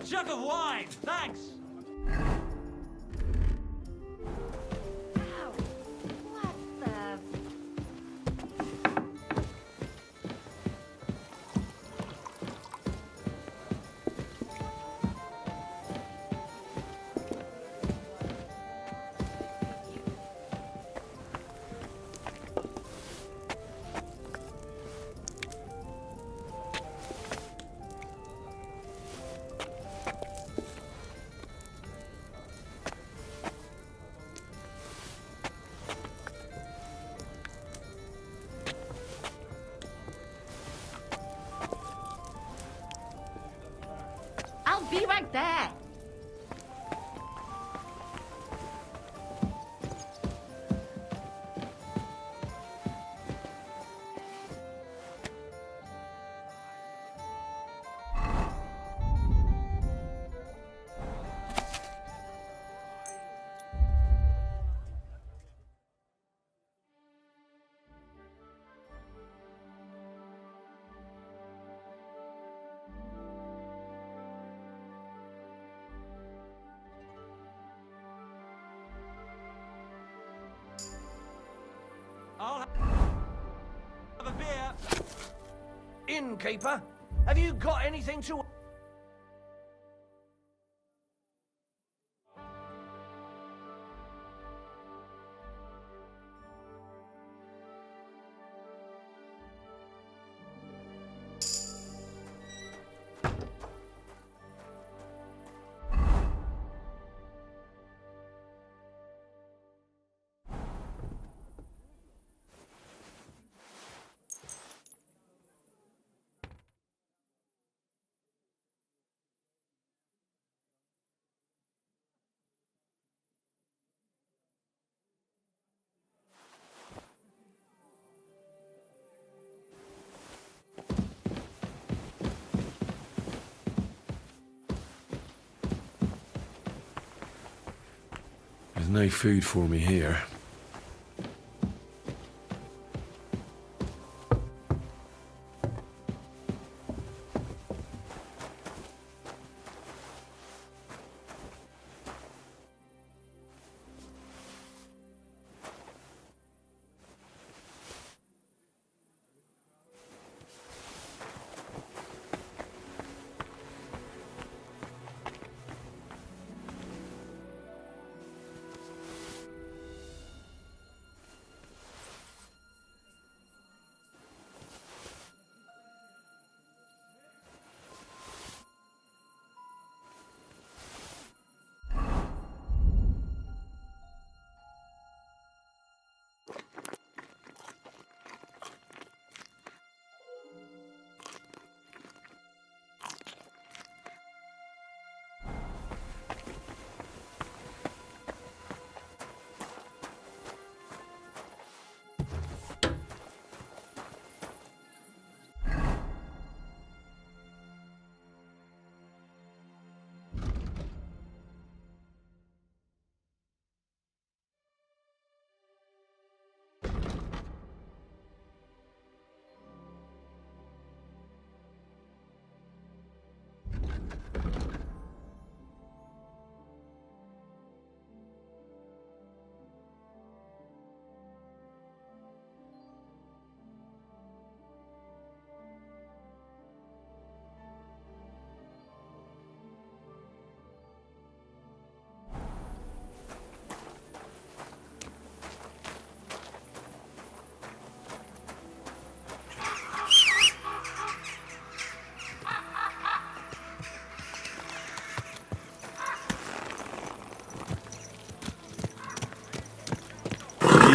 jug of wine, thanks! Ow. What the... I'll be right there. I'll have a beer. Innkeeper, have you got anything to... There's no food for me here.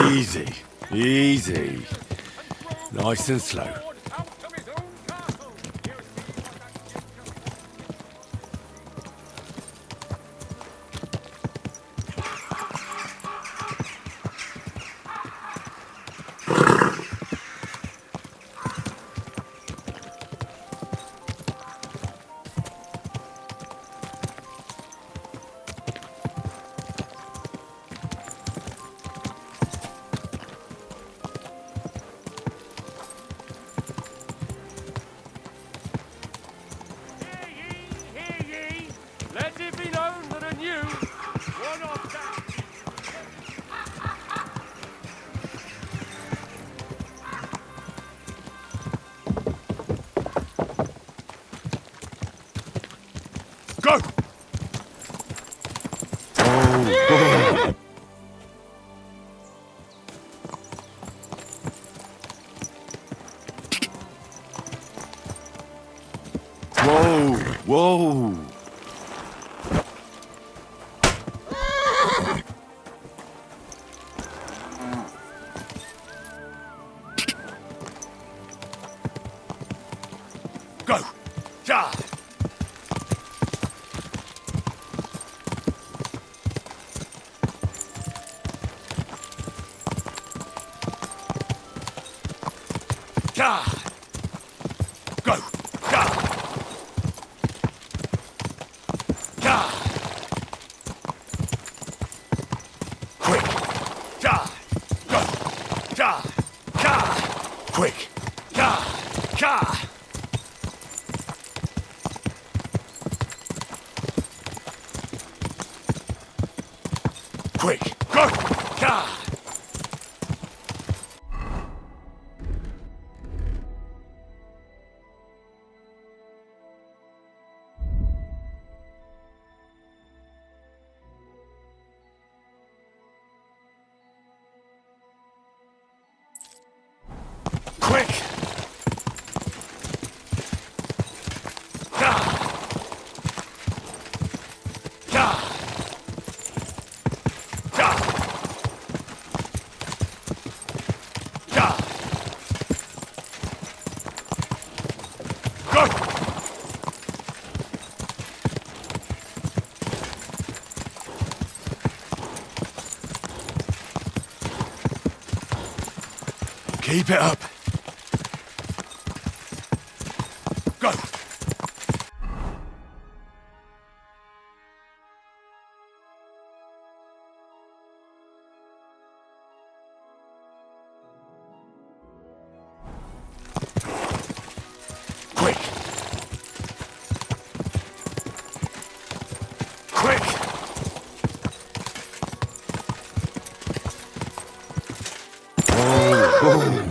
Easy, easy. Nice and slow. Go! Oh, whoa! Whoa! Go! Ja! Ja! Go! Ja! Ja! Quick! Ja! Go! Ja! Ja! Quick! Ja! Ja! Quick! Go! Ja! Quick! Ja! Ja! Ja! Ja! Go! Keep it up. Go! Quick! Quick! Oh, oh.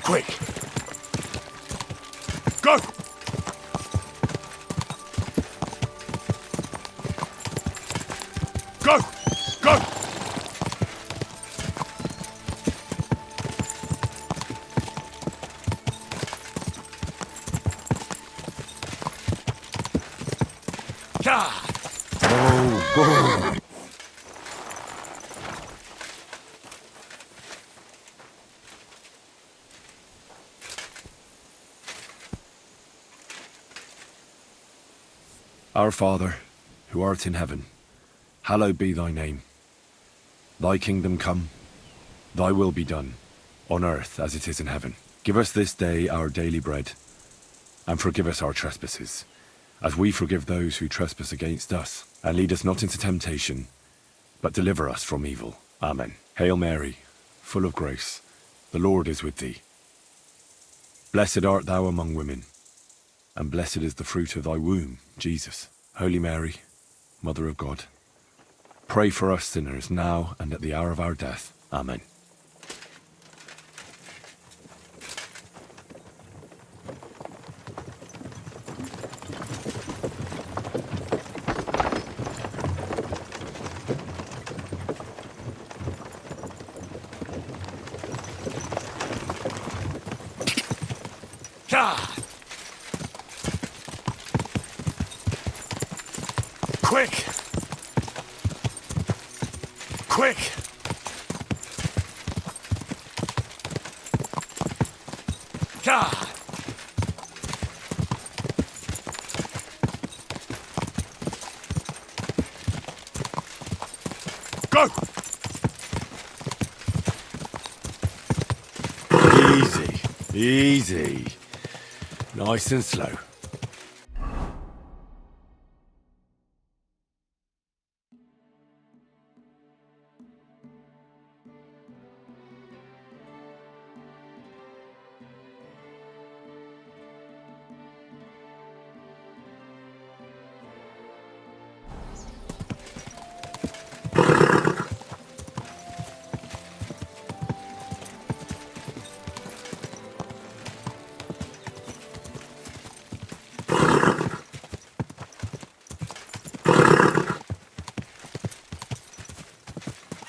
Quick! Go! Go! Go! Ja! Oh, oh. Our Father, who art in heaven, hallowed be thy name. Thy kingdom come, thy will be done, on earth as it is in heaven. Give us this day our daily bread, and forgive us our trespasses, as we forgive those who trespass against us. And lead us not into temptation, but deliver us from evil. Amen. Hail Mary, full of grace, the Lord is with thee. Blessed art thou among women, and blessed is the fruit of thy womb, Jesus. Holy Mary, Mother of God, pray for us sinners now and at the hour of our death. Amen. Ja! Quick! Quick! Ja! Go! Easy, easy. Nice and slow.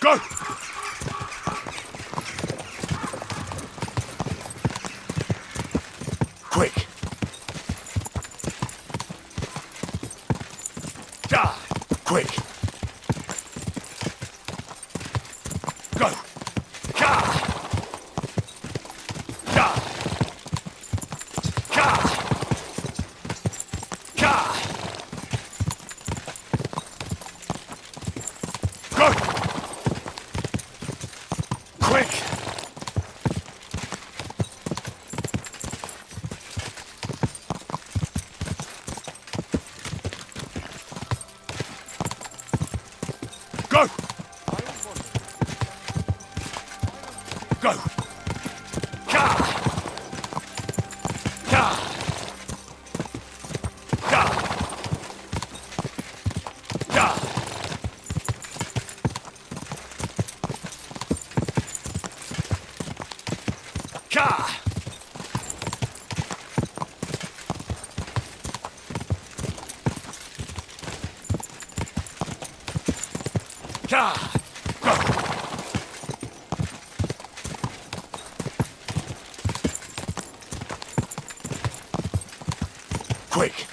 Go! Quick! Ja! Quick! Go! Ja! Ja! Ja! Ja! Go! Quick! Go! Go! Ka! Ka! Ka! Ka! Ka! Ka! Go! Quick!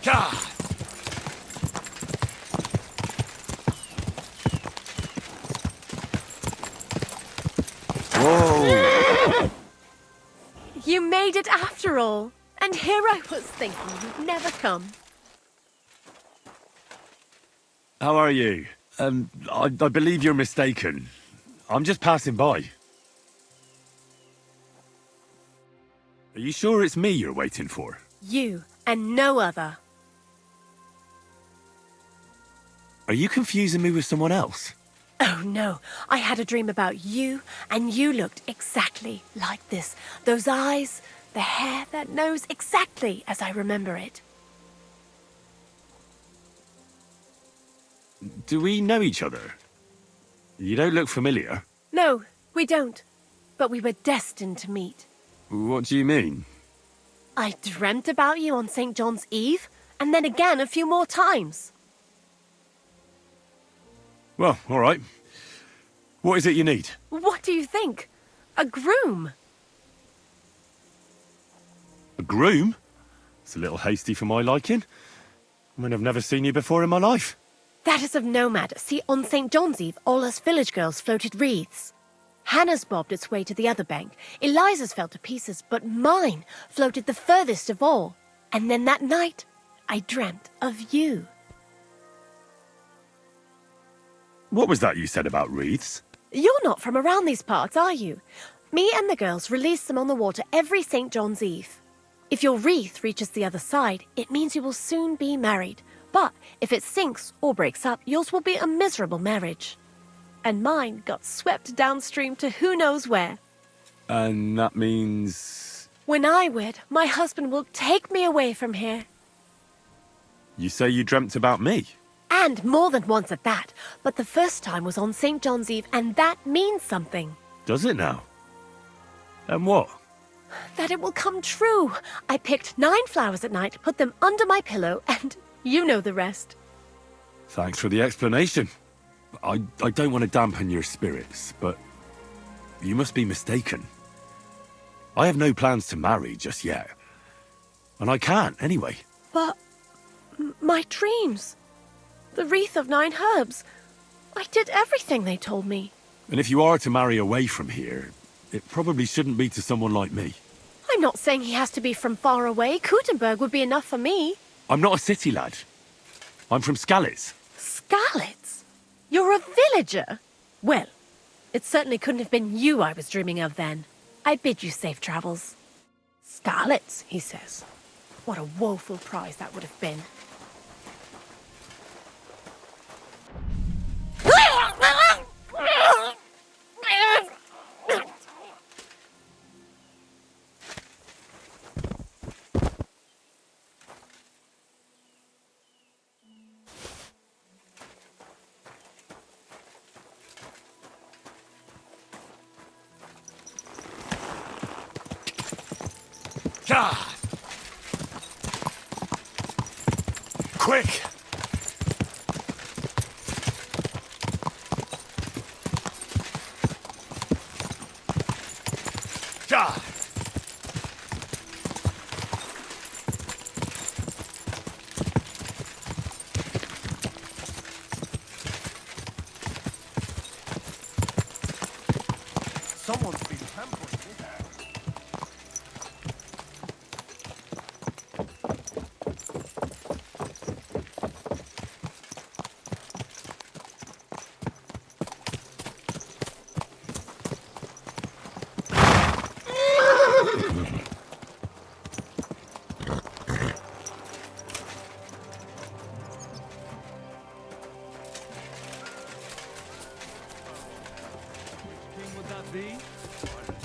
Ka! Whoa! You made it after all. And here I was thinking you'd never come. How are you? I believe you're mistaken. I'm just passing by. Are you sure it's me you're waiting for? You and no other. Are you confusing me with someone else? Oh no, I had a dream about you, and you looked exactly like this. Those eyes, the hair, that nose, exactly as I remember it. Do we know each other? You don't look familiar. No, we don't. But we were destined to meet. What do you mean? I dreamt about you on St. John's Eve, and then again a few more times. Well, all right. What is it you need? What do you think? A groom? A groom? It's a little hasty for my liking. I mean, I've never seen you before in my life. That is of no matter. See, on St. John's Eve, all us village girls floated wreaths. Hannah's bobbed its way to the other bank. Eliza's fell to pieces, but mine floated the furthest of all. And then that night, I dreamt of you. What was that you said about wreaths? You're not from around these parts, are you? Me and the girls release them on the water every St. John's Eve. If your wreath reaches the other side, it means you will soon be married. But if it sinks or breaks up, yours will be a miserable marriage. And mine got swept downstream to who knows where. And that means... When I wed, my husband will take me away from here. You say you dreamt about me? And more than once at that. But the first time was on St. John's Eve, and that means something. Does it now? And what? That it will come true. I picked 9 flowers at night, put them under my pillow, and you know the rest. Thanks for the explanation. I don't want to dampen your spirits, but you must be mistaken. I have no plans to marry just yet. And I can't, anyway. But my dreams. The wreath of 9 herbs. I did everything they told me. And if you are to marry away from here, it probably shouldn't be to someone like me. I'm not saying he has to be from far away. Kuttenberg would be enough for me. I'm not a city lad. I'm from Skalitz. Skalitz? You're a villager? Well, it certainly couldn't have been you I was dreaming of then. I bid you safe travels. Skalitz, he says. What a woeful prize that would have been. Ja! Quick!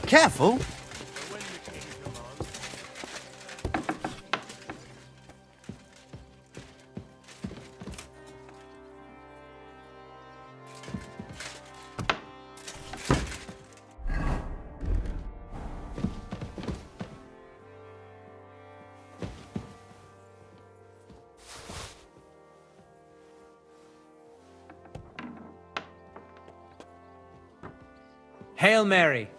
Careful! Hail Mary!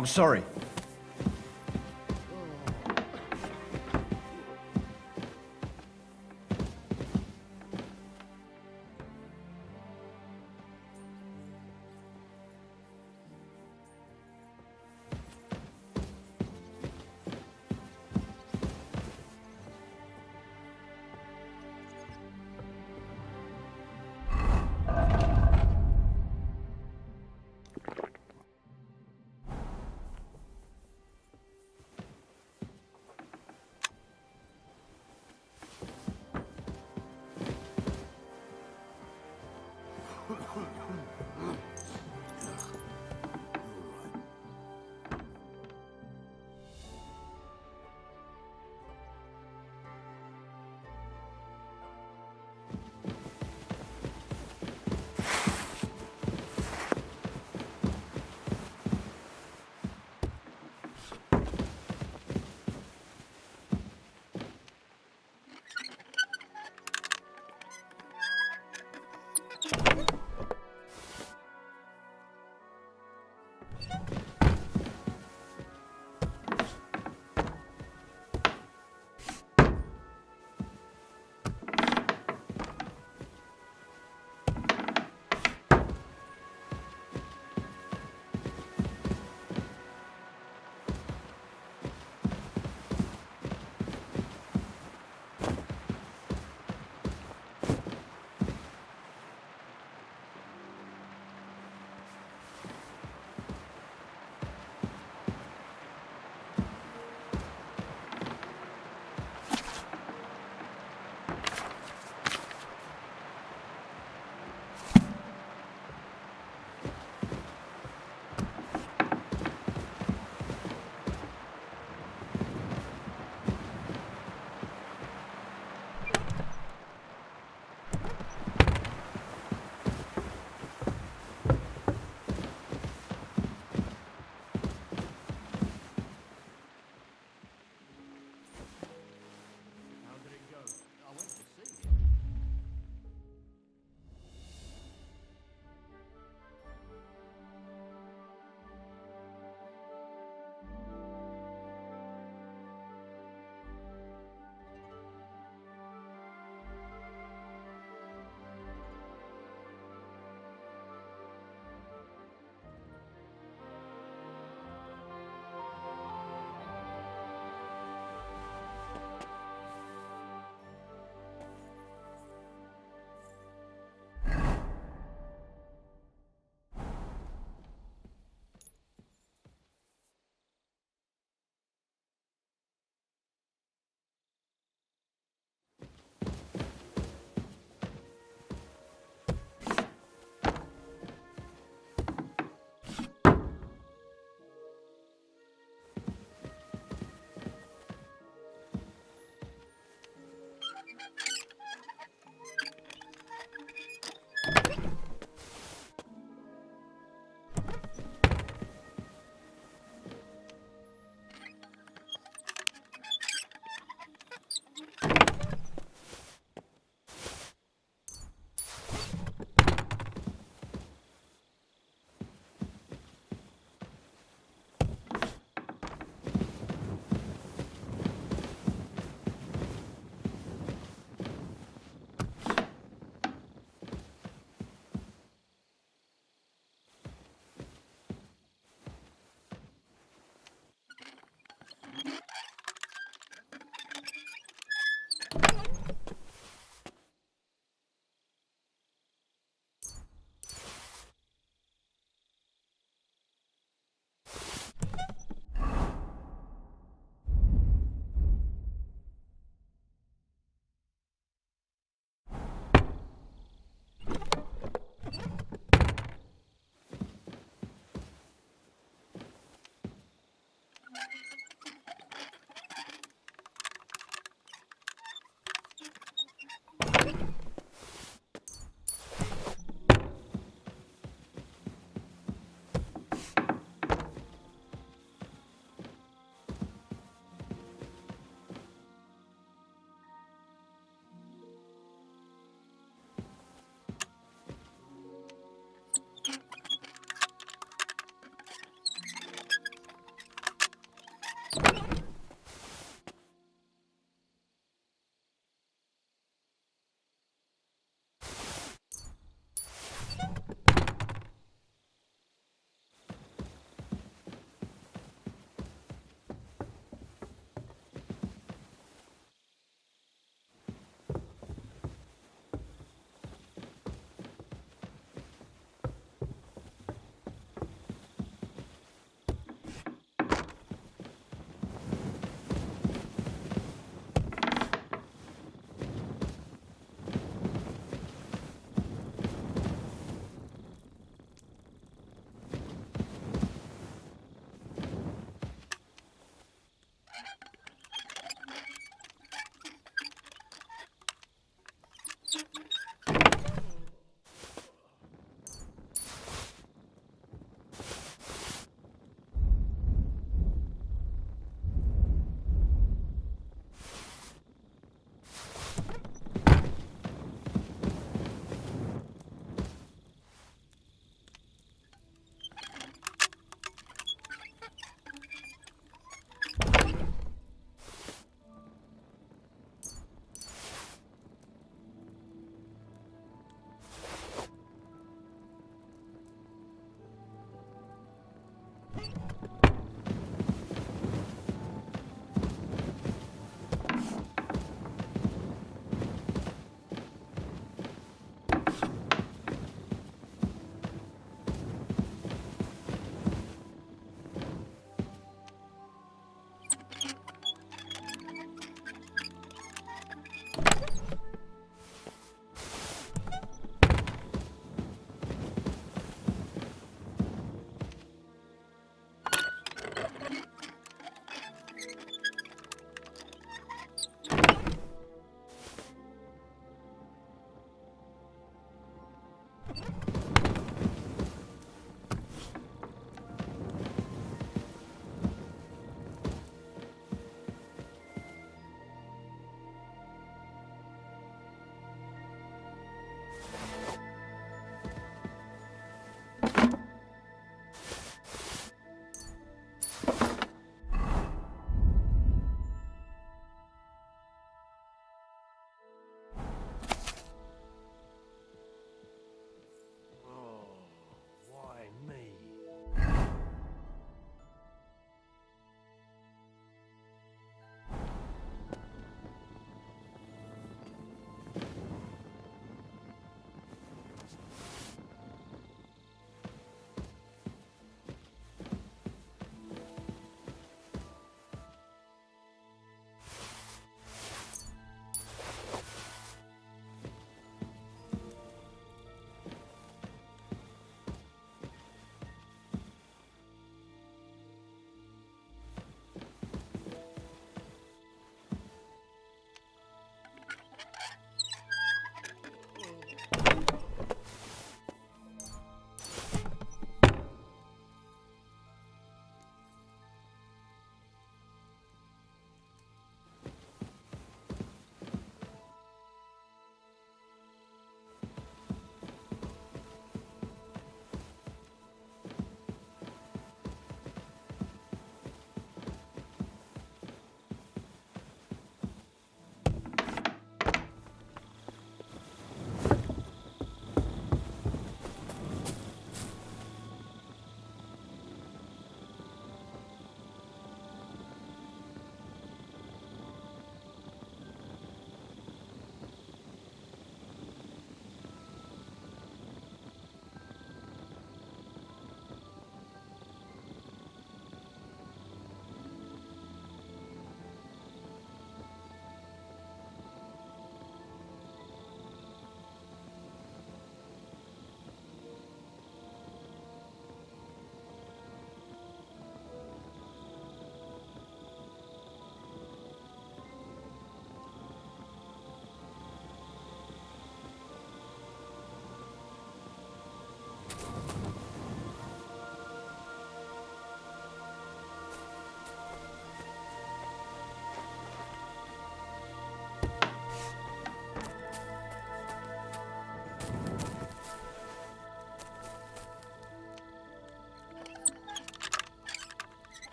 I'm sorry.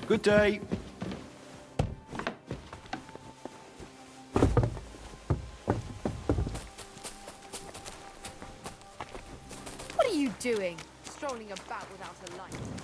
Good day. What are you doing? Strolling about without a light.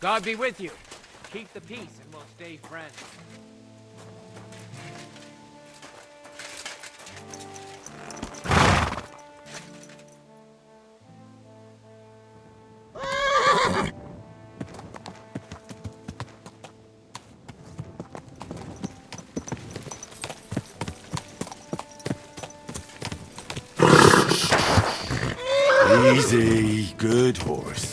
God be with you. Keep the peace and we'll stay friends. Easy, good horse.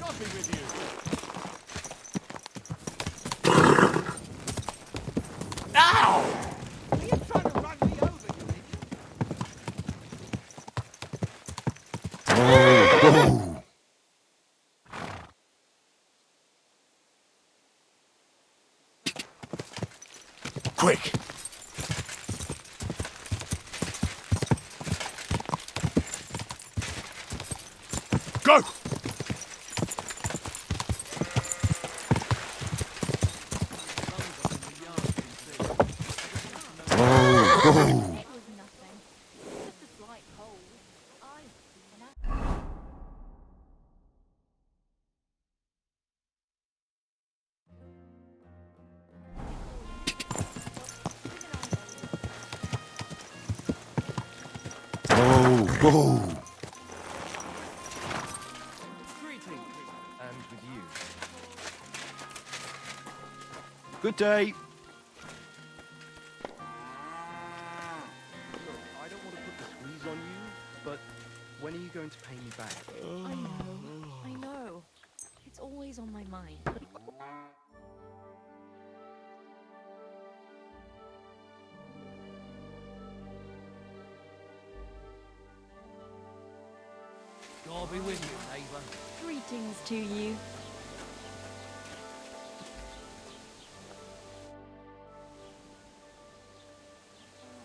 God be with you. Ow! Are you trying to run me over, you idiot? Oh, quick! Go! Oh, go! It was nothing. Just a slight cold. Oh, go! Greetings. And with you. Good day. Look, I don't want to put the squeeze on you, but when are you going to pay me back? I know. It's always on my mind. God be with you, neighbour. Greetings to you.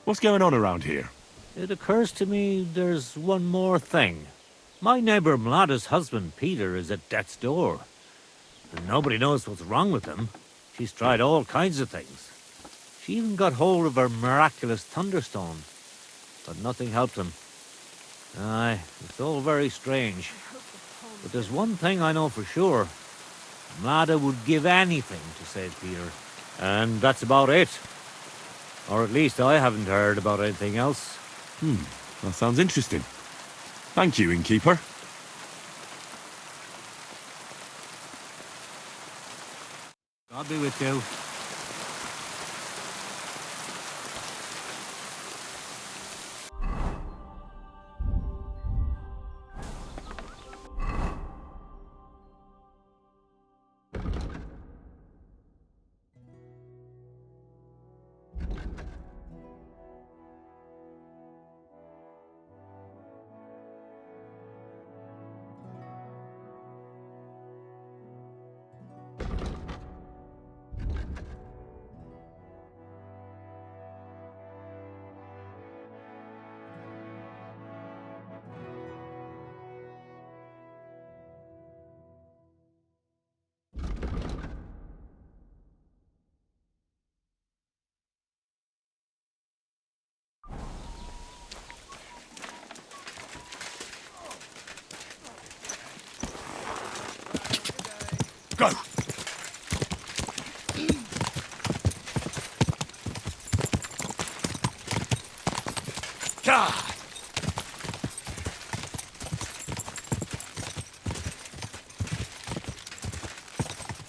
What's going on around here? It occurs to me there's one more thing. My neighbour Mlada's husband, Peter, is at death's door. And nobody knows what's wrong with him. She's tried all kinds of things. She even got hold of her miraculous thunderstone. But nothing helped him. Aye, it's all very strange. But there's one thing I know for sure. Mlada would give anything to save Peter. And that's about it. Or at least I haven't heard about anything else. That sounds interesting. Thank you, innkeeper. God be with you. Go! God!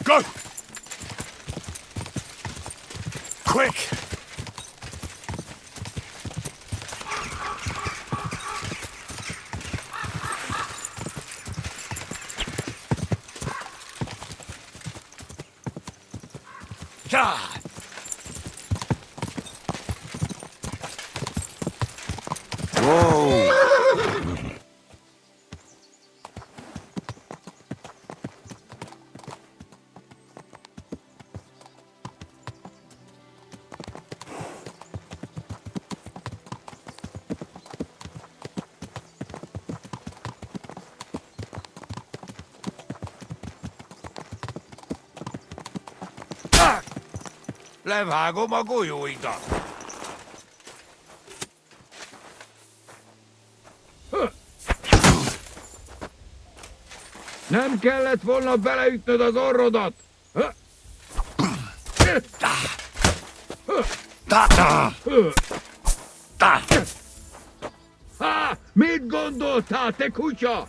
Go! Quick! God! Whoa! Levágom a golyóidat. Nem kellett volna beleütnöd az orrodat! Há! Mit gondoltál, te kutya?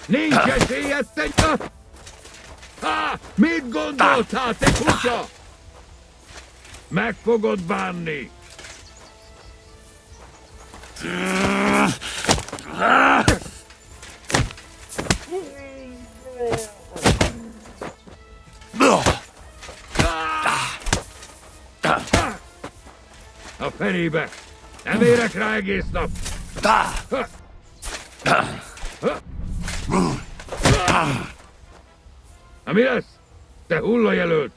Nincs esélyed, te... Há! Mit gondoltál, te kutya? Meg fogod bánni! A fenébe! Nem érek rá egész nap! Na mi lesz? Te hullajelölt!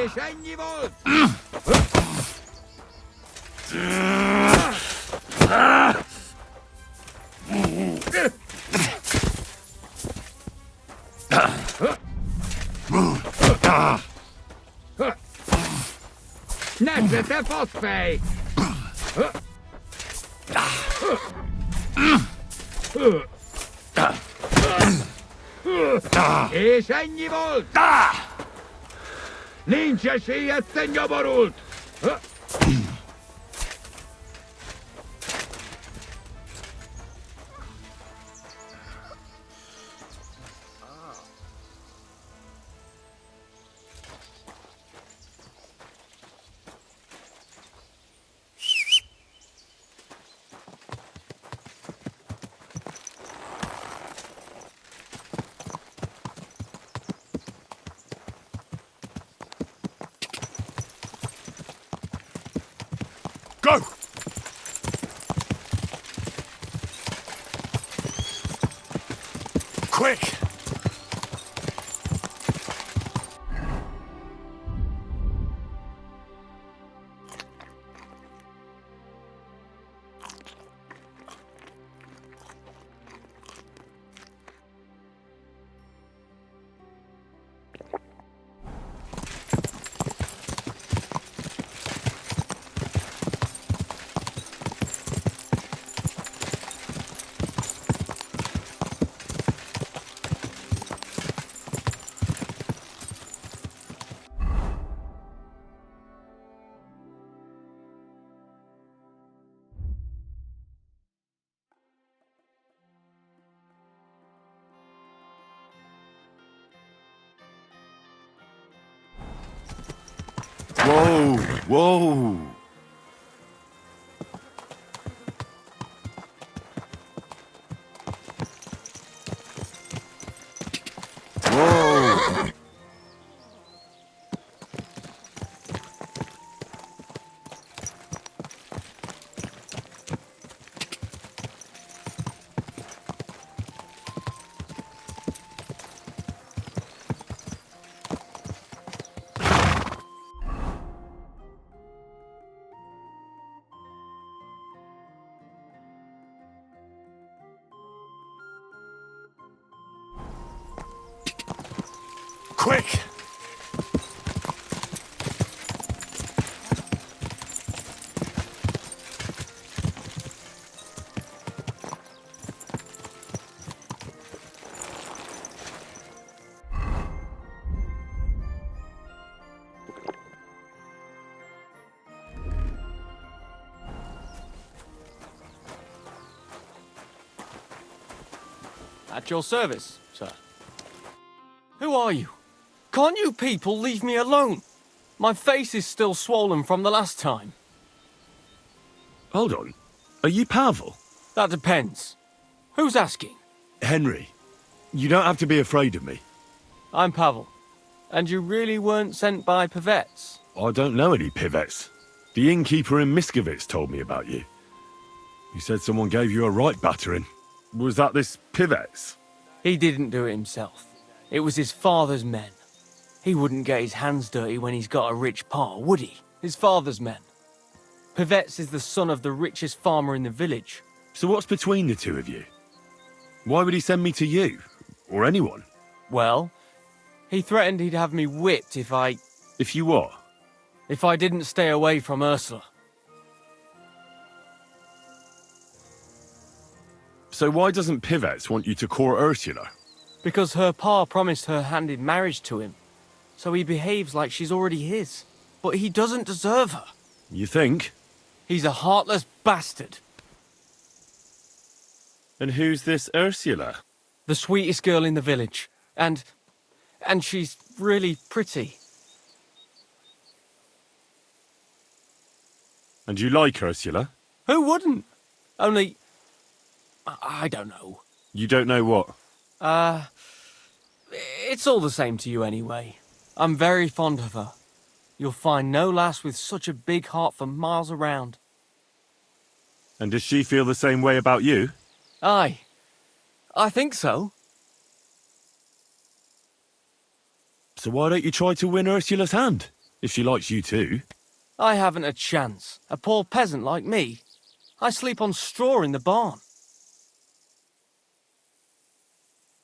És ennyi volt! Nekre, te faszfej! És ennyi volt! Nincs esélyed, te nyabarult! Go! Quick! Whoa, whoa. Whoa. Quick! At your service, sir. Who are you? Can't you people leave me alone? My face is still swollen from the last time. Hold on. Are you Pavel? That depends. Who's asking? Henry, you don't have to be afraid of me. I'm Pavel. And you really weren't sent by Pevets? I don't know any Pivets. The innkeeper in Miskovitz told me about you. You said someone gave you a right battering. Was that this Pivets? He didn't do it himself. It was his father's men. He wouldn't get his hands dirty when he's got a rich pa, would he? His father's men. Pivets is the son of the richest farmer in the village. So what's between the two of you? Why would he send me to you? Or anyone? Well, he threatened he'd have me whipped if I If you what? didn't stay away from Ursula. So why doesn't Pivets want you to court Ursula? Because her pa promised her hand in marriage to him. So he behaves like she's already his. But he doesn't deserve her. You think? He's a heartless bastard. And who's this Ursula? The sweetest girl in the village. And she's really pretty. And you like Ursula? Who wouldn't? Only, I don't know. You don't know what? It's all the same to you anyway. I'm very fond of her. You'll find no lass with such a big heart for miles around. And does she feel the same way about you? Aye. I think so. So why don't you try to win Ursula's hand? If she likes you too. I haven't a chance. A poor peasant like me. I sleep on straw in the barn.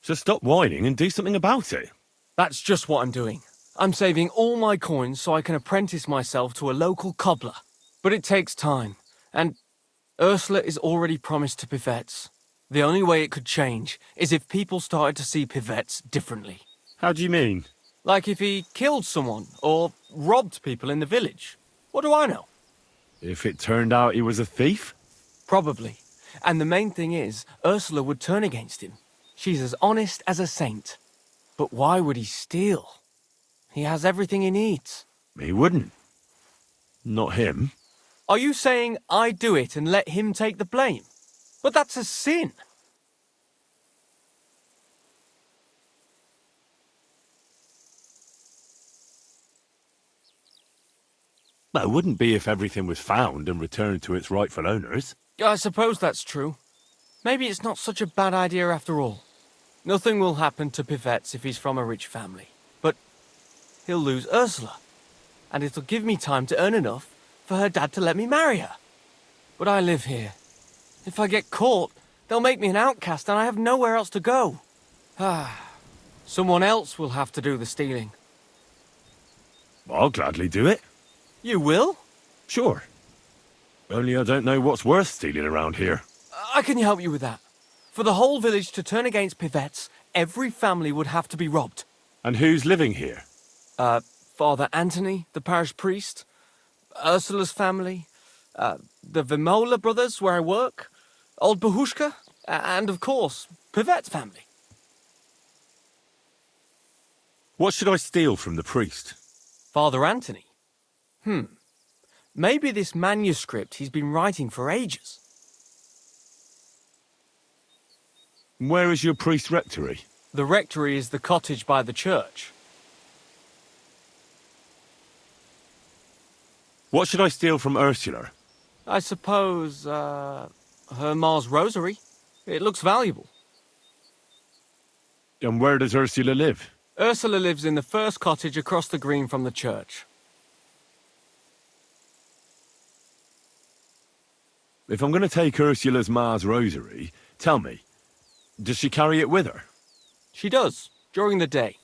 So stop whining and do something about it. That's just what I'm doing. I'm saving all my coins so I can apprentice myself to a local cobbler. But it takes time, and Ursula is already promised to Pivets. The only way it could change is if people started to see Pivets differently. How do you mean? Like if he killed someone, or robbed people in the village. What do I know? If it turned out he was a thief? Probably. And the main thing is, Ursula would turn against him. She's as honest as a saint. But why would he steal? He has everything he needs. He wouldn't. Not him. Are you saying I do it and let him take the blame? But that's a sin. Well, it wouldn't be if everything was found and returned to its rightful owners. I suppose that's true. Maybe it's not such a bad idea after all. Nothing will happen to Pivets if he's from a rich family. But he'll lose Ursula. And it'll give me time to earn enough for her dad to let me marry her. But I live here. If I get caught, they'll make me an outcast and I have nowhere else to go. Someone else will have to do the stealing. I'll gladly do it. You will? Sure. Only I don't know what's worth stealing around here. I can help you with that. For the whole village to turn against Pivets, every family would have to be robbed. And who's living here? Father Anthony, the parish priest, Ursula's family, the Vimola brothers where I work, old Bahushka, and of course, Pivet's family. What should I steal from the priest? Father Anthony? Maybe this manuscript he's been writing for ages. Where is your priest rectory? The rectory is the cottage by the church. What should I steal from Ursula? I suppose, her Ma's rosary. It looks valuable. And where does Ursula live? Ursula lives in the first cottage across the green from the church. If I'm going to take Ursula's Ma's rosary, tell me, does she carry it with her? She does, during the day.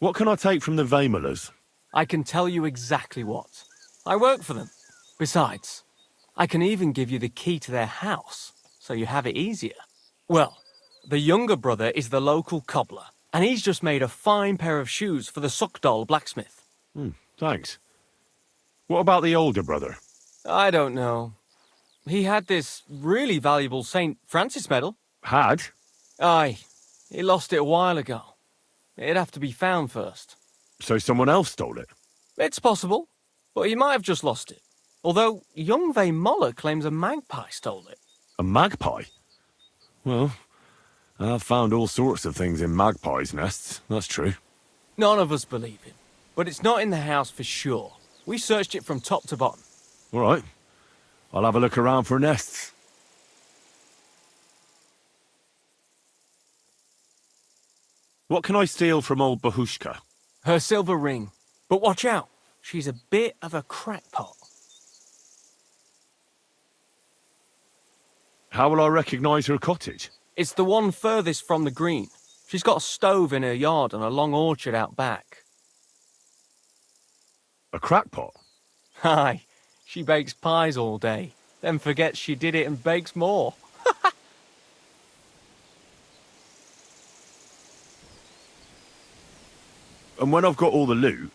What can I take from the Vamolas? I can tell you exactly what. I work for them. Besides, I can even give you the key to their house, so you have it easier. Well, the younger brother is the local cobbler, and he's just made a fine pair of shoes for the Suckdoll blacksmith. Thanks. What about the older brother? I don't know. He had this really valuable St. Francis medal. Had? Aye, he lost it a while ago. It'd have to be found first. So someone else stole it? It's possible, but he might have just lost it. Although young Vamola claims a magpie stole it. A magpie? Well, I've found all sorts of things in magpies' nests, that's true. None of us believe him, but it's not in the house for sure. We searched it from top to bottom. All right. I'll have a look around for nests. What can I steal from old Bahushka? Her silver ring. But watch out, she's a bit of a crackpot. How will I recognize her cottage? It's the one furthest from the green. She's got a stove in her yard and a long orchard out back. A crackpot? Aye, she bakes pies all day, then forgets she did it and bakes more. And when I've got all the loot,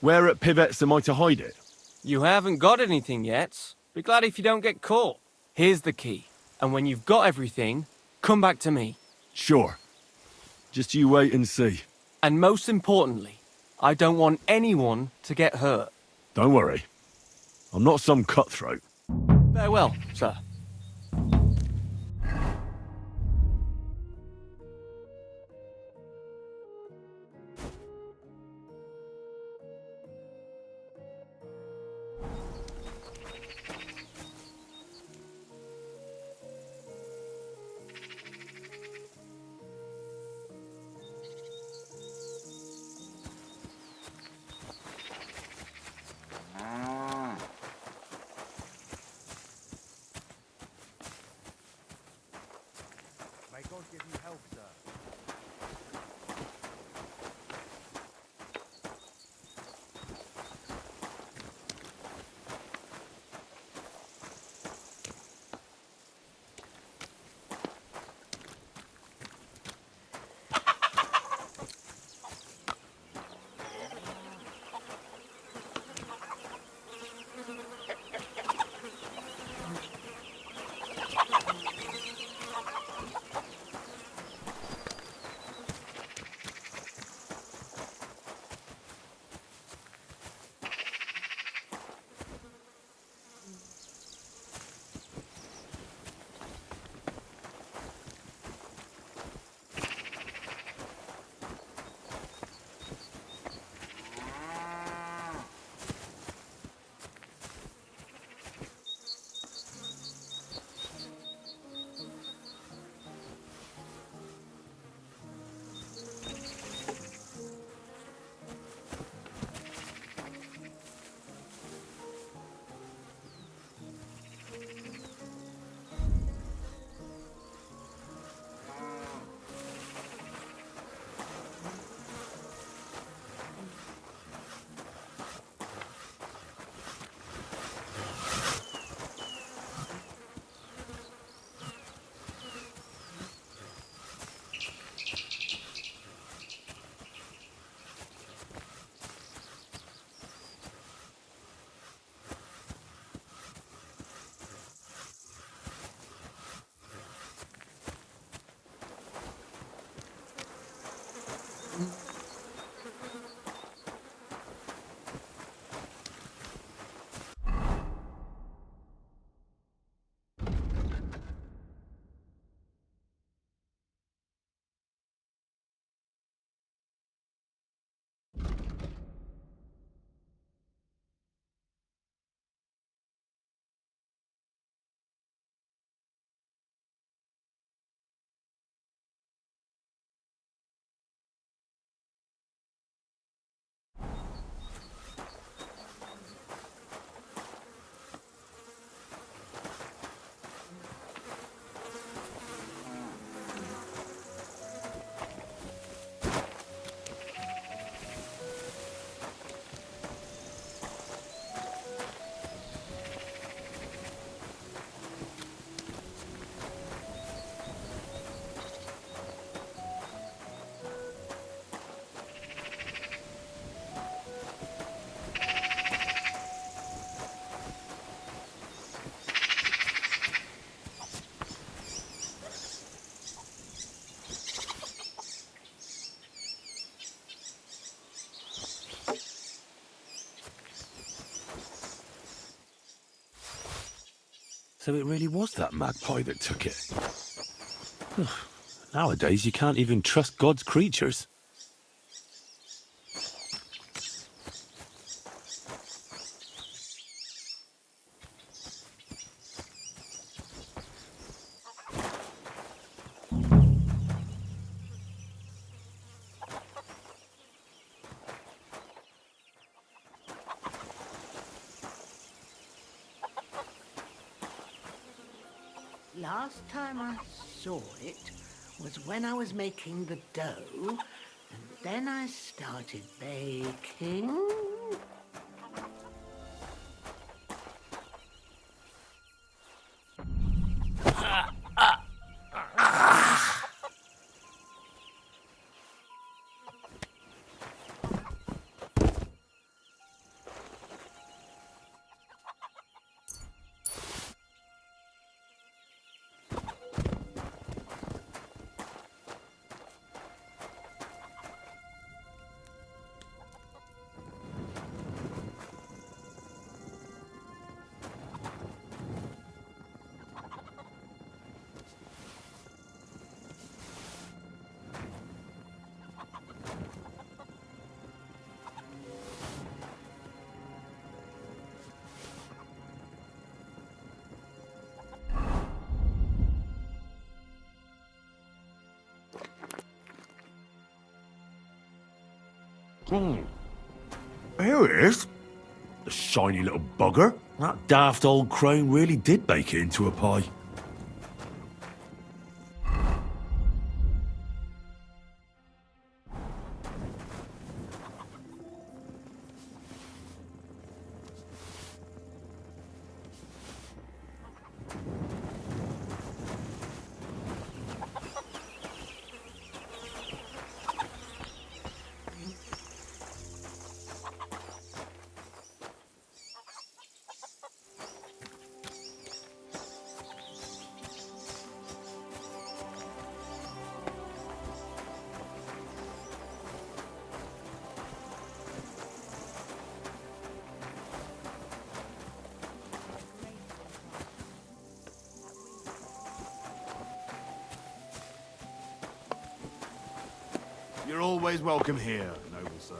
where at Pivet's am I to hide it? You haven't got anything yet. Be glad if you don't get caught. Here's the key. And when you've got everything, come back to me. Sure. Just you wait and see. And most importantly, I don't want anyone to get hurt. Don't worry. I'm not some cutthroat. Farewell, sir. May God give you help, sir. So it really was that magpie that took it. Nowadays, you can't even trust God's creatures. Last time I saw it was when I was making the dough, and then I started baking. Here it is. The shiny little bugger. That daft old crone really did bake it into a pie. You're always welcome here, noble sir.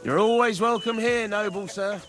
You're always welcome here, noble sir.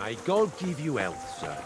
May God give you health, sir.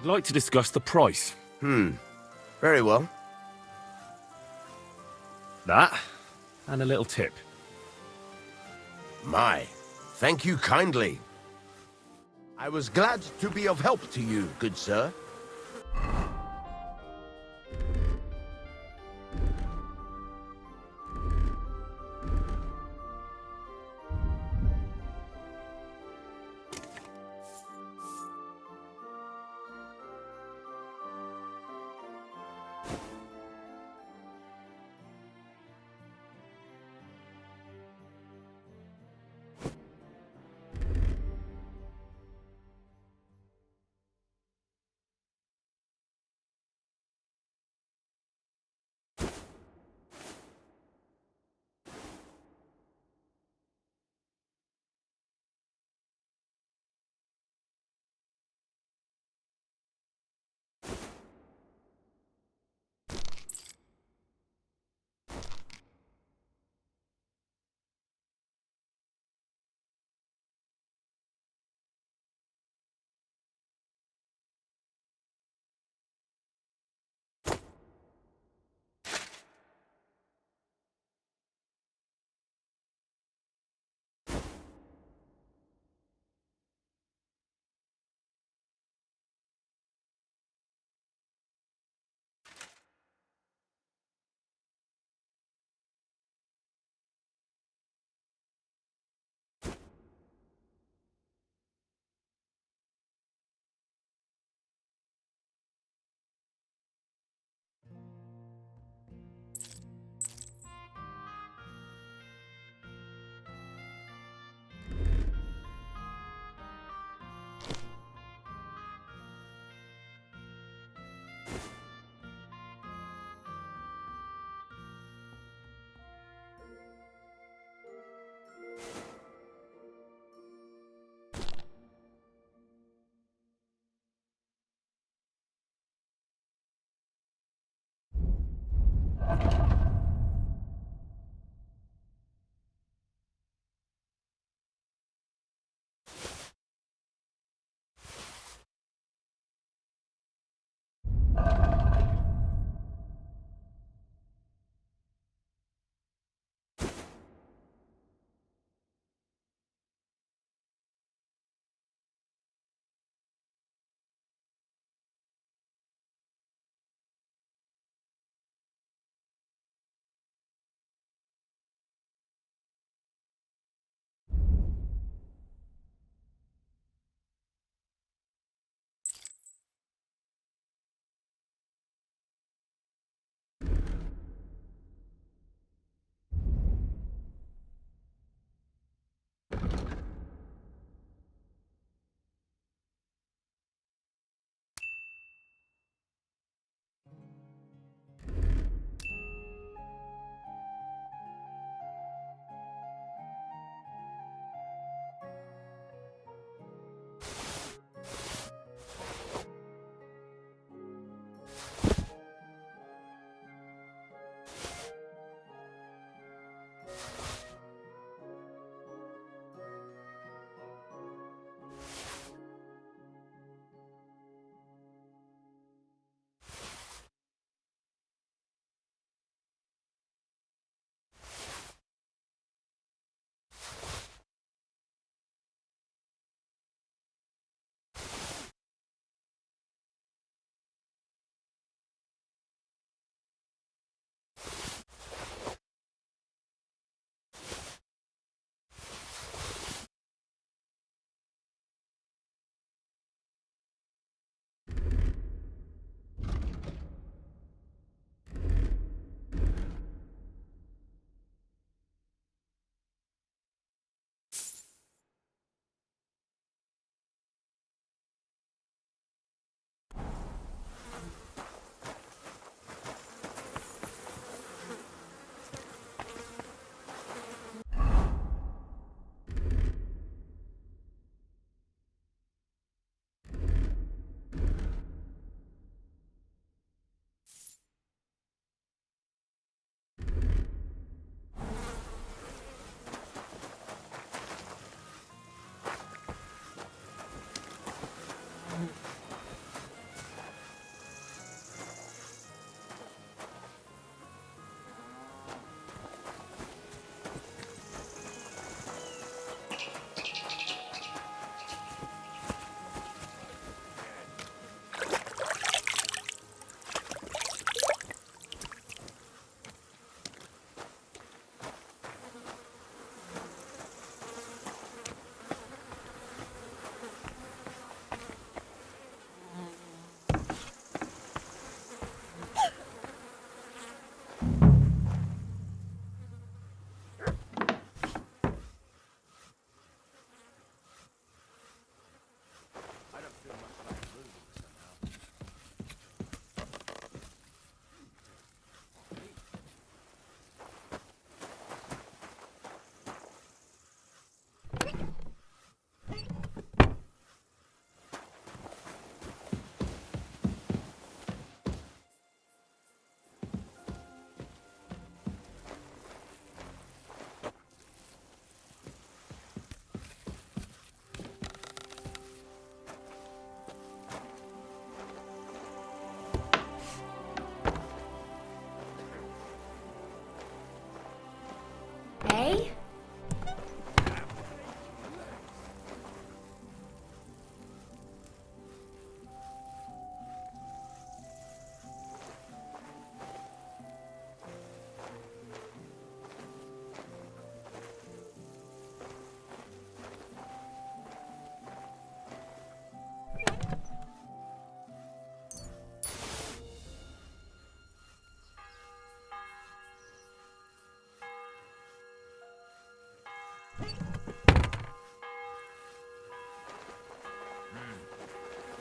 I'd like to discuss the price. Very well. That, and a little tip. My, thank you kindly. I was glad to be of help to you, good sir.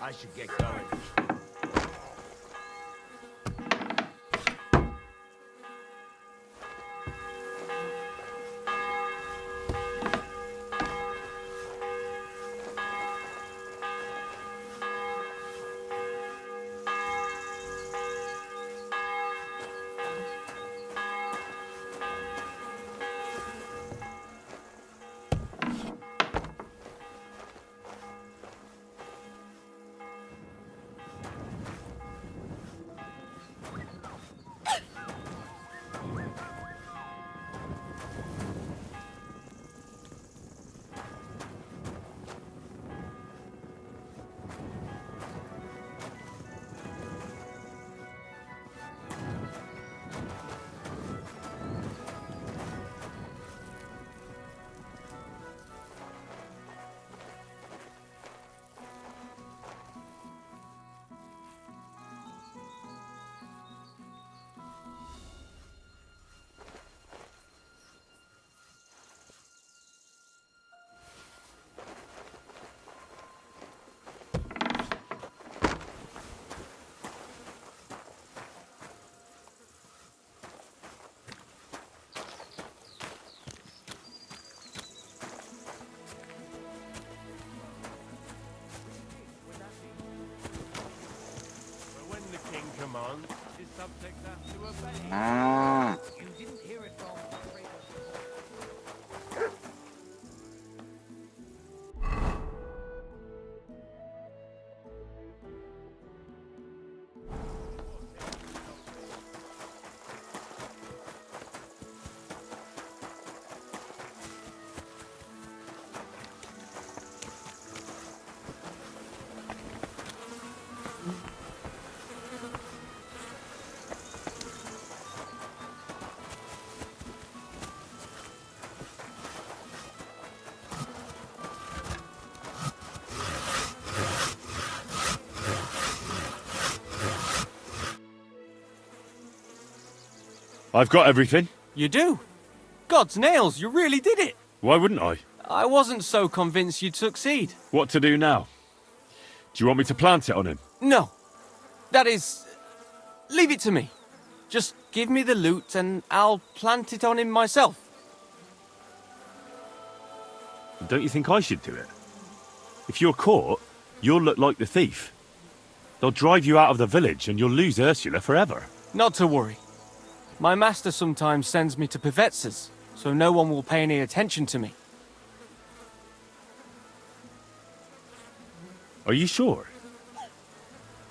I should get going. Commands, his subjects have to obey. You didn't hear it wrong. I've got everything. You do? God's nails, you really did it! Why wouldn't I? I wasn't so convinced you'd succeed. What to do now? Do you want me to plant it on him? No. That is... leave it to me. Just give me the loot and I'll plant it on him myself. Don't you think I should do it? If you're caught, you'll look like the thief. They'll drive you out of the village and you'll lose Ursula forever. Not to worry. My master sometimes sends me to Pivetz's, so no one will pay any attention to me. Are you sure?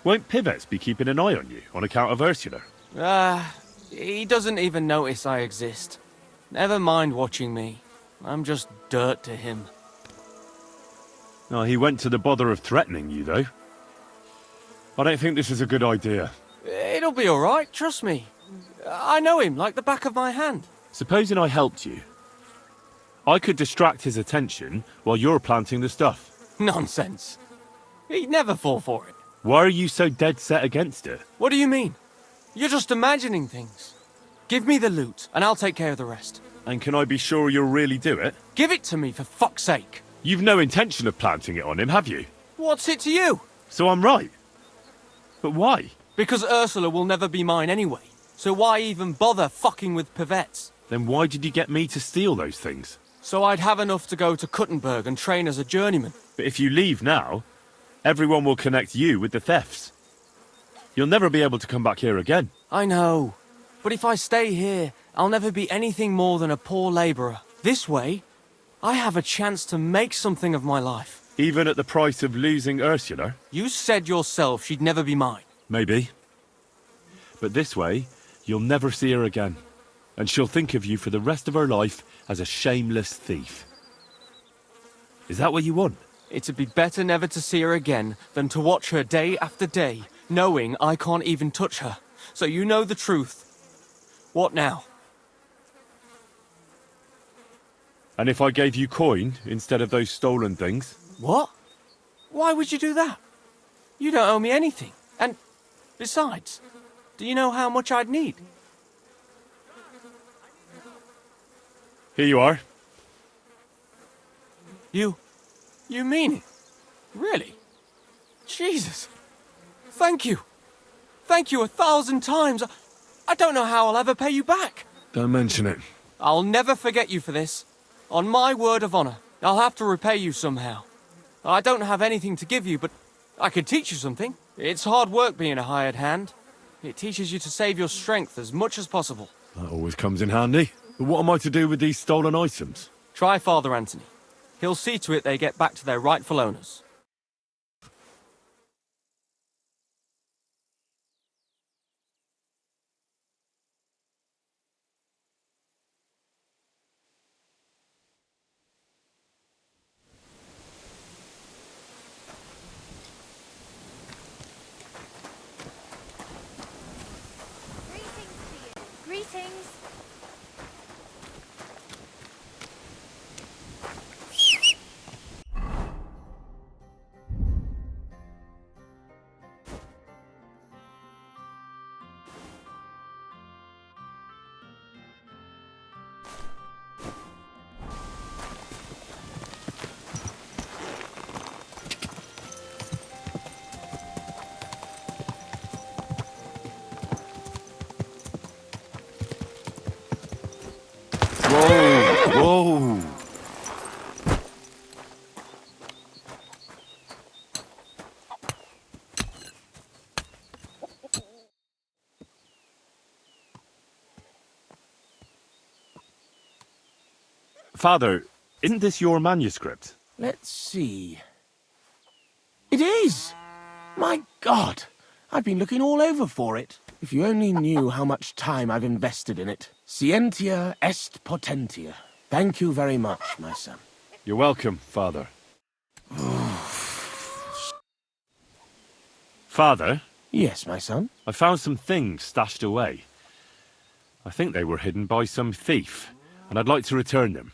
Won't Pivetz be keeping an eye on you on account of Ursula? He doesn't even notice I exist. Never mind watching me. I'm just dirt to him. No, he went to the bother of threatening you, though. I don't think this is a good idea. It'll be alright, trust me. I know him like the back of my hand. Supposing I helped you. I could distract his attention while you're planting the stuff. Nonsense. He'd never fall for it. Why are you so dead set against it? What do you mean? You're just imagining things. Give me the loot, and I'll take care of the rest. And can I be sure you'll really do it? Give it to me, for fuck's sake. You've no intention of planting it on him, have you? What's it to you? So I'm right. But why? Because Ursula will never be mine anyway. So why even bother fucking with Pivetz? Then why did you get me to steal those things? So I'd have enough to go to Kuttenberg and train as a journeyman. But if you leave now, everyone will connect you with the thefts. You'll never be able to come back here again. I know. But if I stay here, I'll never be anything more than a poor labourer. This way, I have a chance to make something of my life. Even at the price of losing Ursula? You said yourself she'd never be mine. Maybe. But this way, you'll never see her again. And she'll think of you for the rest of her life as a shameless thief. Is that what you want? It'd be better never to see her again than to watch her day after day, knowing I can't even touch her. So you know the truth. What now? And if I gave you coin instead of those stolen things? What? Why would you do that? You don't owe me anything. And besides, do you know how much I'd need? Here you are. You mean it? Really? Jesus. Thank you. Thank you 1,000 times. I don't know how I'll ever pay you back. Don't mention it. I'll never forget you for this. On my word of honor, I'll have to repay you somehow. I don't have anything to give you, but I could teach you something. It's hard work being a hired hand. It teaches you to save your strength as much as possible. That always comes in handy. But what am I to do with these stolen items? Try Father Anthony. He'll see to it they get back to their rightful owners. Greetings. Whoa! Father, isn't this your manuscript? Let's see. It is! My God! I've been looking all over for it. If you only knew how much time I've invested in it. Scientia est potentia. Thank you very much, my son. You're welcome, Father. Father? Yes, my son? I found some things stashed away. I think they were hidden by some thief, and I'd like to return them.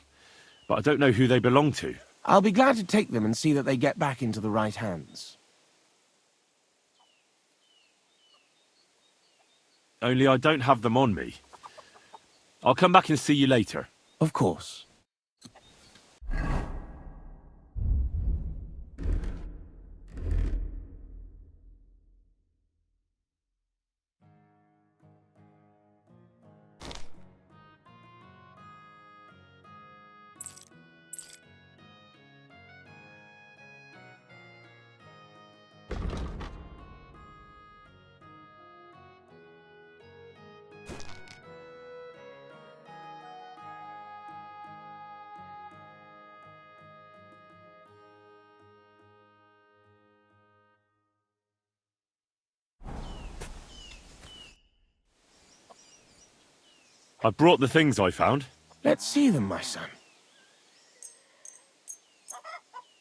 But I don't know who they belong to. I'll be glad to take them and see that they get back into the right hands. Only I don't have them on me. I'll come back and see you later. Of course. I brought the things I found. Let's see them, my son.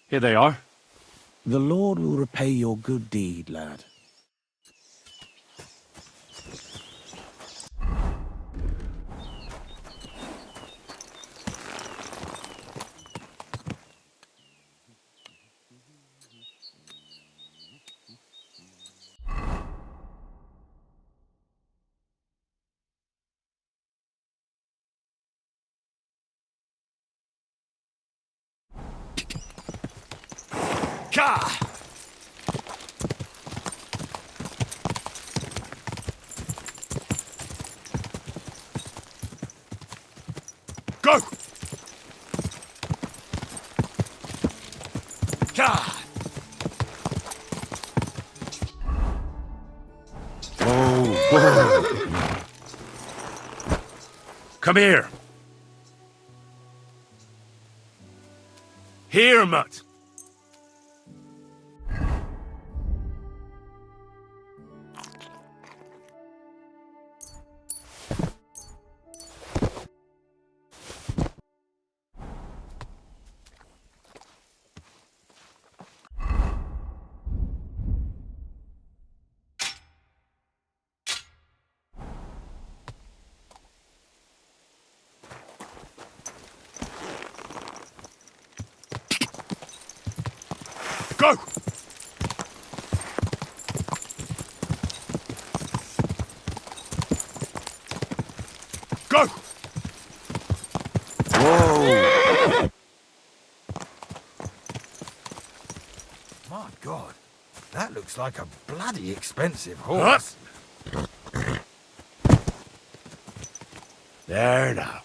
Here they are. The Lord will repay your good deed, lad. Ka! Go! Ka! Whoa! Come here. Here, Mutt. Go! Go! My God, that Looks like a bloody expensive horse. There now.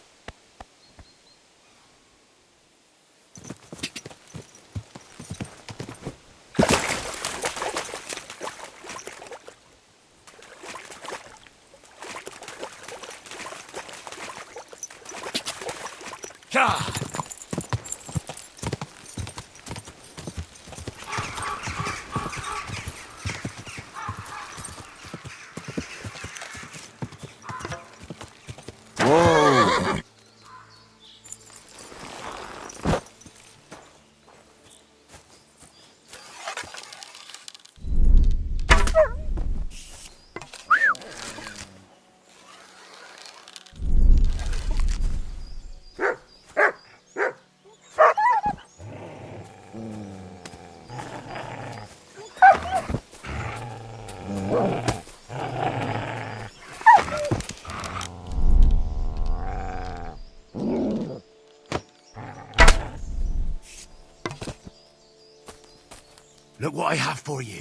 Look what I have for you.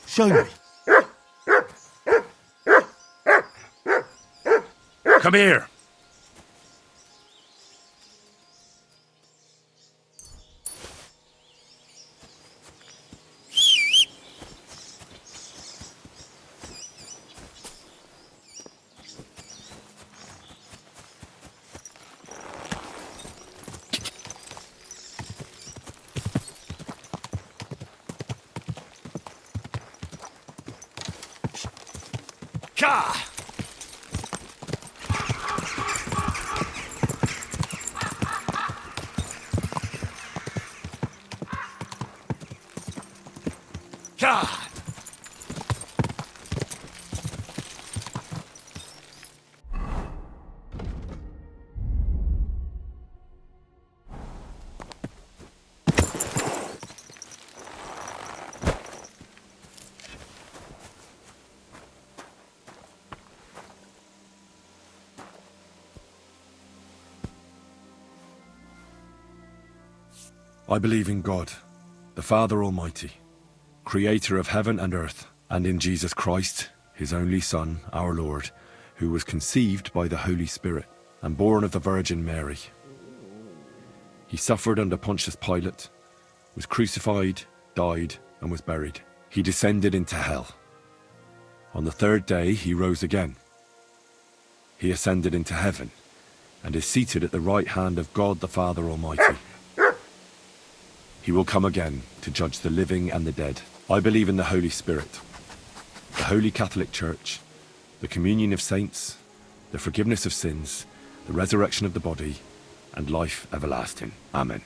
Show me. Come here. I believe in God, the Father Almighty, creator of heaven and earth, and in Jesus Christ, his only Son, our Lord, who was conceived by the Holy Spirit and born of the Virgin Mary. He suffered under Pontius Pilate, was crucified, died, and was buried. He descended into hell. On the third day he rose again. He ascended into heaven and is seated at the right hand of God the Father Almighty. He will come again to judge the living and the dead. I believe in the Holy Spirit, the Holy Catholic Church, the communion of saints, the forgiveness of sins, the resurrection of the body, and life everlasting. Amen.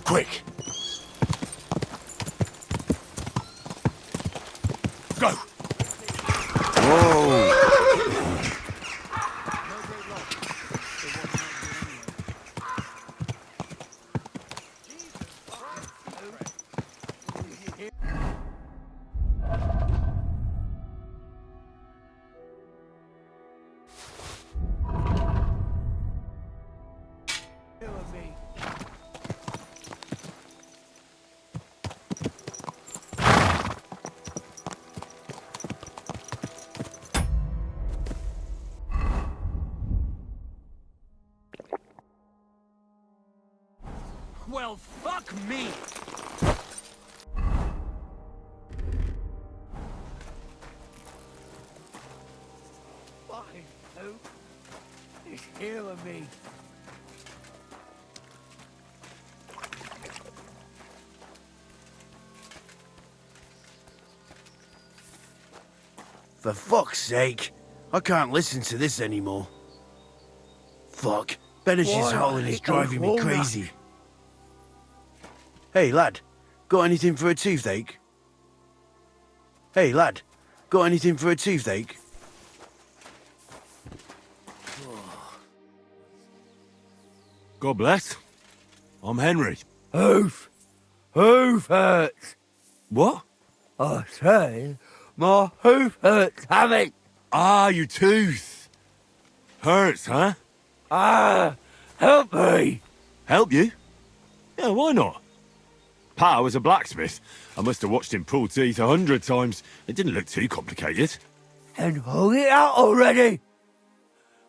Quick! Go! Whoa! Well, fuck me! Fucking hope is here with me. For fuck's sake, I can't listen to this anymore. Fuck, Benish's Why, howling is it's driving me all crazy. Hey lad, got anything for a toothache? Hey lad, got anything for a toothache? God bless. I'm Henry. Hoof hurts. What? I say, my hoof hurts, Hammy. Ah, your tooth. Hurts, huh? Ah, help me. Help you? Yeah, why not? Pa was a blacksmith. I must have watched him pull teeth 100 times. It didn't look too complicated. And pull it out already.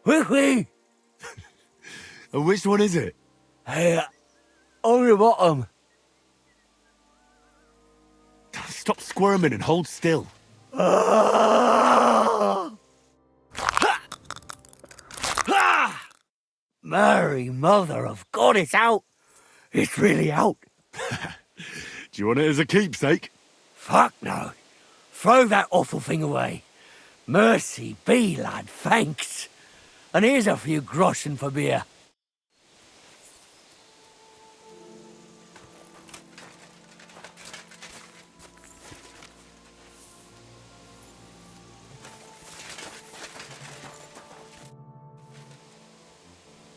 Quickly. And which one is it? Hey, on the bottom. Stop squirming and hold still. Mary, mother of God, it's out. It's really out. Do you want it as a keepsake? Fuck no. Throw that awful thing away. Mercy be, lad, thanks. And here's a few groschen for beer.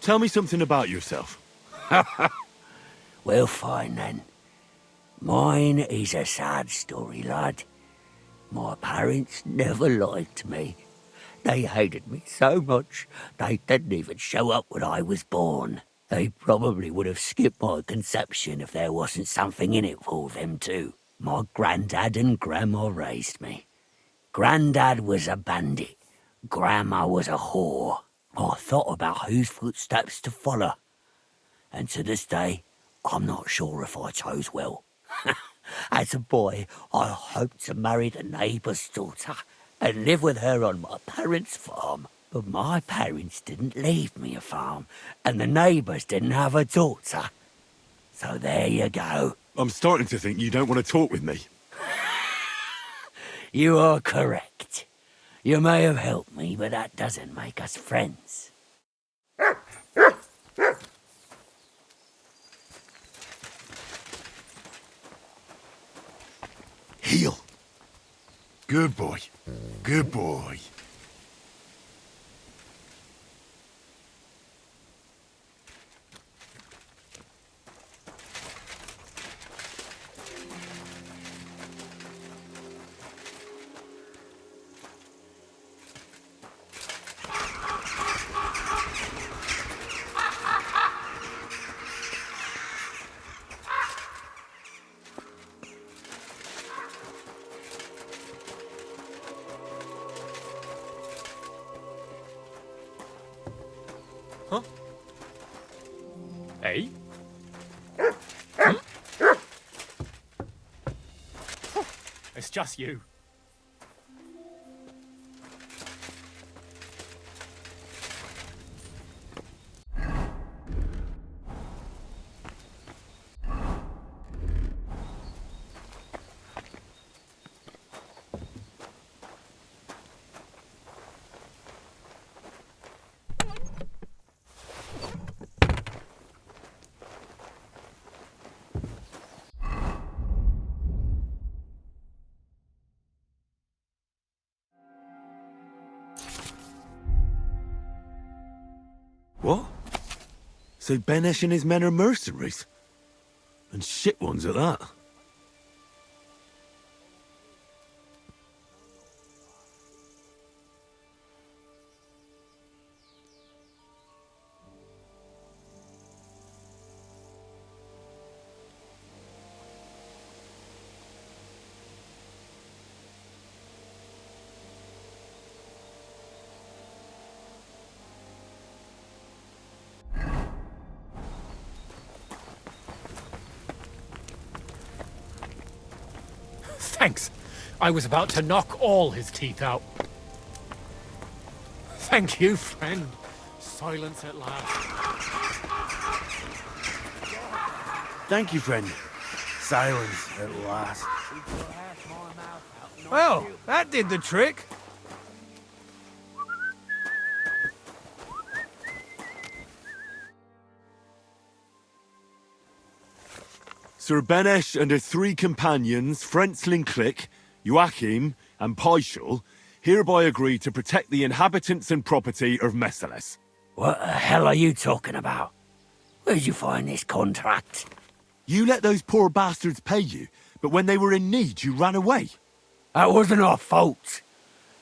Tell me something about yourself. Well, fine then. Mine is a sad story, lad. My parents never liked me. They hated me so much, they didn't even show up when I was born. They probably would have skipped my conception if there wasn't something in it for them too. My granddad and grandma raised me. Granddad was a bandit. Grandma was a whore. I thought about whose footsteps to follow. And to this day, I'm not sure if I chose well. As a boy, I hoped to marry the neighbour's daughter and live with her on my parents' farm. But my parents didn't leave me a farm, and the neighbours didn't have a daughter. So there you go. I'm starting to think you don't want to talk with me. You are correct. You may have helped me, but that doesn't make us friends. Heel. Good boy. Good boy. Huh? Hey? It's just you. What? So Benesh and his men are mercenaries? And shit ones at that? Thanks. I was about to knock all his teeth out. Thank you, friend. Silence at last. Thank you, friend. Silence at last. Well, that did the trick. Sir Benesh and his 3 companions, Frenzlin Click, Joachim, and Paishal, hereby agree to protect the inhabitants and property of Messeles. What the hell are you talking about? Where'd you find this contract? You let those poor bastards pay you, but when they were in need, you ran away. That wasn't our fault.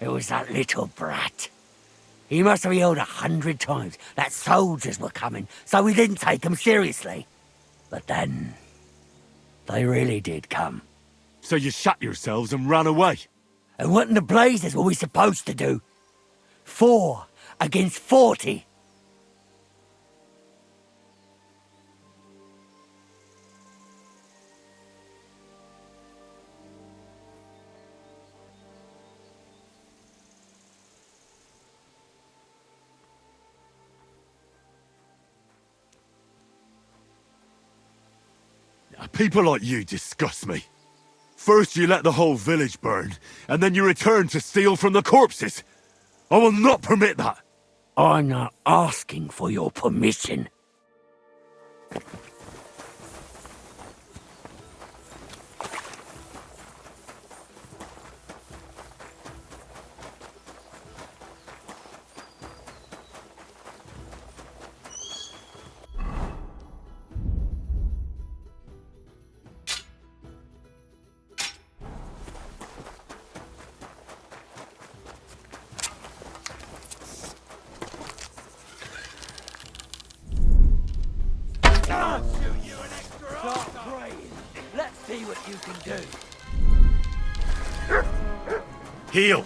It was that little brat. He must have yelled 100 times that soldiers were coming, so we didn't take them seriously. But then, they really did come. So you shut yourselves and ran away? And what in the blazes were we supposed to do? 4 against 40? People like you disgust me. First you let the whole village burn, and then you return to steal from the corpses. I will not permit that. I'm not asking for your permission. Let's see what you can do. Heal.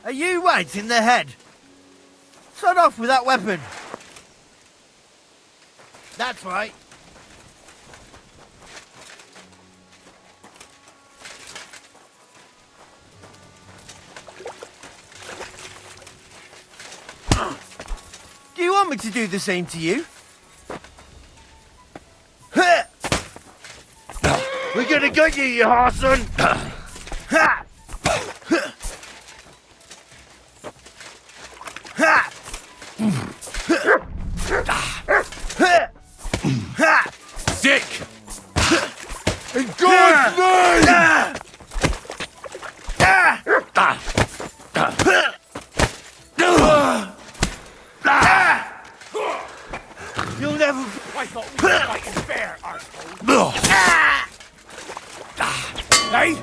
Are you right in the head? Start off with that weapon. That's right. Do you want me to do the same to you? We're gonna get you, you arson! Ha! Sick! In God's name! You'll never... I thought we were fighting fair, arsehole. Hey!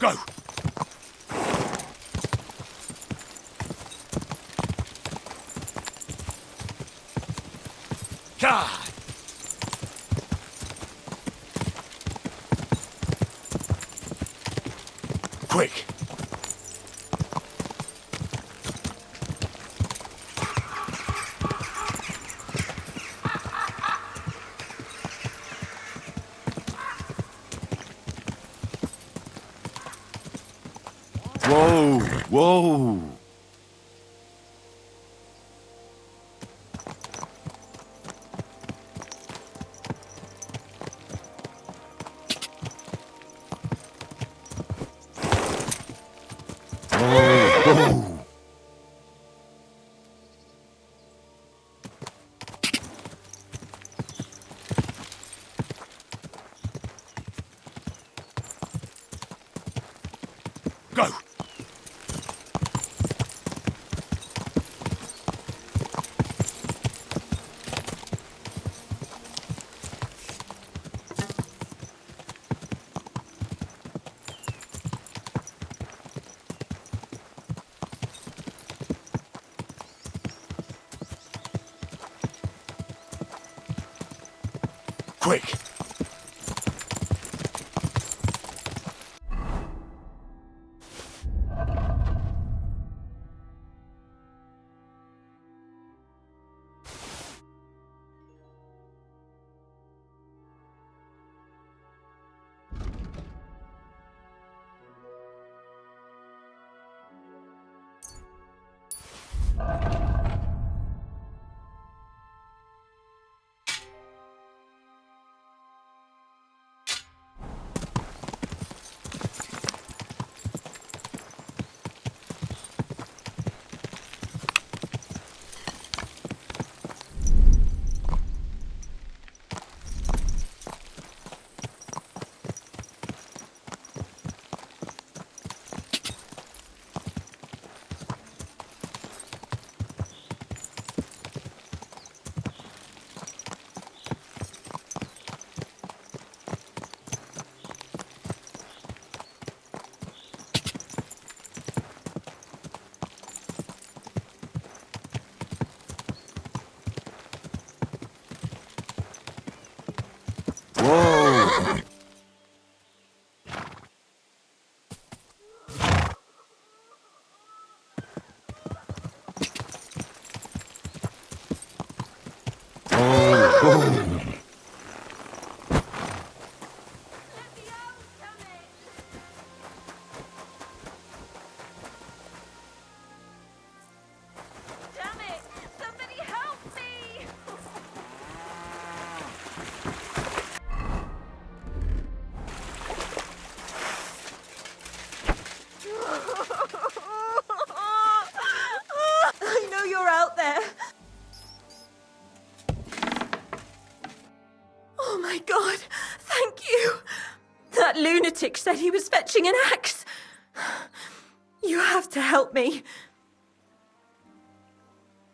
Go! God! Quick! Whoa! Whoa! Whoa! Go! Quick! Whoa! Oh! Damn it! Somebody help me! I know you're out there. Oh my god, thank you. That lunatic said he was fetching an axe. You have to help me.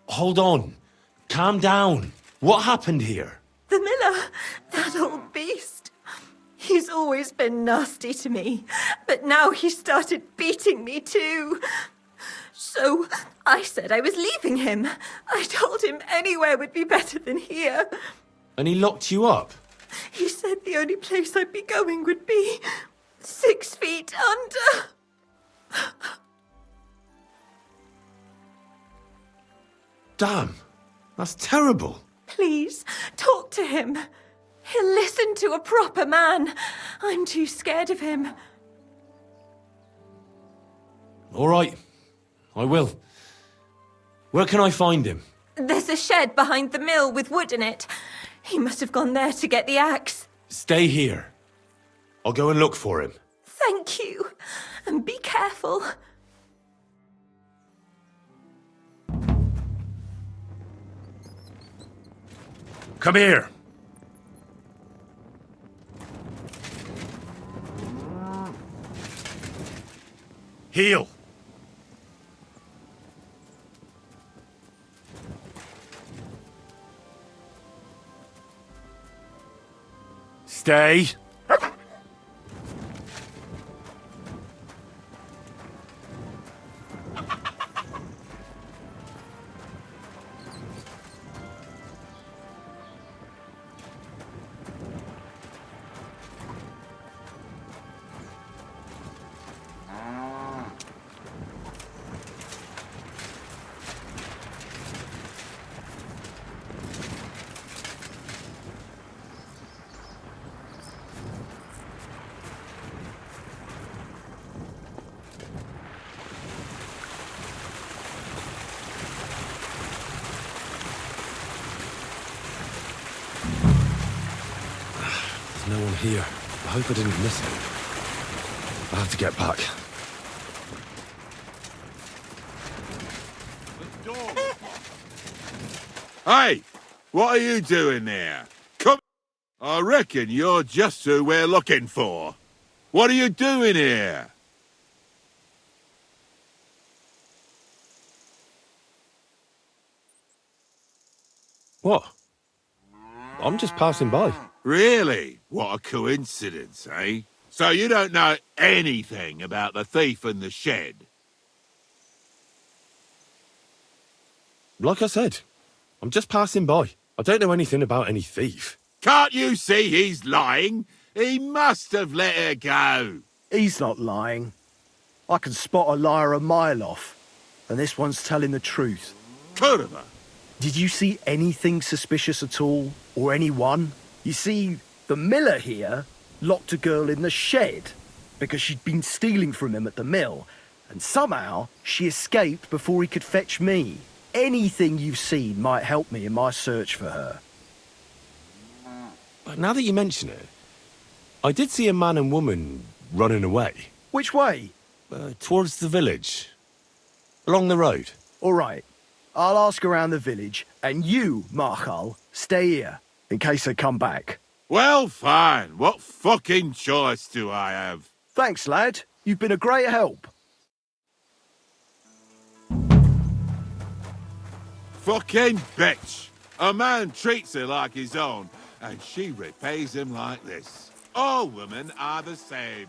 Hold on. Calm down. What happened here? The miller, that old beast. He's always been nasty to me, but now he started beating me too. So I said I was leaving him. I told him anywhere would be better than here. And he locked you up? He said the only place I'd be going would be 6 feet under. Damn. That's terrible. Please, talk to him. He'll listen to a proper man. I'm too scared of him. All right. I will. Where can I find him? There's a shed behind the mill with wood in it. He must have gone there to get the axe. Stay here. I'll go and look for him. Thank you. And be careful. Come here. Heel. Stay. There's no one here. I hope I didn't miss it. I have to get back. Hey! What are you doing there? Come... I reckon you're just who we're looking for. What are you doing here? What? I'm just passing by. Really? What a coincidence, eh? So you don't know anything about the thief and the shed? Like I said, I'm just passing by. I don't know anything about any thief. Can't you see he's lying? He must have let her go. He's not lying. I can spot a liar a mile off, and this one's telling the truth. Could have. Did you see anything suspicious at all, or anyone? You see, the miller here locked a girl in the shed because she'd been stealing from him at the mill, and somehow she escaped before he could fetch me. Anything you've seen might help me in my search for her. But now that you mention it, I did see a man and woman running away. Which way? Towards the village. Along the road. All right. I'll ask around the village, and you, Marshal, stay here, in case they come back. Well, fine. What fucking choice do I have? Thanks, lad. You've been a great help. Fucking bitch. A man treats her like his own, and she repays him like this. All women are the same.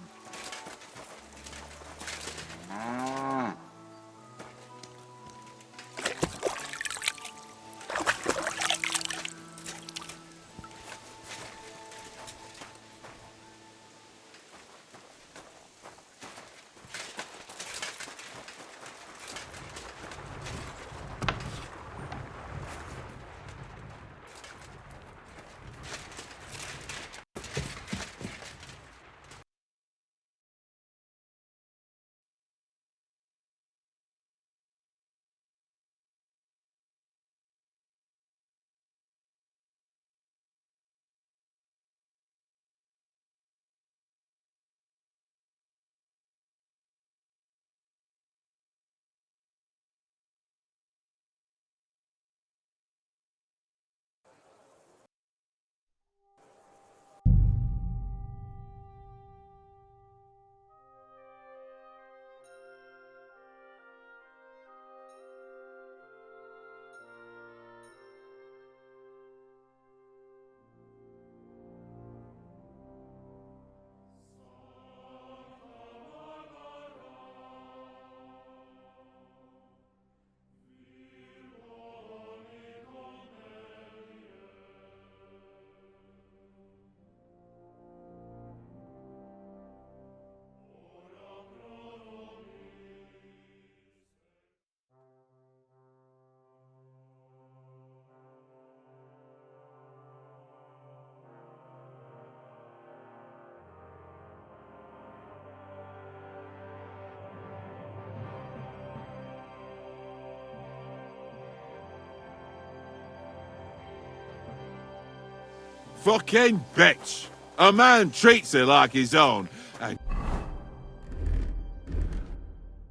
Fucking bitch. A man treats her like his own, and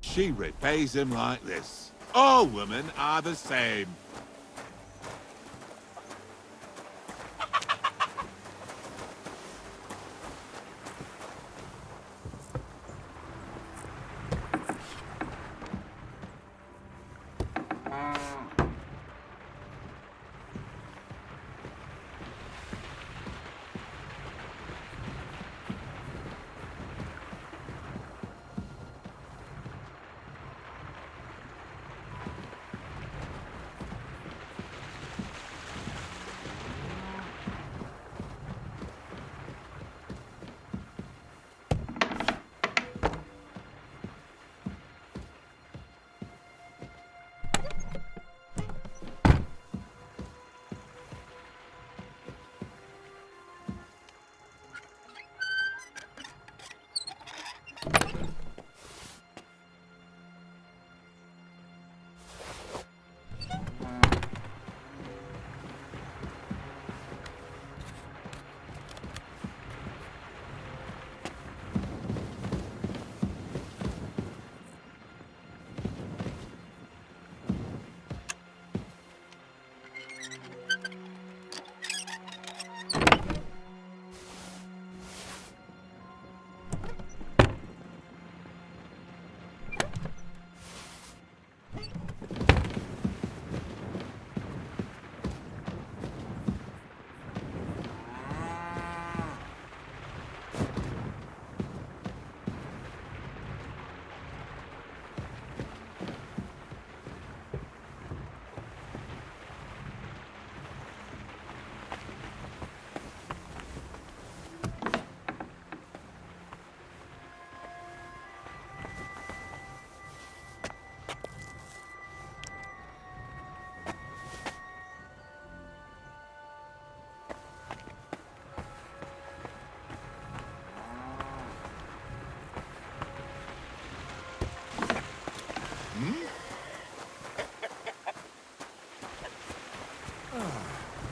she repays him like this. All women are the same.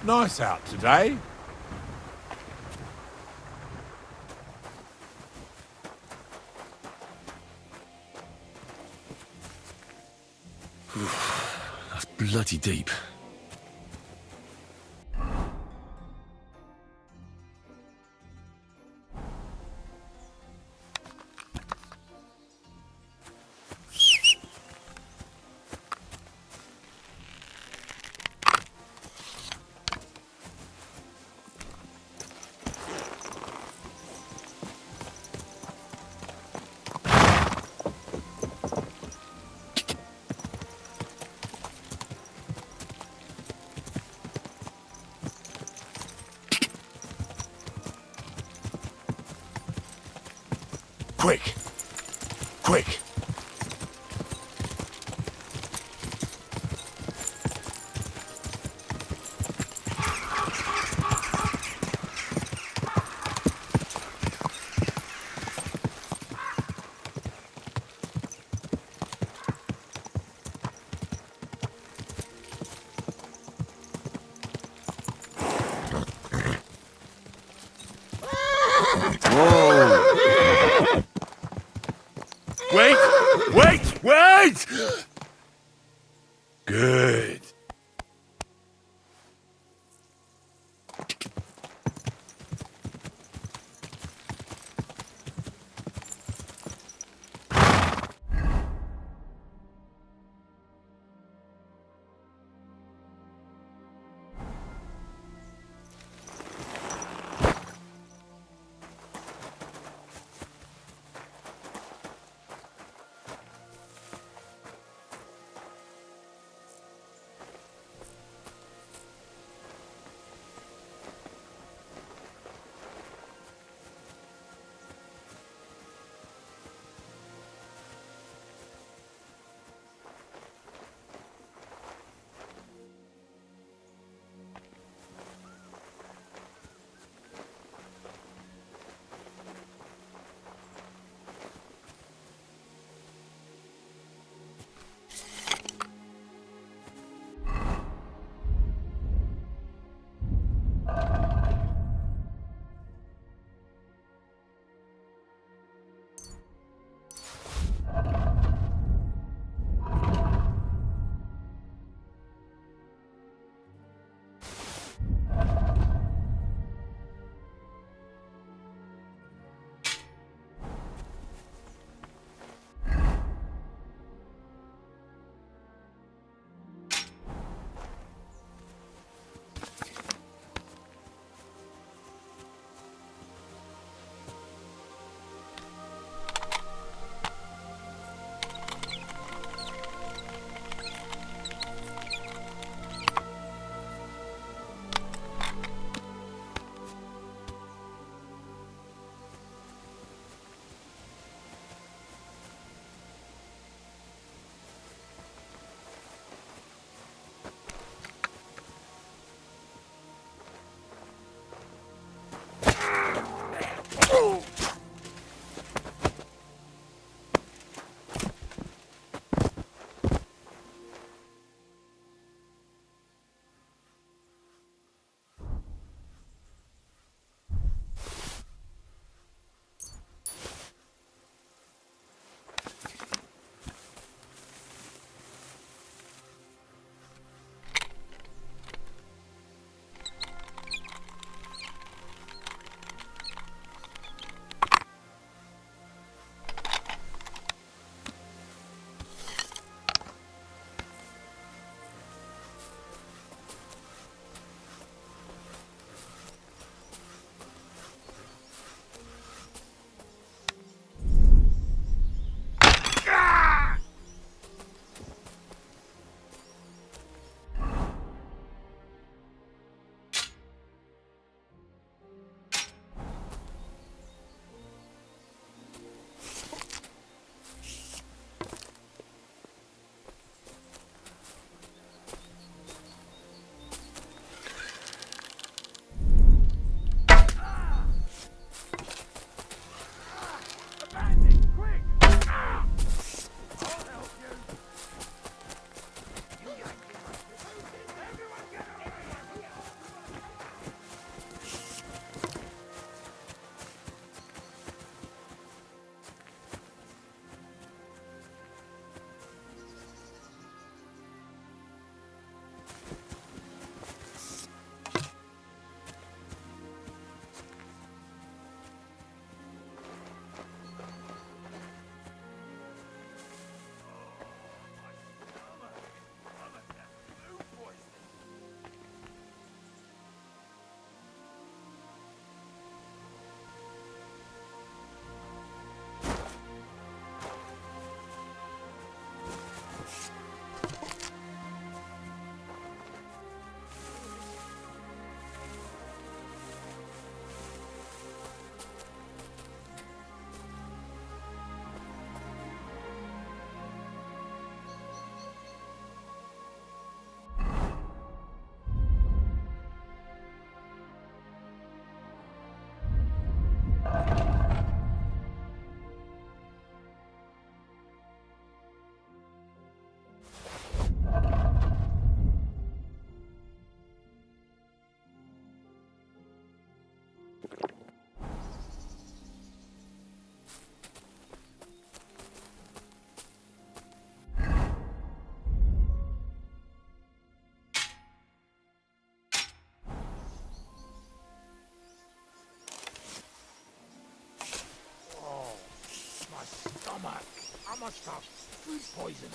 Nice out today. That's bloody deep. Quick! Quick! Whoa! Wait! Wait! Wait! Good. Oh, my stomach. I must have food poisoning.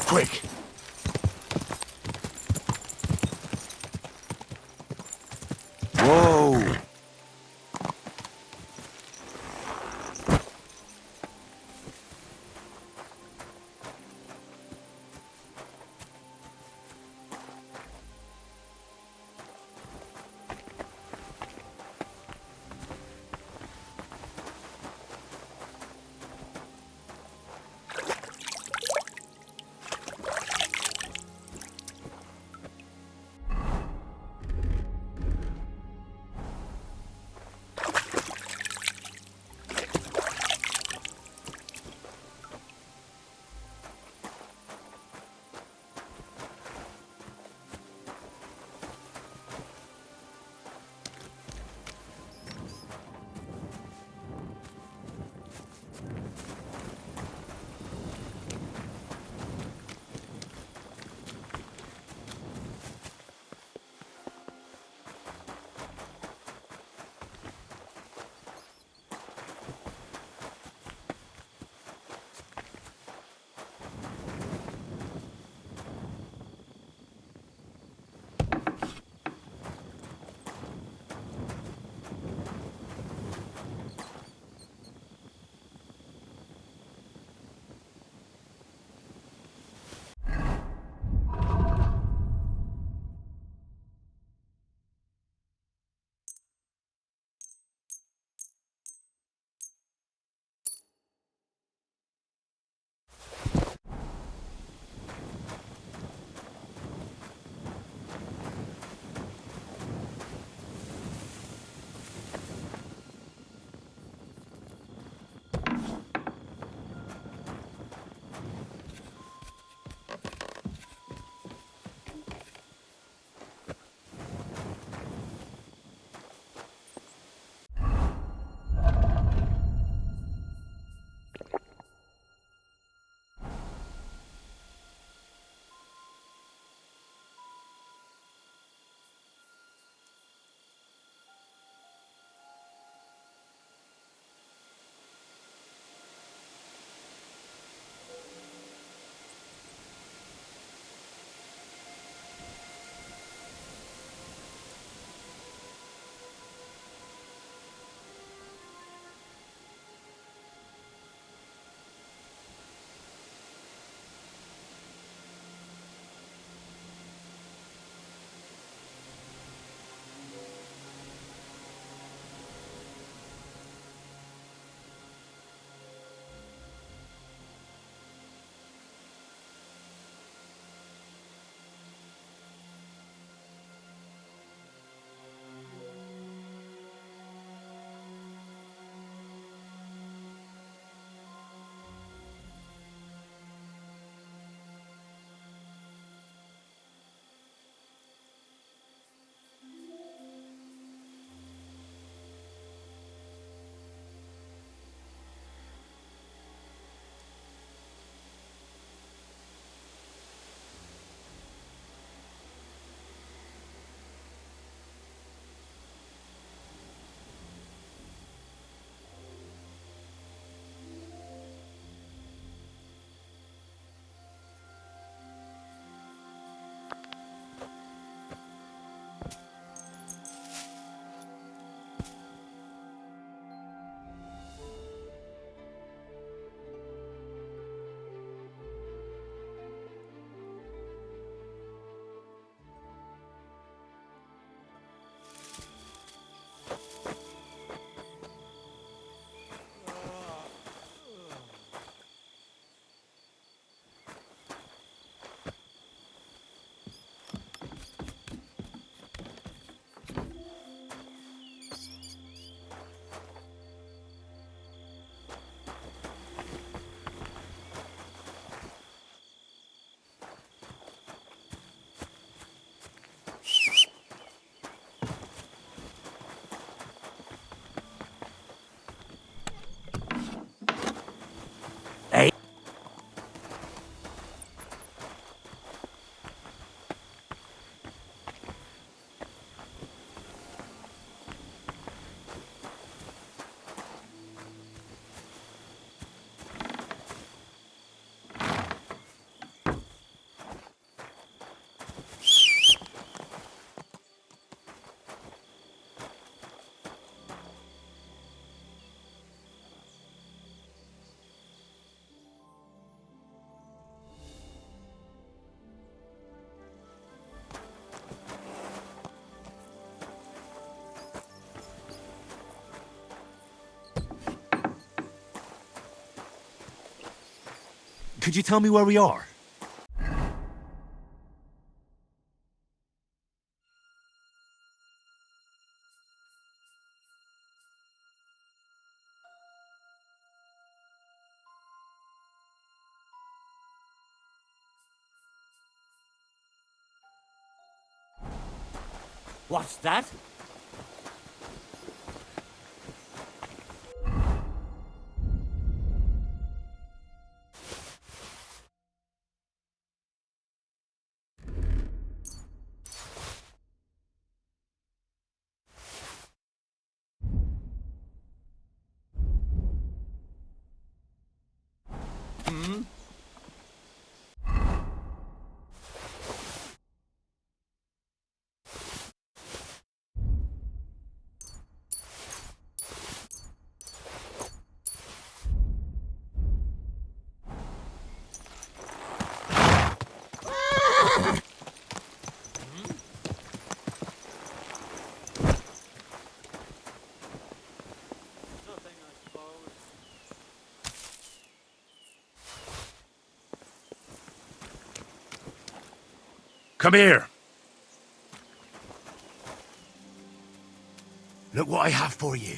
Quick! Whoa! could you tell me where we are? What's that? Come here. Look what I have for you.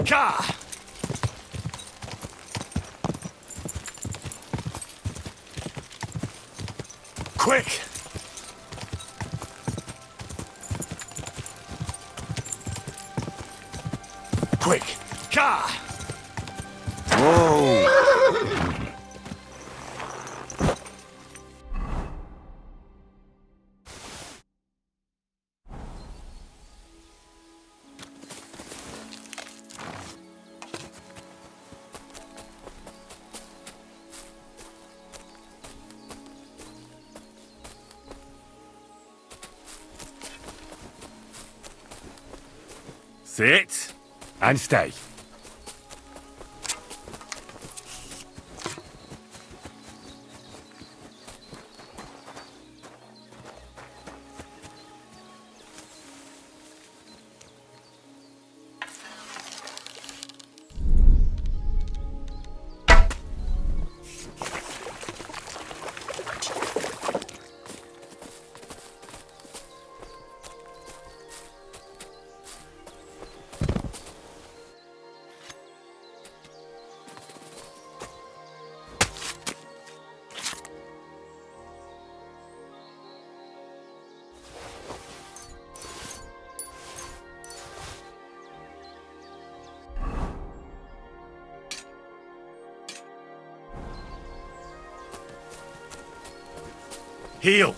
Ka! Quick! Quick! Ka! Whoa! Sit and stay. Heal.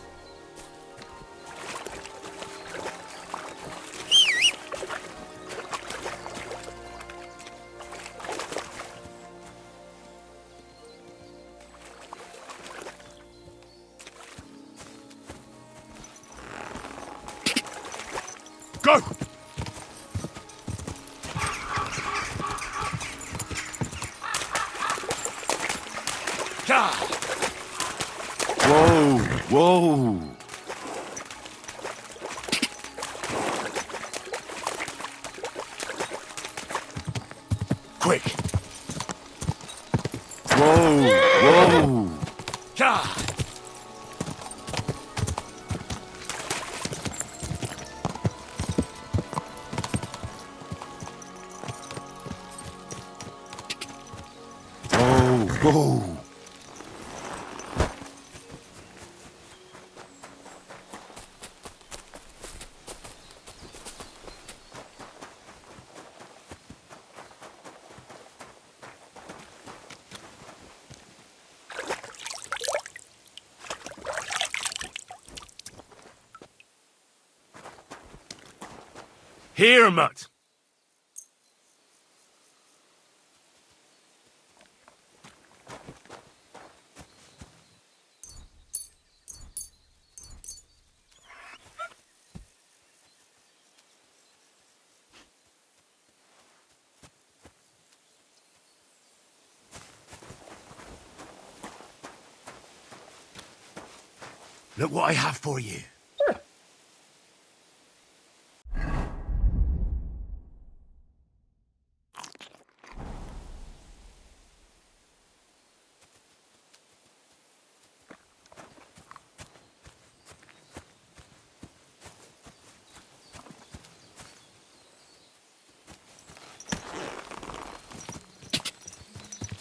Go! Ah! Whoa! Whoa! Quick! Whoa! Whoa! Ah! Whoa! Whoa! Here, Mutt. Look what I have for you.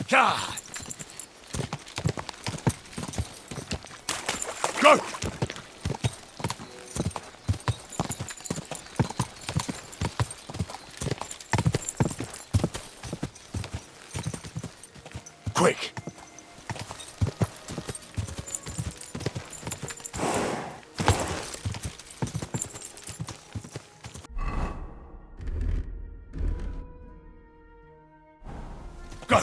God! Go! Quick! Go!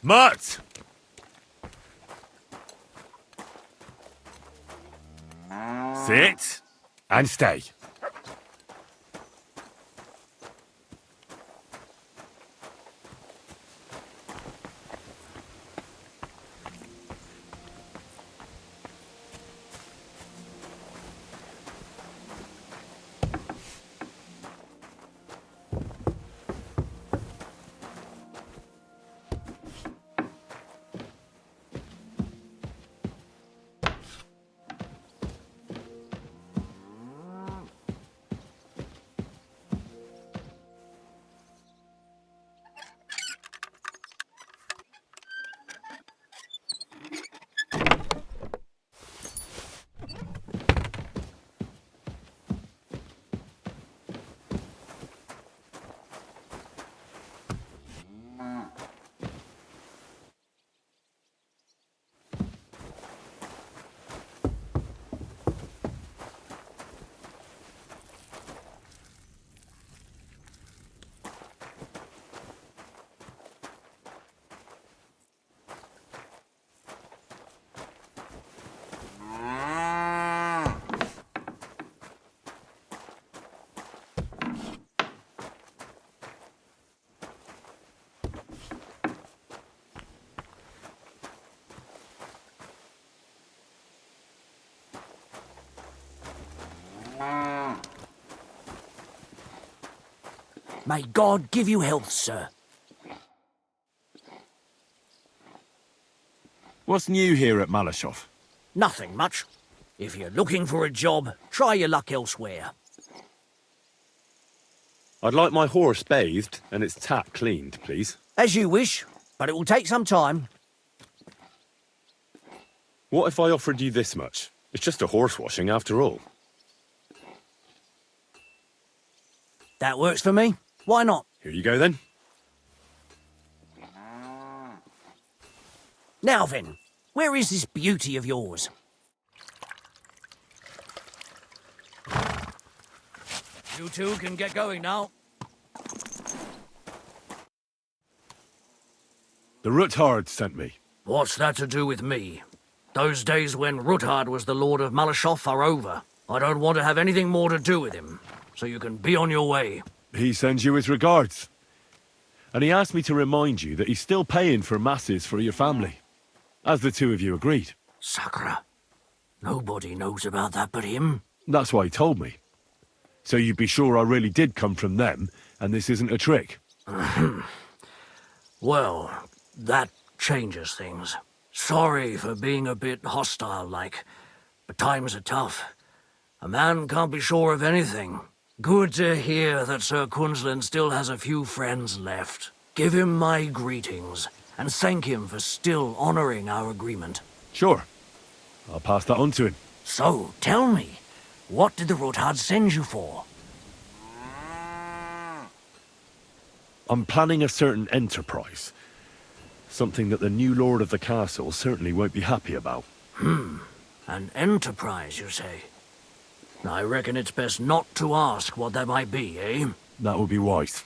Mutt! Sit and stay. May God give you health, sir. What's new here at Malashov? Nothing much. If you're looking for a job, try your luck elsewhere. I'd like my horse bathed and its tack cleaned, please. As you wish, but it will take some time. What if I offered you this much? It's just a horse washing after all. That works for me. Why not? Here you go then. Now then, where is this beauty of yours? You two can get going now. The Ruthard sent me. What's that to do with me? Those days when Ruthard was the Lord of Malashov are over. I don't want to have anything more to do with him, so you can be on your way. He sends you his regards. And he asked me to remind you that he's still paying for masses for your family, as the two of you agreed. Sakra. Nobody knows about that but him. That's why he told me. So you'd be sure I really did come from them, and this isn't a trick. Well, that changes things. Sorry for being a bit hostile-like, but times are tough. A man can't be sure of anything, Good to hear that Sir Quinlan still has a few friends left. Give him my greetings, and thank him for still honoring our agreement. Sure. I'll pass that on to him. So, tell me, what did the Rothard send you for? I'm planning a certain enterprise. Something that the new lord of the castle certainly won't be happy about. An enterprise, you say? I reckon it's best not to ask what that might be, eh? That would be wise.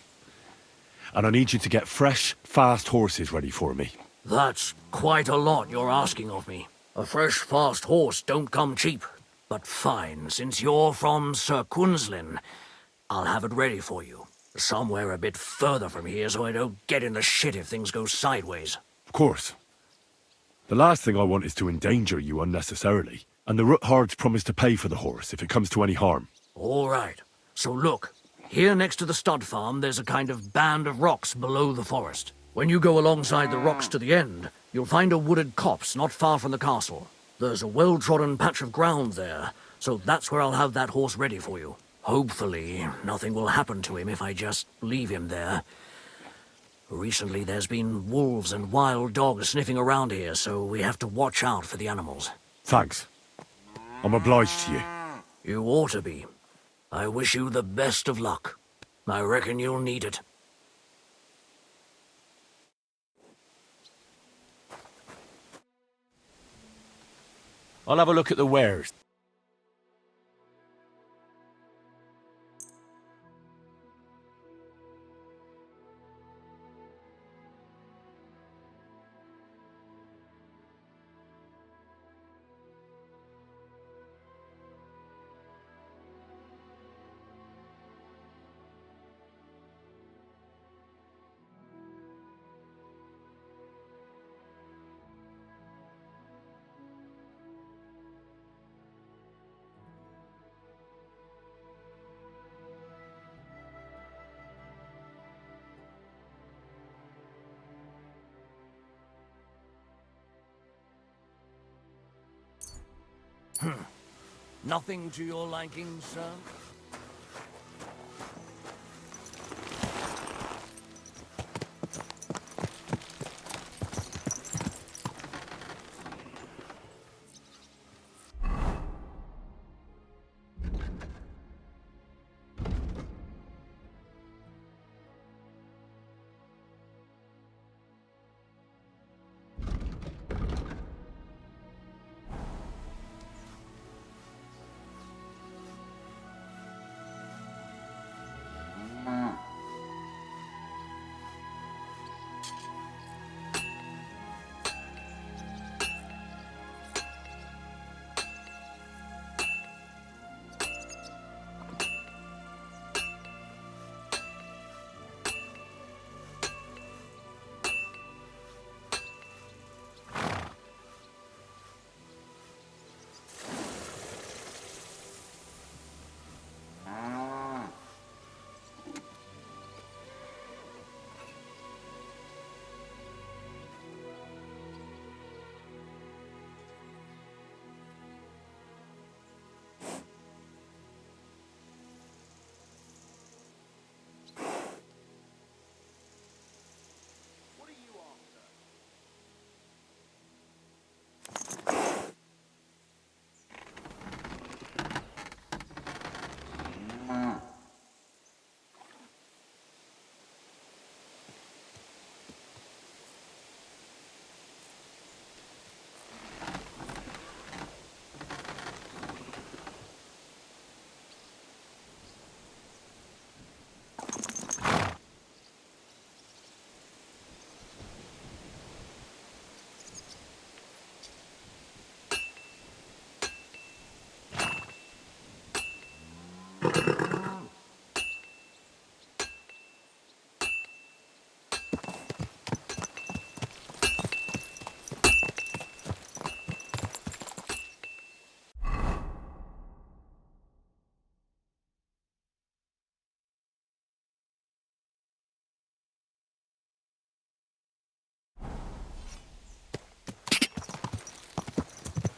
And I need you to get fresh, fast horses ready for me. That's quite a lot you're asking of me. A fresh, fast horse don't come cheap. But fine, since you're from Sir Quinlan, I'll have it ready for you. Somewhere a bit further from here so I don't get in the shit if things go sideways. Of course. The last thing I want is to endanger you unnecessarily. And the Roothards promise to pay for the horse if it comes to any harm. All right. So look, here next to the stud farm there's a kind of band of rocks below the forest. When you go alongside the rocks to the end, you'll find a wooded copse not far from the castle. There's a well-trodden patch of ground there, so that's where I'll have that horse ready for you. Hopefully, nothing will happen to him if I just leave him there. Recently, there's been wolves and wild dogs sniffing around here, so we have to watch out for the animals. Thanks. I'm obliged to you. You ought to be. I wish you the best of luck. I reckon you'll need it. I'll have a look at the wares. Nothing to your liking, sir?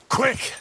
Quick!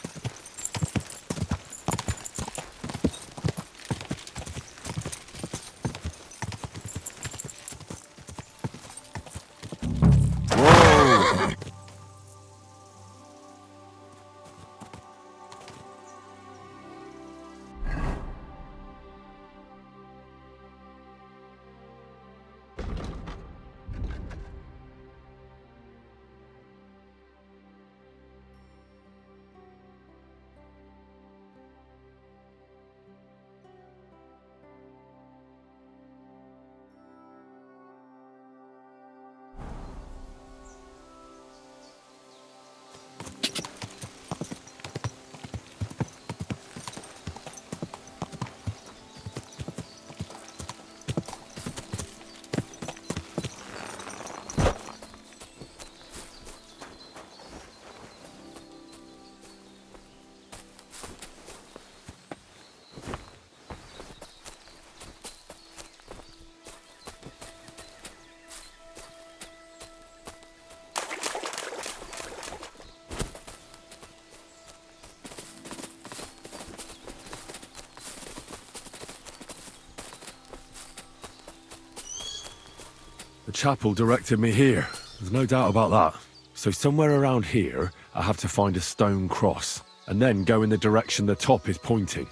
chapel directed me here. There's no doubt about that. So somewhere around here, I have to find a stone cross, and then go in the direction the top is pointing.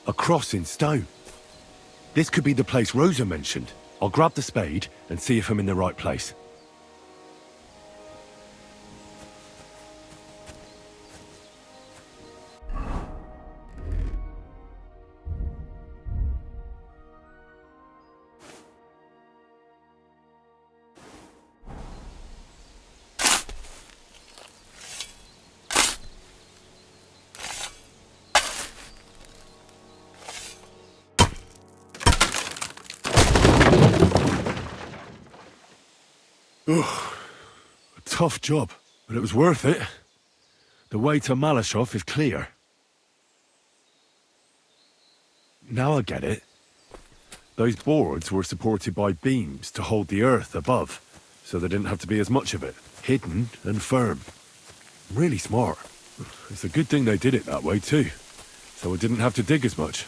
A cross in stone. This could be the place Rosa mentioned. I'll grab the spade and see if I'm in the right place. Ugh. A tough job, but it was worth it. The way to Malashov is clear. Now I get it. Those boards were supported by beams to hold the earth above, so there didn't have to be as much of it. Hidden and firm. Really smart. It's a good thing they did it that way too, so I didn't have to dig as much.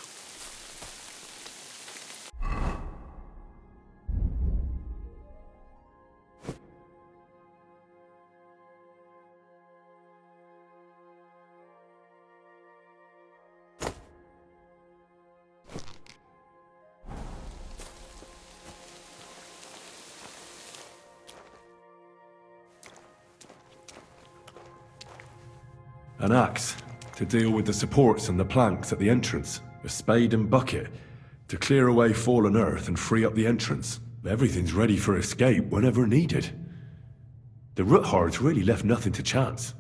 An axe, to deal with the supports and the planks at the entrance. A spade and bucket, to clear away fallen earth and free up the entrance. Everything's ready for escape whenever needed. The Ruthards really left nothing to chance.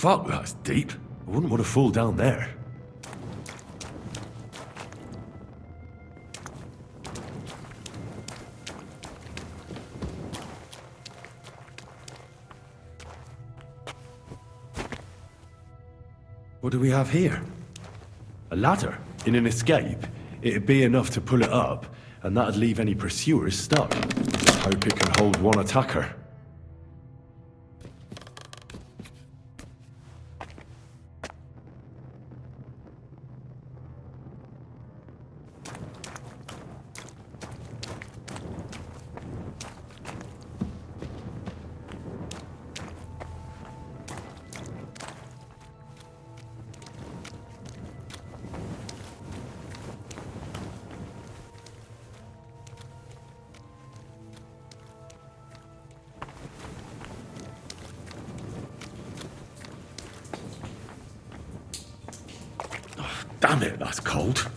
Fuck, that's deep. I wouldn't want to fall down there. What do we have here? A ladder. In an escape, it'd be enough to pull it up, and that'd leave any pursuers stuck. Just hope it can hold one attacker. Damn it, that's cold.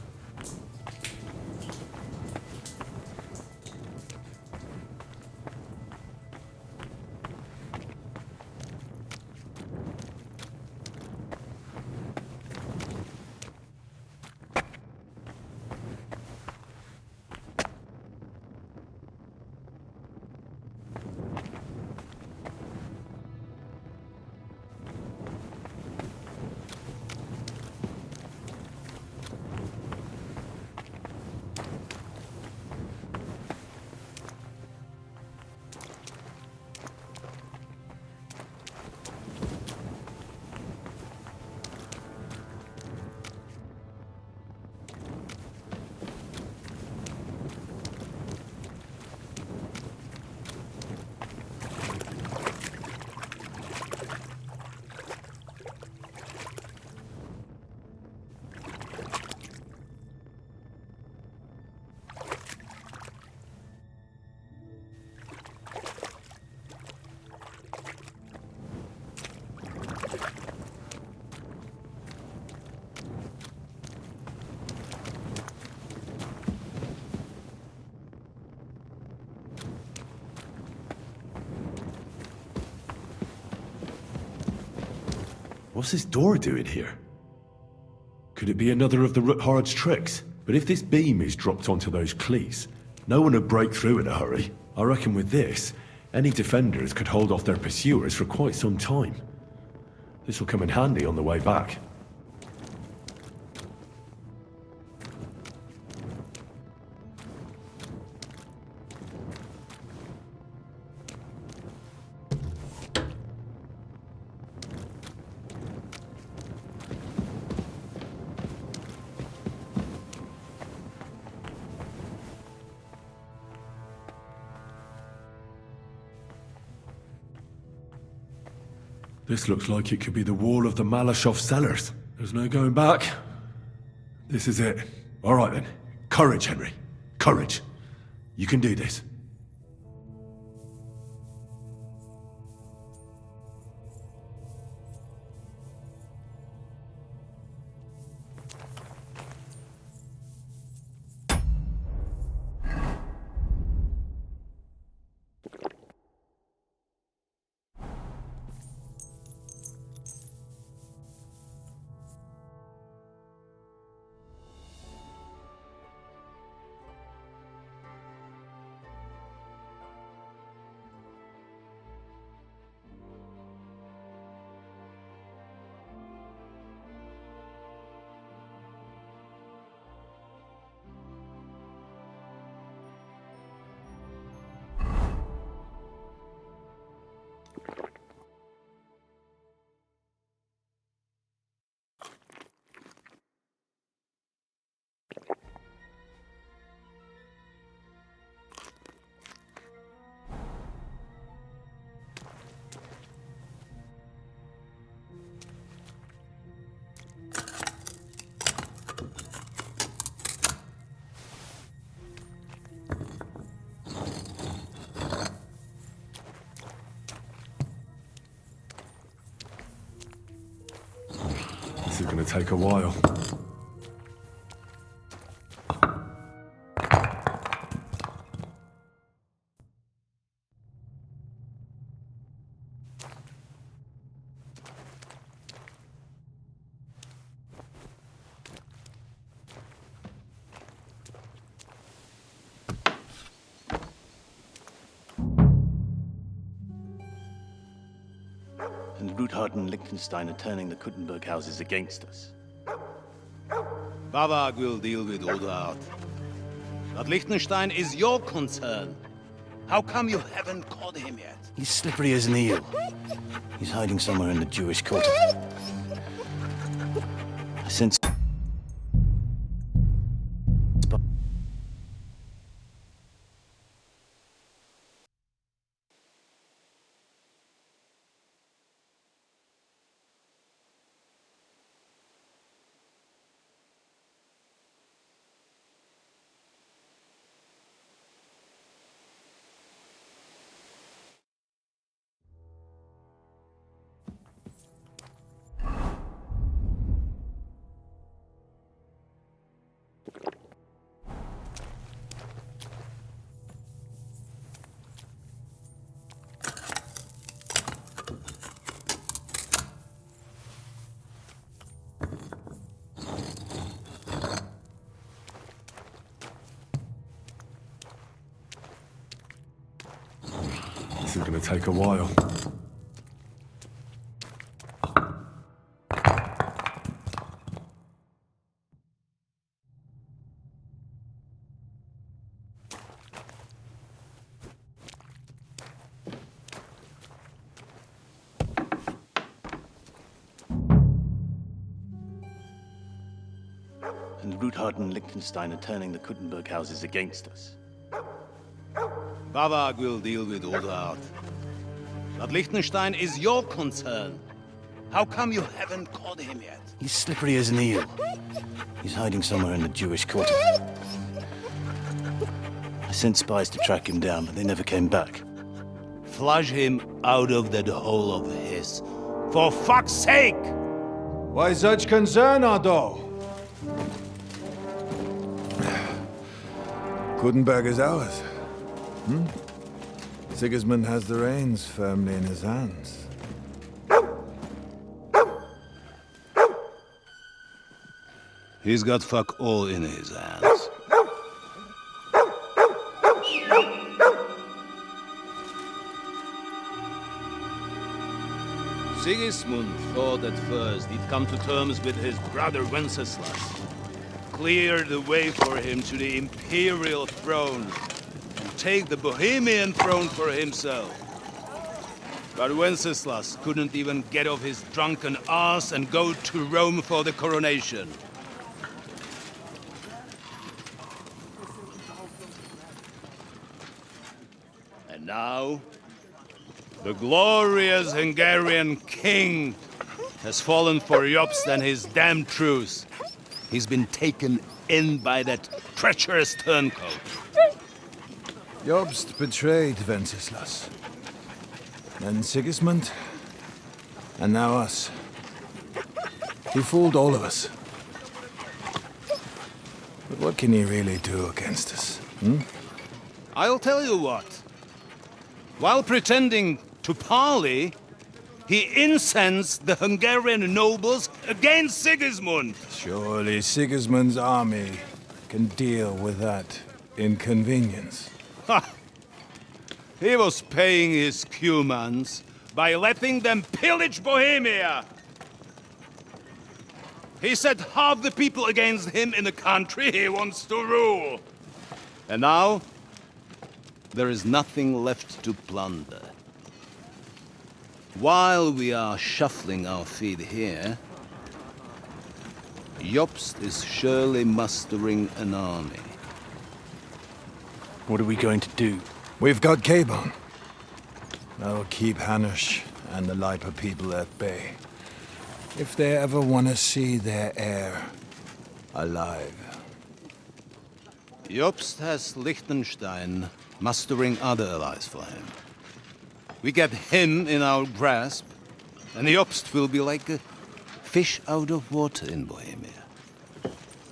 What's this door doing here? Could it be another of the Ruthard's tricks? But if this beam is dropped onto those cleats, no one would break through in a hurry. I reckon with this, any defenders could hold off their pursuers for quite some time. This will come in handy on the way back. This looks like it could be the wall of the Malashov cellars. There's no going back. This is it. All right then. Courage, Henry. Courage. You can do this. This is going to take a while. And Ruthard and Liechtenstein are turning the Kuttenberg houses against us. Bavag will deal with Ruthard. But Liechtenstein is your concern. How come you haven't caught him yet? He's slippery as an eel. He's hiding somewhere in the Jewish quarter. I sense... This is gonna take a while. And Ruthard and Liechtenstein are turning the Kuttenberg houses against us. Bavag will deal with Odard. But Liechtenstein is your concern. How come you haven't caught him yet? He's slippery as an eel. He's hiding somewhere in the Jewish quarter. I sent spies to track him down, but they never came back. Flush him out of that hole of his. For fuck's sake! Why such concern, Otto? Kuttenberg is ours. Sigismund has the reins firmly in his hands. He's got fuck all in his hands. Sigismund thought at first he'd come to terms with his brother Wenceslas, clear the way for him to the imperial throne, and take the Bohemian throne for himself. But Wenceslas couldn't even get off his drunken ass and go to Rome for the coronation. And now, the glorious Hungarian king has fallen for Jobst and his damned truce. He's been taken in by that treacherous turncoat. Jobst betrayed Wenceslas. Then Sigismund. And now us. He fooled all of us. But what can he really do against us? I'll tell you what. While pretending to parley, he incensed the Hungarian nobles against Sigismund. Surely Sigismund's army can deal with that inconvenience. Ha! He was paying his Cumans by letting them pillage Bohemia. He set half the people against him in the country he wants to rule. And now, there is nothing left to plunder. While we are shuffling our feet here, Jobst is surely mustering an army. What are we going to do? We've got Cabon. That'll keep Hanush and the Lipa people at bay. If they ever want to see their heir alive. Jobst has Liechtenstein mustering other allies for him. We get him in our grasp, and Jobst will be like a fish out of water in Bohemia.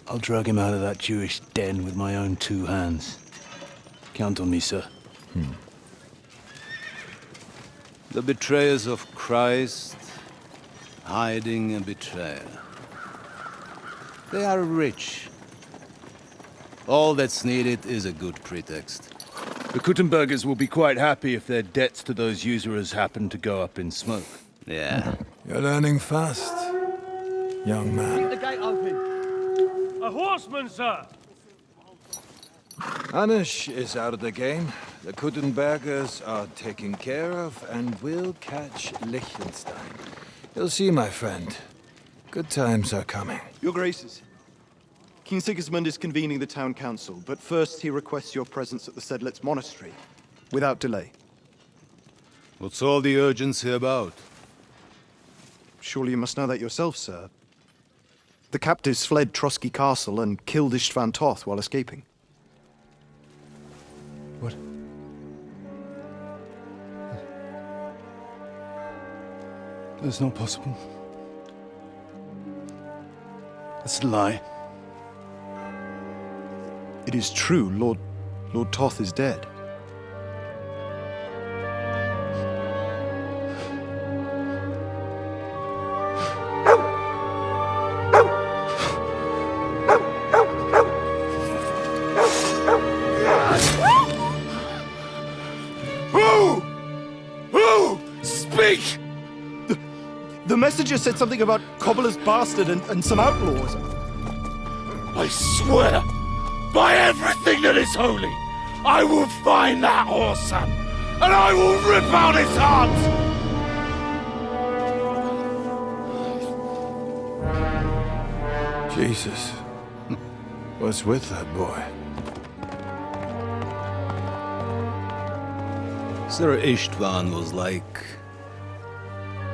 I'll drag him out of that Jewish den with my own 2 hands. Count on me, sir. The betrayers of Christ, hiding a betrayer. They are rich. All that's needed is a good pretext. The Kuttenbergers will be quite happy if their debts to those usurers happen to go up in smoke. Yeah. You're learning fast, young man. The gate open. A horseman, sir! Hanush is out of the game. The Kuttenbergers are taken care of, and we'll catch Liechtenstein. You'll see, my friend. Good times are coming. Your Graces, King Sigismund is convening the town council, but first he requests your presence at the Sedlitz monastery, without delay. What's all the urgency about? Surely you must know that yourself, sir. The captives fled Trotsky Castle and killed Istvan Toth while escaping. What? That's not possible. That's a lie. It is true, Lord Toth is dead. Who? Speak! The messenger said something about Cobbler's bastard and some outlaws. I swear, by everything that is holy, I will find that whoreson, and I will rip out his heart! Jesus. What's with that boy? Sir Istvan was like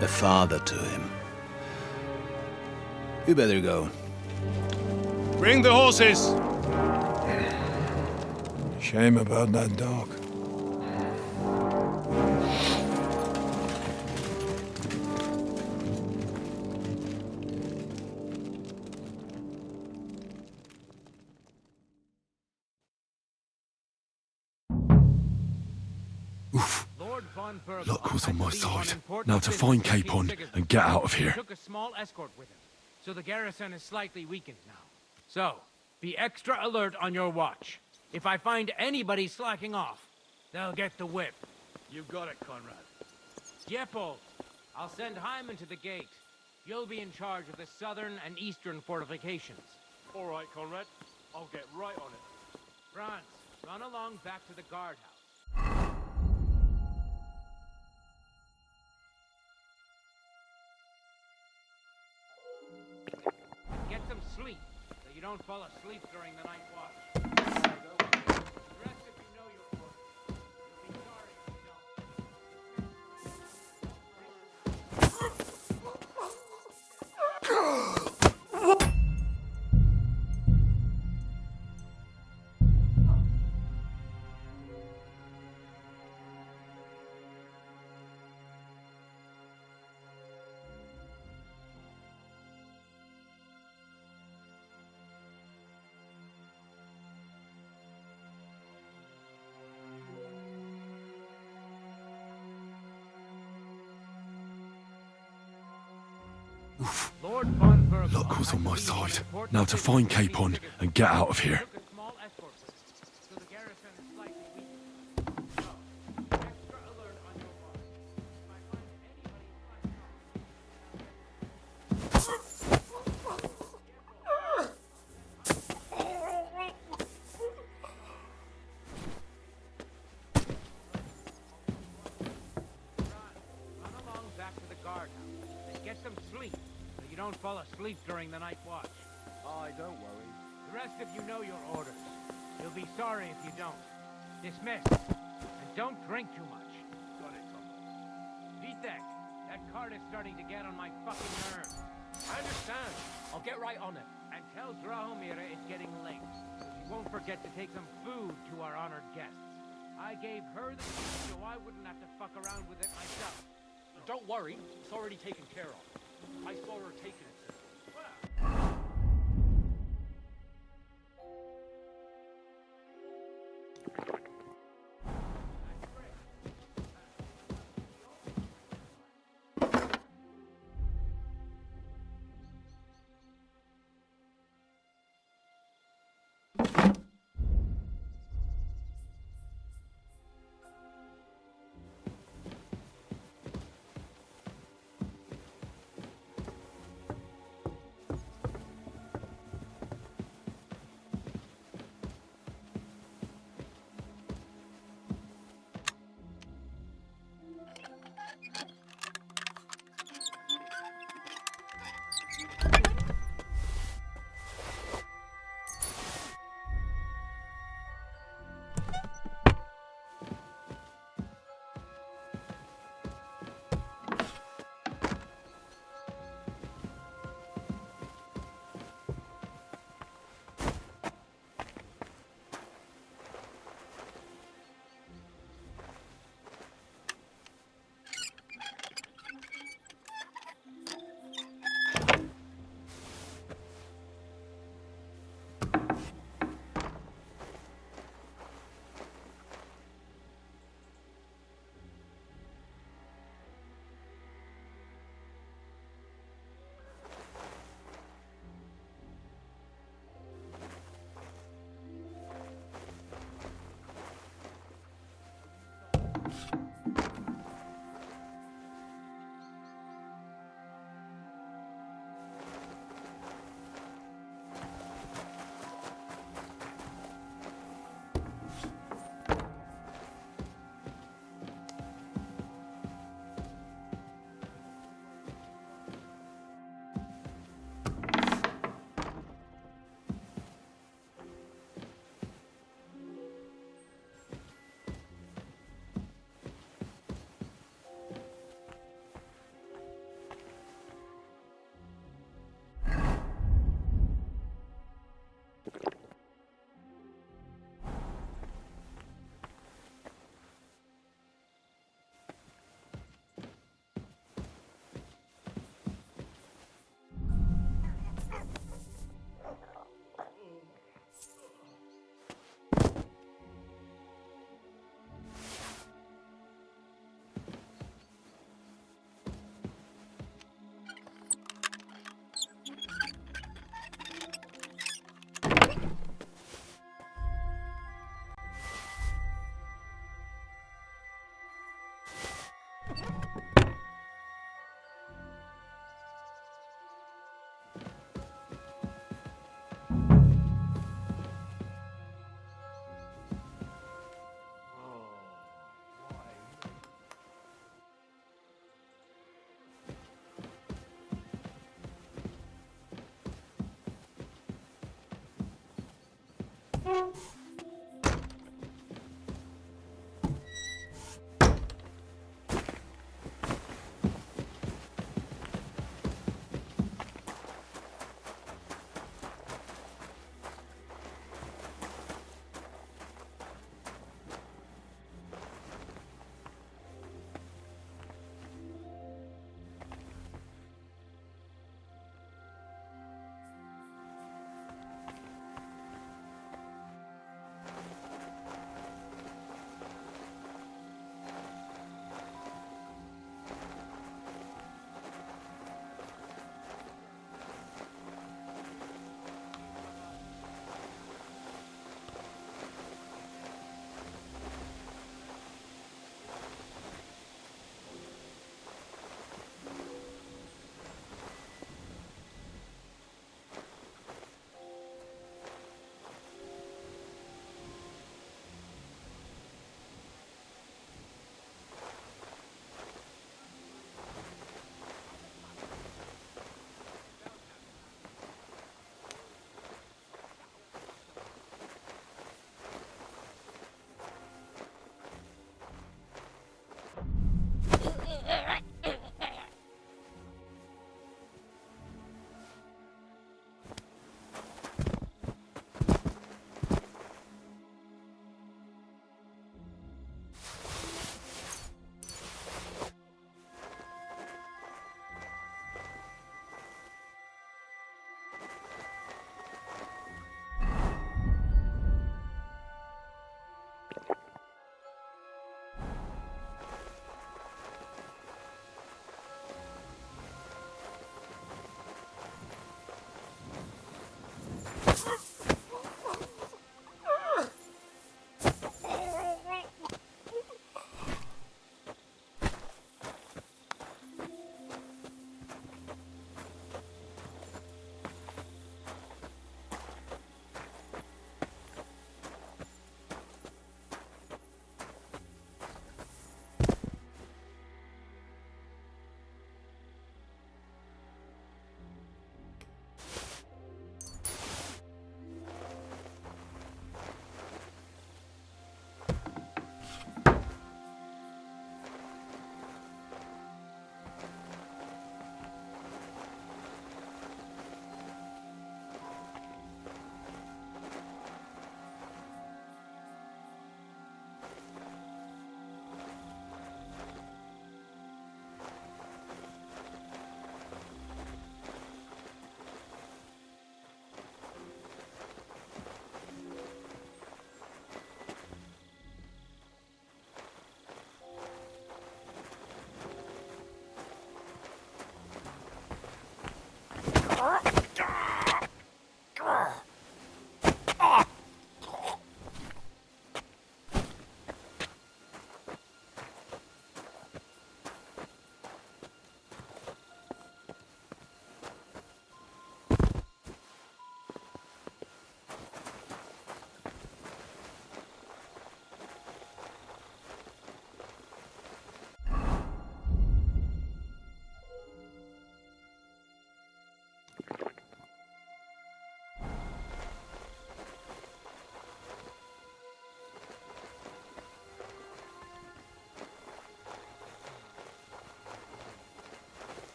a father to him. You better go. Bring the horses! Shame about that dog. Luck was on my side. Now to find Capon and get out of here. Took a small escort with him, so the garrison is slightly weakened now. So, be extra alert on your watch. If I find anybody slacking off, they'll get the whip. You got it, Conrad. Jeppel, I'll send Hyman to the gate. You'll be in charge of the southern and eastern fortifications. All right, Conrad. I'll get right on it. Franz, run along back to the guardhouse. Get some sleep, so you don't fall asleep during the night watch. The rest of you know your orders. You'll be sorry if you don't. Luck was on my side. Now to find Capon and get out of here. Don't fall asleep during the night watch. Aye, don't worry. The rest of you know your orders. You'll be sorry if you don't. Dismissed. And don't drink too much. Got it, Tom. Vitek, that cart is starting to get on my fucking nerves. I understand. I'll get right on it. And tell Drahomira it's getting late. So she won't forget to take some food to our honored guests. I gave her the food so I wouldn't have to fuck around with it myself. Don't worry. It's already taken care of. I saw her taking it.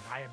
time.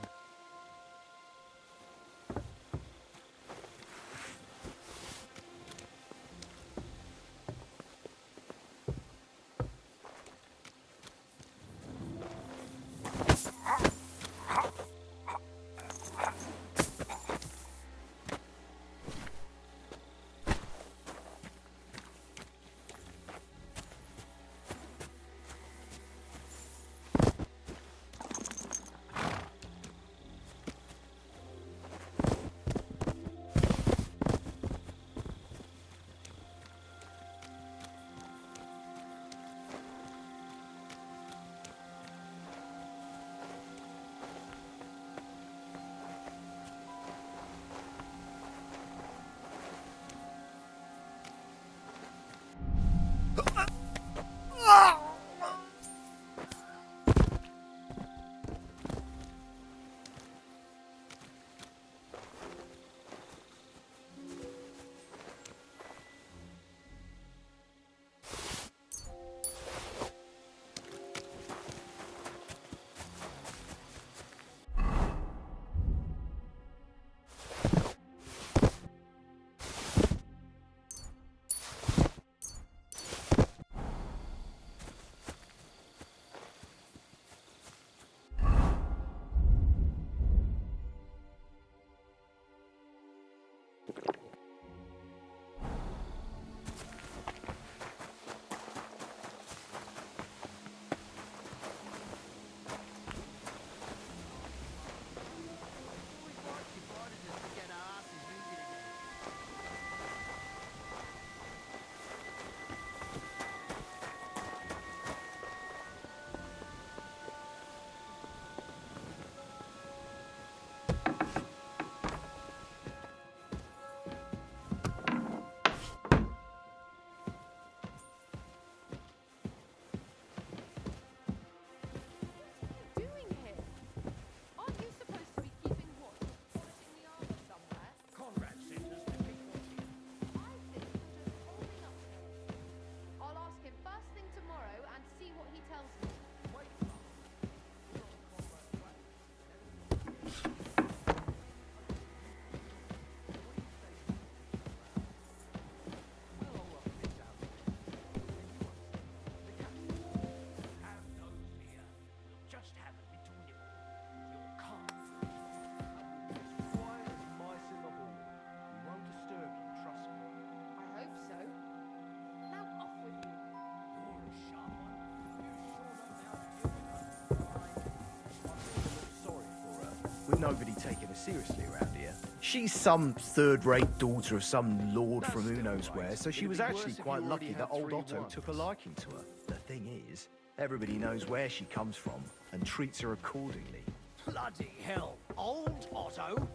With nobody taking her seriously around here. She's some third-rate daughter of some lord from who knows where, so she was actually quite lucky that old Otto took a liking to her. The thing is, everybody knows where she comes from and treats her accordingly. Bloody hell, old Otto?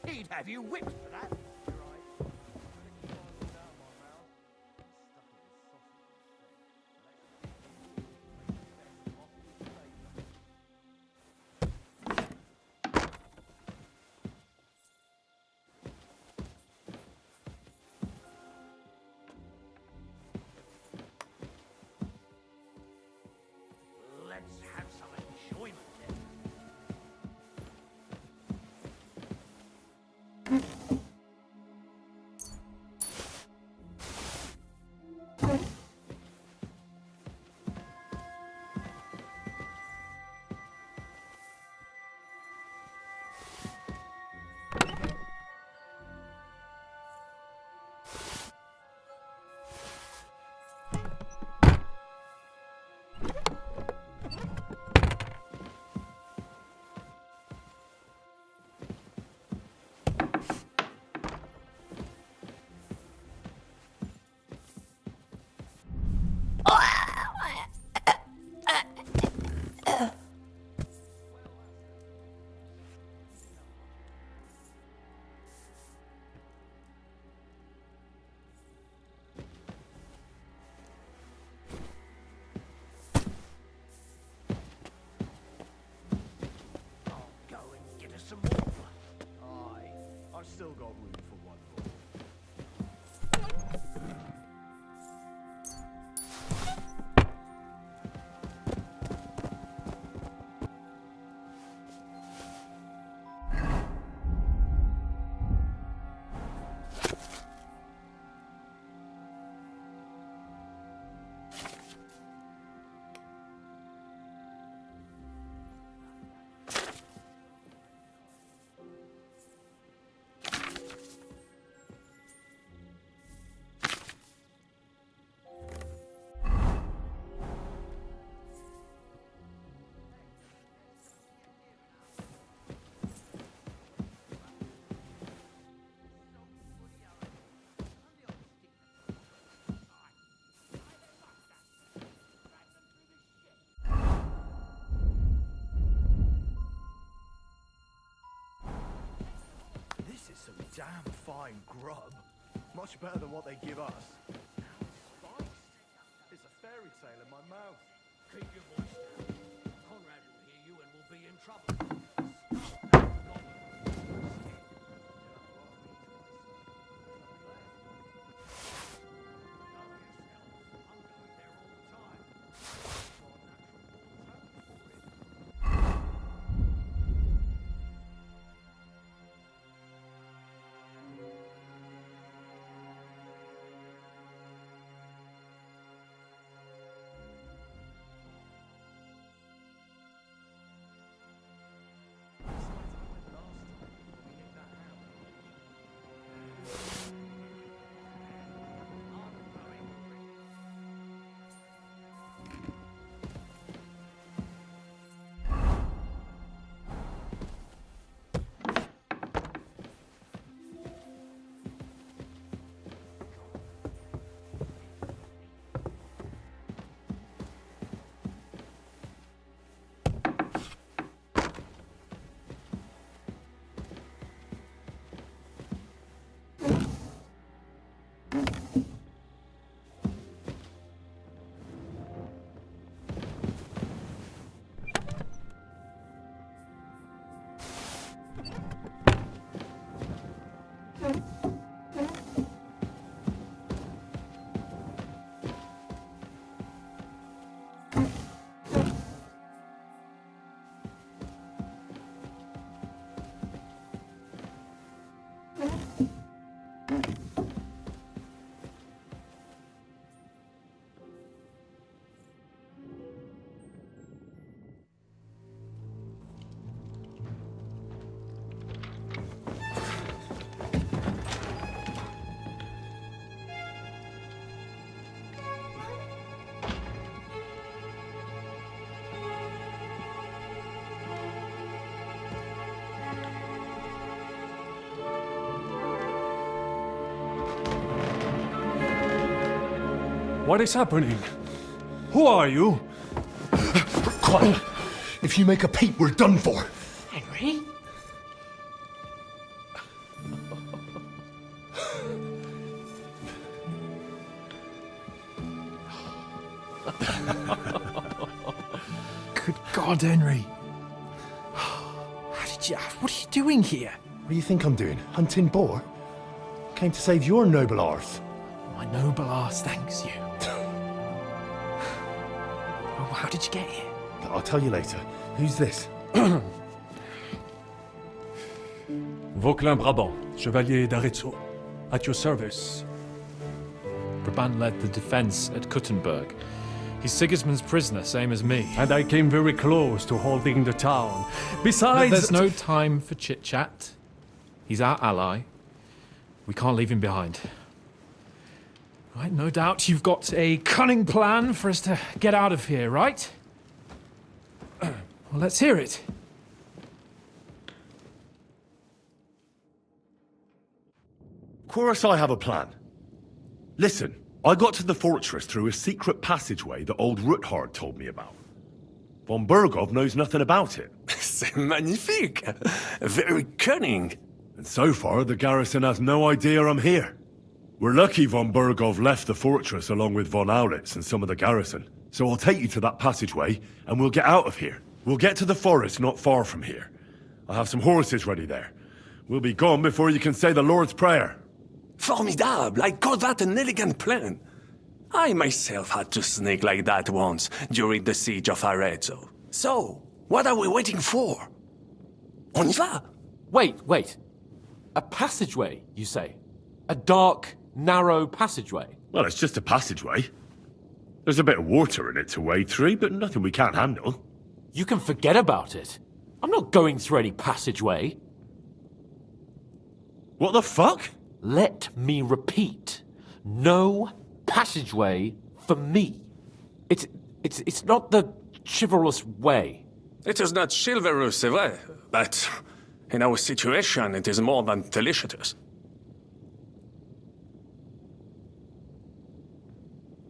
He'd have you whipped for that. Let's have some enjoyment then. I've still got room for one more. damn fine grub. Much better than what they give us. It's a fairy tale in my mouth. Keep your voice down. Conrad will hear you and we'll be in trouble. What is happening? Who are you? Quiet. If you make a peep, we're done for. Henry? Good God, Henry. How did you... What are you doing here? What do you think I'm doing? Hunting boar? Came to save your noble arse. My noble arse thanks you. Oh, how did you get here? I'll tell you later. Who's this? Vauquelin Brabant, Chevalier d'Arezzo. At your service. Brabant led the defense at Kuttenberg. He's Sigismund's prisoner, same as me. And I came very close to holding the town. Besides... There's no time for chit-chat. He's our ally. We can't leave him behind. Right, no doubt you've got a cunning plan for us to get out of here, right? Well, let's hear it. Of course I have a plan. Listen, I got to the fortress through a secret passageway that old Ruthard told me about. Von Bergov knows nothing about it. C'est magnifique! Very cunning. And so far, the garrison has no idea I'm here. We're lucky von Bergov left the fortress along with von Aulitz and some of the garrison. So I'll take you to that passageway, and we'll get out of here. We'll get to the forest not far from here. I have some horses ready there. We'll be gone before you can say the Lord's Prayer. Formidable! I call that an elegant plan. I myself had to sneak like that once during the siege of Arezzo. So, what are we waiting for? On y va! Wait. A passageway, you say? A dark, narrow passageway? Well, it's just a passageway. There's a bit of water in it to wade through, but nothing we can't handle. You can forget about it. I'm not going through any passageway. What the fuck? Let me repeat. No passageway for me. It's not the chivalrous way. It is not chivalrous, c'est vrai, but in our situation, it is more than delicious.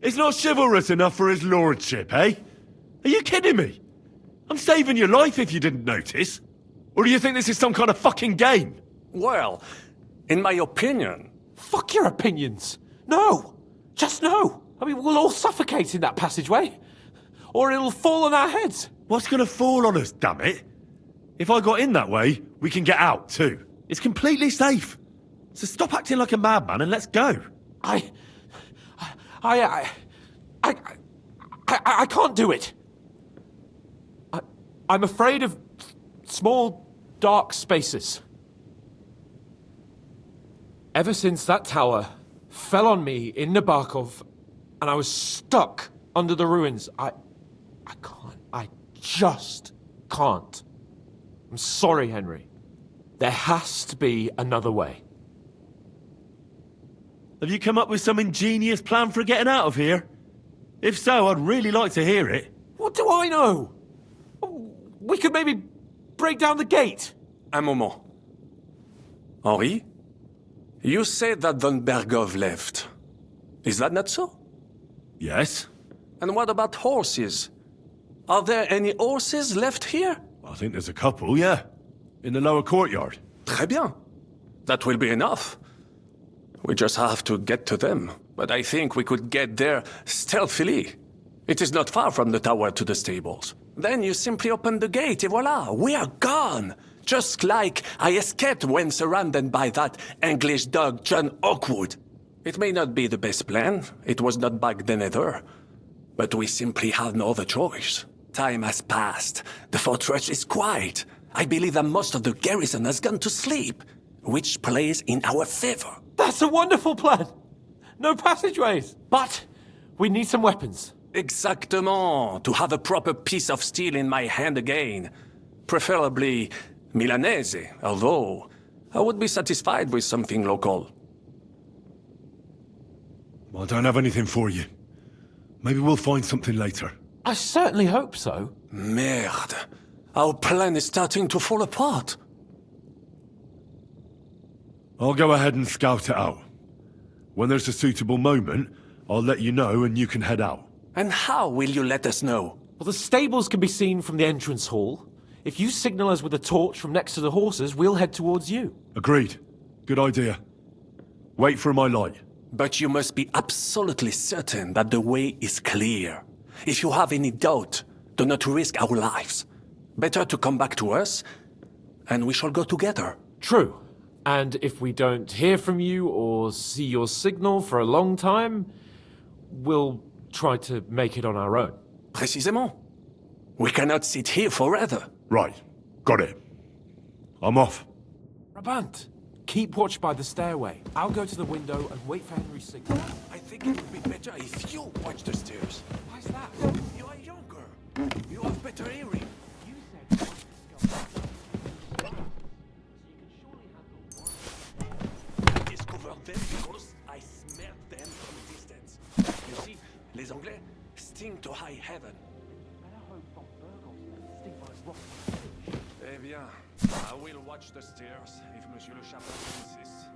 It's not chivalrous enough for his lordship, eh? Are you kidding me? I'm saving your life if you didn't notice. Or do you think this is some kind of fucking game? Well, In my opinion. Fuck your opinions. No. Just no. I mean, we'll all suffocate in that passageway. Or it'll fall on our heads. What's gonna fall on us, damn it? If I got in that way, we can get out too. It's completely safe. So stop acting like a madman and let's go. I can't do it. I'm afraid of small, dark spaces. Ever since that tower fell on me in Nabokov and I was stuck under the ruins, I can't. I just can't. I'm sorry, Henry. There has to be another way. Have you come up with some ingenious plan for getting out of here? If so, I'd really like to hear it. What do I know? We could maybe break down the gate. Un moment. Henri? You said that Von Bergov left. Is that not so? Yes. And what about horses? Are there any horses left here? I think there's a couple, yeah. In the lower courtyard. Très bien. That will be enough. We just have to get to them. But I think we could get there stealthily. It is not far from the tower to the stables. Then you simply open the gate, et voila, we are gone! Just like I escaped when surrounded by that English dog John Oakwood. It may not be the best plan, it was not back then either. But we simply have no other choice. Time has passed. The fortress is quiet. I believe that most of the garrison has gone to sleep, which plays in our favor. That's a wonderful plan. No passageways. But we need some weapons. Exactement. To have a proper piece of steel in my hand again. Preferably Milanese, although I would be satisfied with something local. I don't have anything for you. Maybe we'll find something later. I certainly hope so. Merde. Our plan is starting to fall apart. I'll go ahead and scout it out. When there's a suitable moment, I'll let you know and you can head out. And how will you let us know? Well, the stables can be seen from the entrance hall. If you signal us with a torch from next to the horses, we'll head towards you. Agreed. Good idea. Wait for my light. But you must be absolutely certain that the way is clear. If you have any doubt, do not risk our lives. Better to come back to us, and we shall go together. True. And if we don't hear from you or see your signal for a long time, we'll try to make it on our own. Précisément. We cannot sit here forever. Right. Got it. I'm off. Brabant, keep watch by the stairway. I'll go to the window and wait for Henry's signal. I think it would be better if you watch the stairs. Why's that? You are younger. You have better hearing. You said I discovered them because I smelled them from a distance. You see, les Anglais stink to high heaven. Eh bien, I will watch the stairs if Monsieur le Chaplain insists.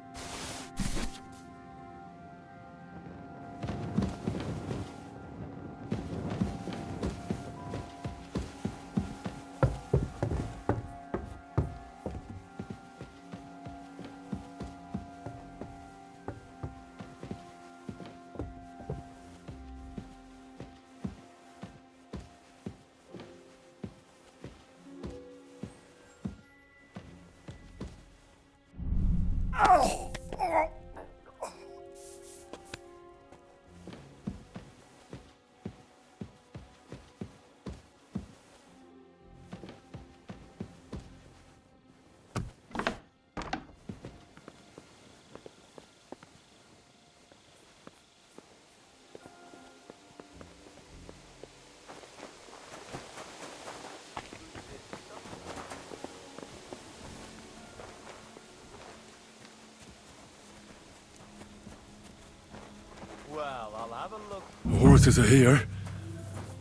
Well, I'll have a look. The horses are here.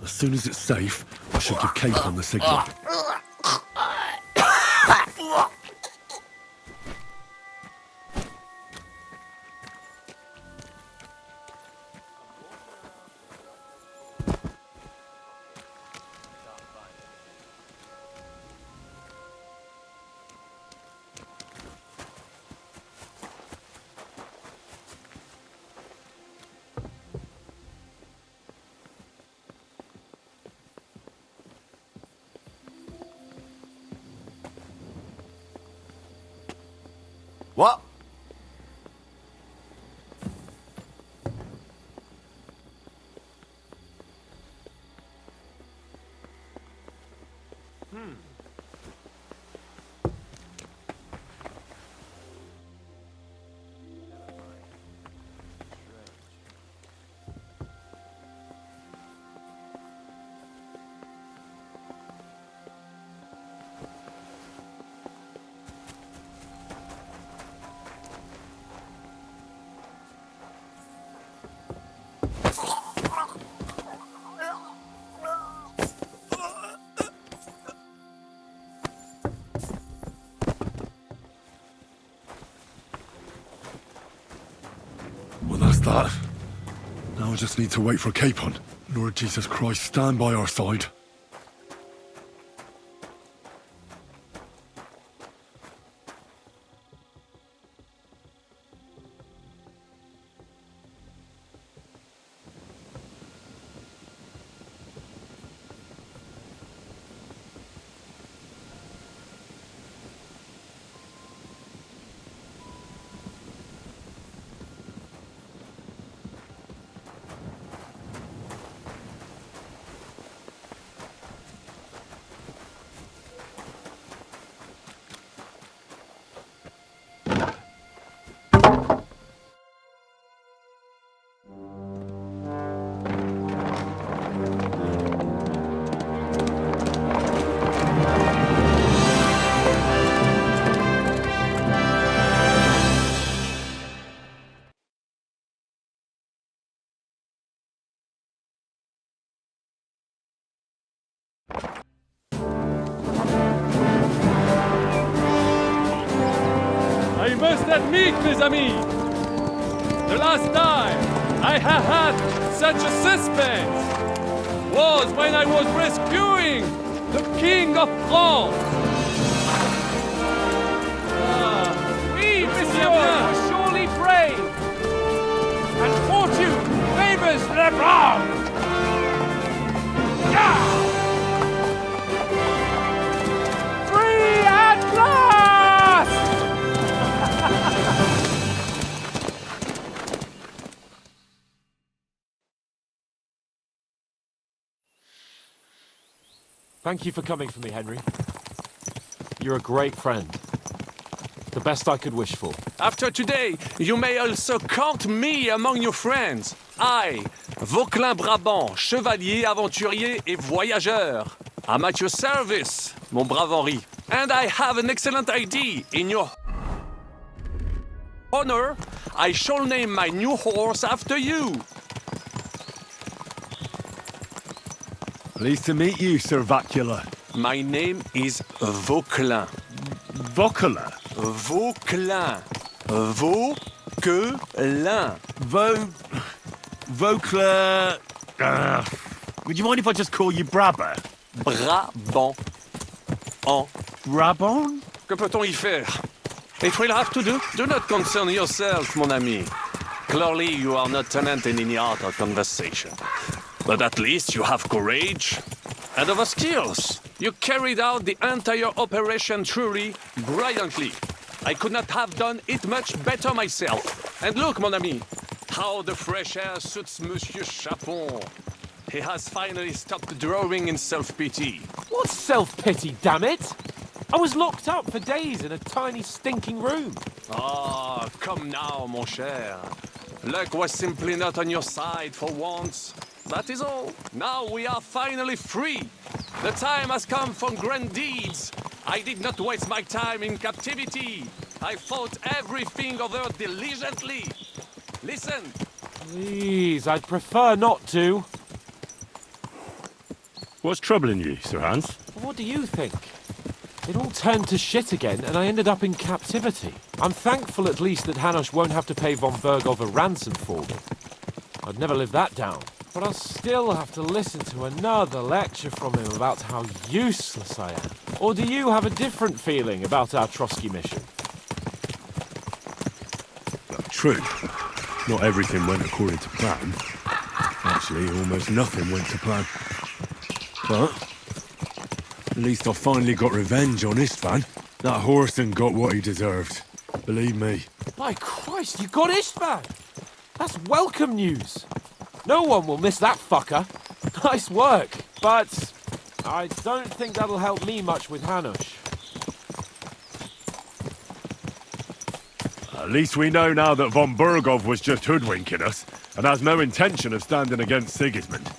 As soon as it's safe, I shall give Capon the signal. What? Well, that's that. Now I just need to wait for Capon. Lord Jesus Christ, stand by our side. I must admit, mes amis, the last time I have had such a suspense was when I was rescuing the King of France. Oui, monsieur, you're surely brave. And fortune favors the brave. Free at last! Thank you for coming for me, Henry. You're a great friend. The best I could wish for. After today, you may also count me among your friends. I, Vauquelin Brabant, chevalier, aventurier et voyageur. I'm at your service, mon brave Henri. And I have an excellent idea. In your honor, I shall name my new horse after you. Pleased to meet you, Sir Vacula. My name is Vauquelin. Vauquelin? Vauquelin. Vauquelin. Vauquelin... would you mind if I just call you Brabber? Brabant. En. Brabant? Que peut-on y faire? If we'll have to do not concern yourself, mon ami. Clearly, you are not tenant in any art or conversation. But at least you have courage and other skills. You carried out the entire operation truly brilliantly. I could not have done it much better myself. And look, mon ami, how the fresh air suits Monsieur Chapon. He has finally stopped drawing in self-pity. What self-pity, damn it? I was locked up for days in a tiny stinking room. Ah, come now, mon cher. Luck was simply not on your side for once. That is all. Now we are finally free. The time has come for grand deeds. I did not waste my time in captivity. I fought everything over diligently. Listen. Please, I'd prefer not to. What's troubling you, Sir Hans? What do you think? It all turned to shit again, and I ended up in captivity. I'm thankful at least that Hanush won't have to pay von Bergov a ransom for me. I'd never live that down. But I'll still have to listen to another lecture from him about how useless I am. Or do you have a different feeling about our Trotsky mission? True. Not everything went according to plan. Actually, almost nothing went to plan. But at least I finally got revenge on Istvan. That Horson got what he deserved. Believe me. By Christ, you got Istvan! That's welcome news. No one will miss that fucker. Nice work, but I don't think that'll help me much with Hanush. At least we know now that von Burgov was just hoodwinking us, and has no intention of standing against Sigismund.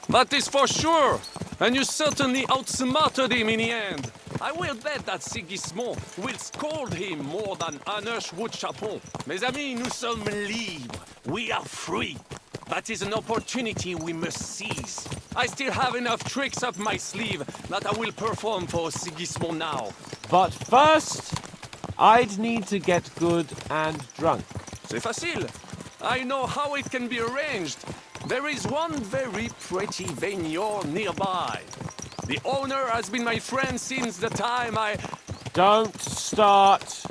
That is for sure. And you certainly outsmarted him in the end. I will bet that Sigismund will scold him more than Hanush would Chapon. Mes amis, nous sommes libres. We are free. That is an opportunity we must seize. I still have enough tricks up my sleeve that I will perform for Sigismund now. But first, I'd need to get good and drunk. C'est facile. I know how it can be arranged. There is one very pretty vineyard nearby. The owner has been my friend since the time I... Don't start.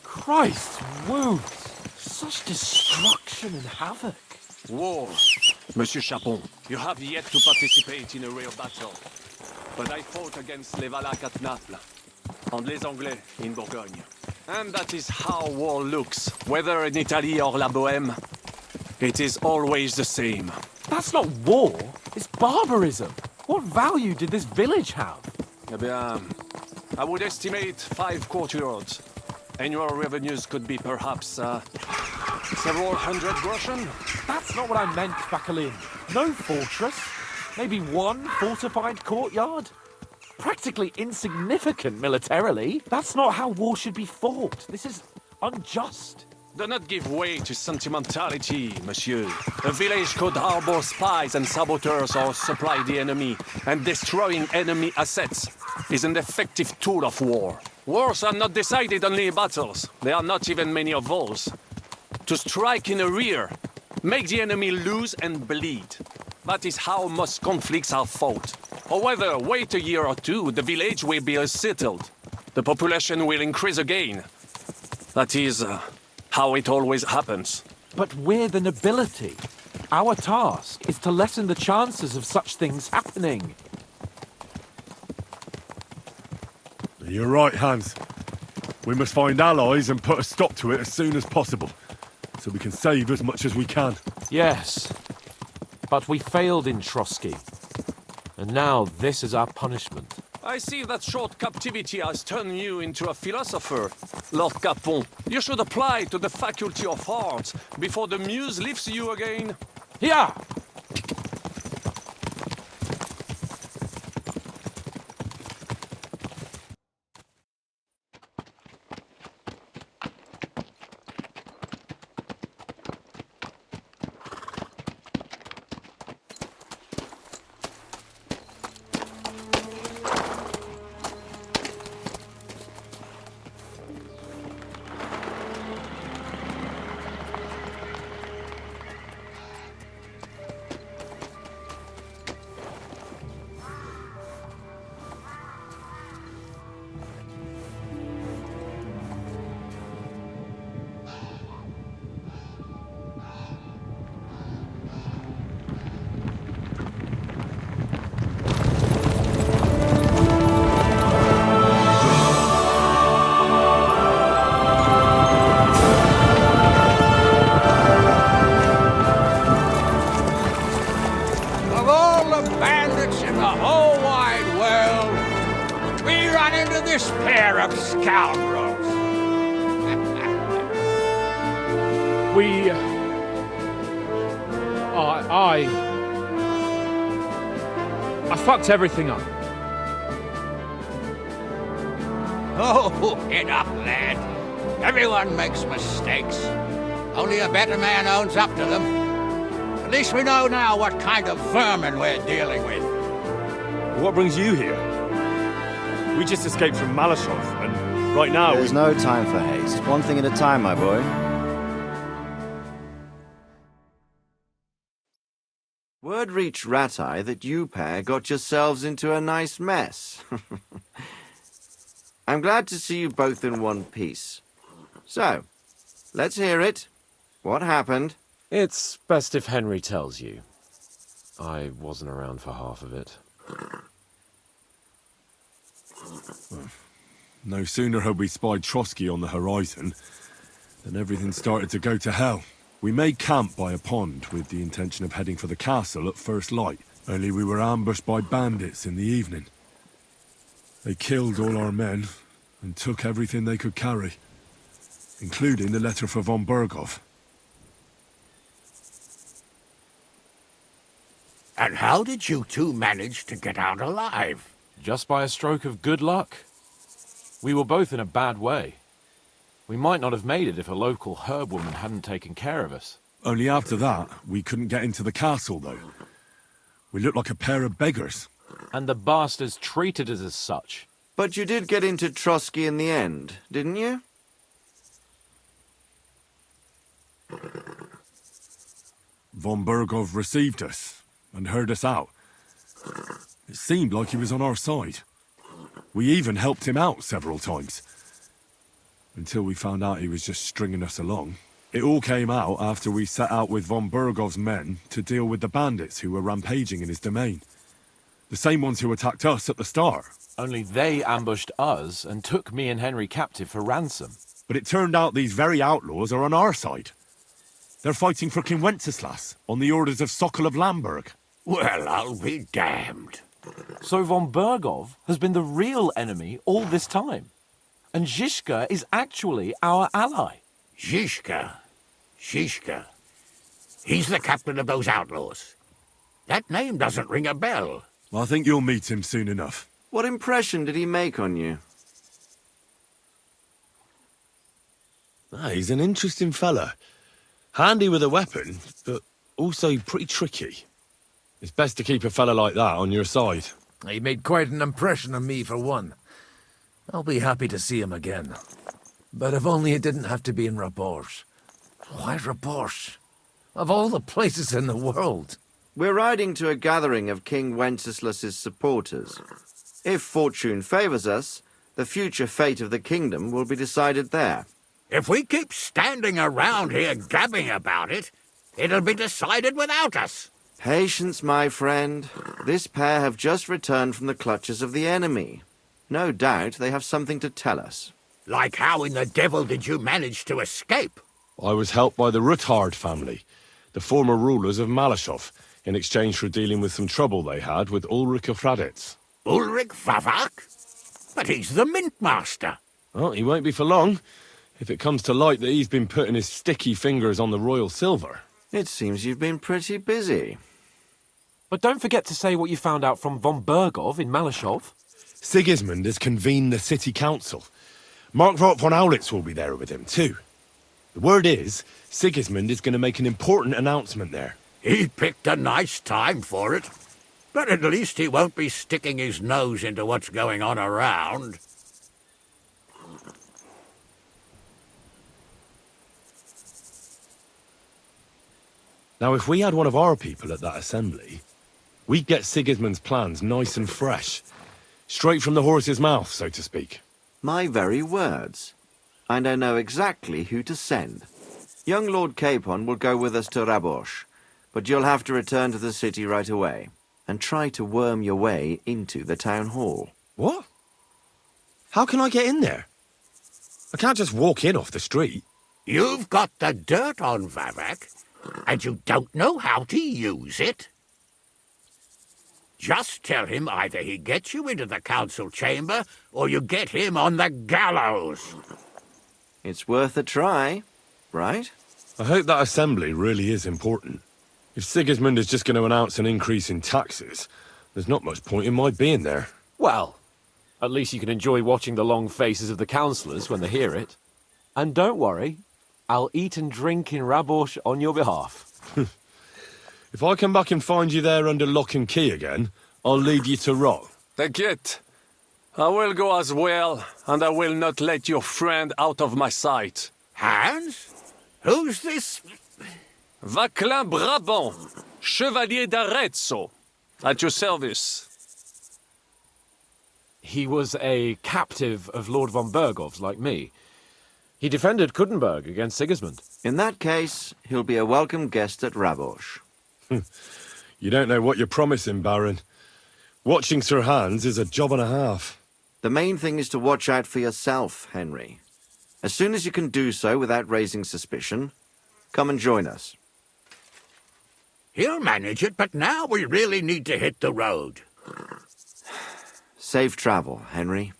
Christ, wounds! Such destruction and havoc. War. Monsieur Chapon, you have yet to participate in a real battle. But I fought against les Valaques at Naples, and les Anglais in Bourgogne. And that is how war looks, whether in Italy or La Bohème. It is always the same. That's not war, it's barbarism. What value did this village have? Eh bien, I would estimate 5 courtyards. Annual revenues could be perhaps, several hundred groschen. That's not what I meant, Bakalin. No fortress. Maybe one fortified courtyard? Practically insignificant militarily. That's not how war should be fought. This is unjust. Do not give way to sentimentality, monsieur. A village could harbor spies and saboteurs or supply the enemy, and destroying enemy assets is an effective tool of war. Wars are not decided only in battles. There are not even many of those. To strike in the rear, make the enemy lose and bleed. That is how most conflicts are fought. However, wait a year or two, the village will be settled. The population will increase again. That is how it always happens. But we're the nobility. Our task is to lessen the chances of such things happening. You're right, Hans. We must find allies and put a stop to it as soon as possible, so we can save as much as we can. Yes, but we failed in Trotsky. And now this is our punishment. I see that short captivity has turned you into a philosopher, Lord Capon. You should apply to the Faculty of Arts before the muse lifts you again. Yeah! I fucked everything up. Oh, get up, lad. Everyone makes mistakes. Only a better man owns up to them. At least we know now what kind of vermin we're dealing with. What brings you here? We just escaped from Malashov, and right now There's no time for haste. One thing at a time, my boy. Word reached Ratai that you pair got yourselves into a nice mess. I'm glad to see you both in one piece. So, let's hear it. What happened? It's best if Henry tells you. I wasn't around for half of it. No sooner had we spied Trotsky on the horizon than everything started to go to hell. We made camp by a pond with the intention of heading for the castle at first light, only we were ambushed by bandits in the evening. They killed all our men and took everything they could carry, including the letter for von Berghoff. And how did you two manage to get out alive? Just by a stroke of good luck. We were both in a bad way. We might not have made it if a local herb woman hadn't taken care of us. Only after that, we couldn't get into the castle, though. We looked like a pair of beggars. And the bastards treated us as such. But you did get into Trotsky in the end, didn't you? Von Berghoff received us and heard us out. It seemed like he was on our side. We even helped him out several times. Until we found out he was just stringing us along. It all came out after we set out with von Berghoff's men to deal with the bandits who were rampaging in his domain. The same ones who attacked us at the start. Only they ambushed us and took me and Henry captive for ransom. But it turned out these very outlaws are on our side. They're fighting for King Wenceslas on the orders of Sokol of Lamberg. Well, I'll be damned. So von Berghoff has been the real enemy all this time. And Zizka is actually our ally. Zizka. He's the captain of those outlaws. That name doesn't ring a bell. I think you'll meet him soon enough. What impression did he make on you? He's an interesting fella. Handy with a weapon, but also pretty tricky. It's best to keep a fella like that on your side. He made quite an impression on me, for one. I'll be happy to see him again. But if only it didn't have to be in Rabosh. Why Rabosh? Of all the places in the world. We're riding to a gathering of King Wenceslas's supporters. If fortune favors us, the future fate of the kingdom will be decided there. If we keep standing around here gabbing about it, it'll be decided without us. Patience, my friend. This pair have just returned from the clutches of the enemy. No doubt they have something to tell us. Like how in the devil did you manage to escape? I was helped by the Ruthard family, the former rulers of Malashov, in exchange for dealing with some trouble they had with Ulrich of Raditz. Ulrich Vavak? But he's the mint master. Well, he won't be for long, if it comes to light that he's been putting his sticky fingers on the royal silver. It seems you've been pretty busy. But don't forget to say what you found out from von Berghoff in Malashov. Sigismund has convened the city council. Markvart von Aulitz will be there with him, too. The word is, Sigismund is going to make an important announcement there. He picked a nice time for it. But at least he won't be sticking his nose into what's going on around. Now, if we had one of our people at that assembly, we'd get Sigismund's plans nice and fresh. Straight from the horse's mouth, so to speak. My very words. And I know exactly who to send. Young Lord Capon will go with us to Rabosh, but you'll have to return to the city right away, and try to worm your way into the town hall. What? How can I get in there? I can't just walk in off the street. You've got the dirt on Vavak, and you don't know how to use it? Just tell him either he gets you into the council chamber, or you get him on the gallows. It's worth a try, right? I hope that assembly really is important. If Sigismund is just going to announce an increase in taxes, there's not much point in my being there. Well, at least you can enjoy watching the long faces of the councillors when they hear it. And don't worry, I'll eat and drink in Rabosh on your behalf. If I come back and find you there under lock and key again, I'll lead you to rot. Take it. I will go as well, and I will not let your friend out of my sight. Hans? Who's this? Vaclin Brabant, Chevalier d'Arezzo, at your service. He was a captive of Lord von Berghoff's, like me. He defended Kuttenberg against Sigismund. In that case, he'll be a welcome guest at Rabosh. You don't know what you're promising, Baron. Watching Sir Hans is a job and a half. The main thing is to watch out for yourself, Henry. As soon as you can do so without raising suspicion, come and join us. He'll manage it, but now we really need to hit the road. Safe travel, Henry.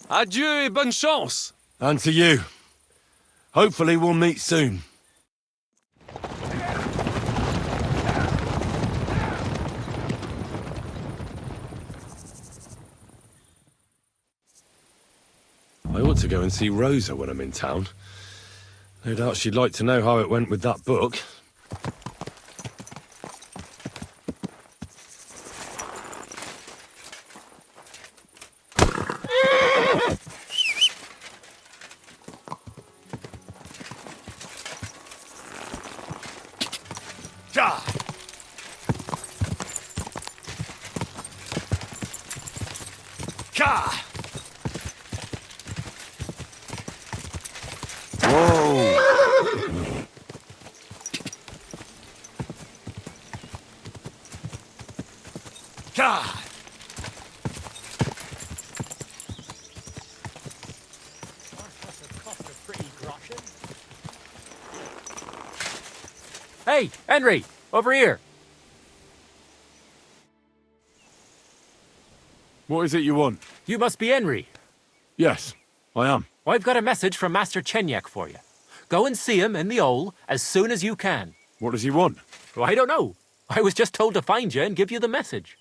Adieu et bonne chance! And to you. Hopefully we'll meet soon. I ought to go and see Rosa when I'm in town. No doubt she'd like to know how it went with that book. Hey, Henry, over here. What is it you want? You must be Henry. Yes, I am. I've got a message from Master Chenyek for you. Go and see him in the Ole as soon as you can. What does he want? Well, I don't know. I was just told to find you and give you the message.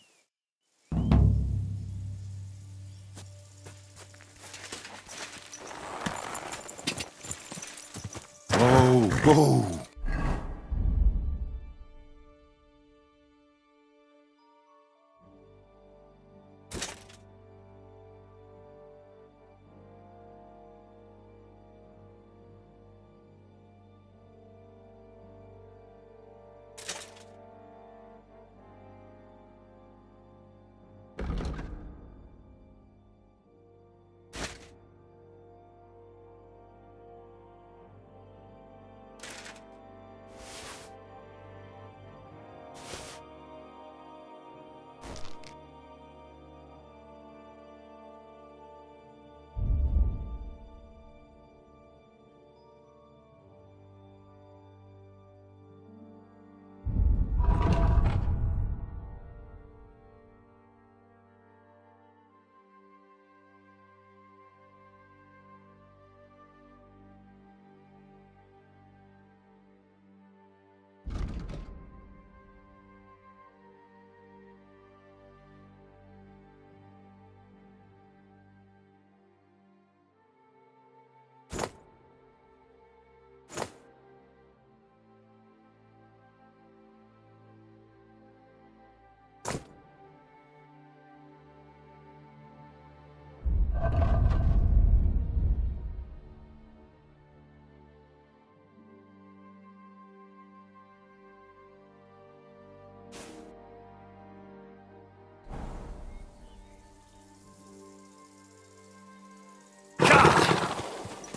Whoa, whoa.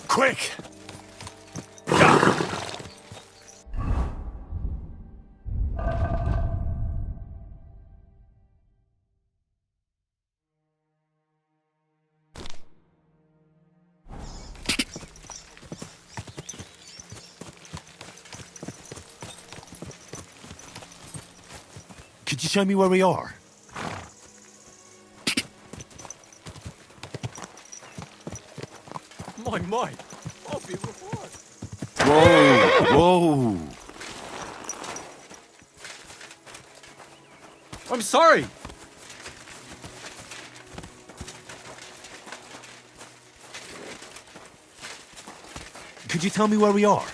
Quick! Could you show me where we are? My. I'll be rewarded. Whoa, whoa. I'm sorry. Could you tell me where we are?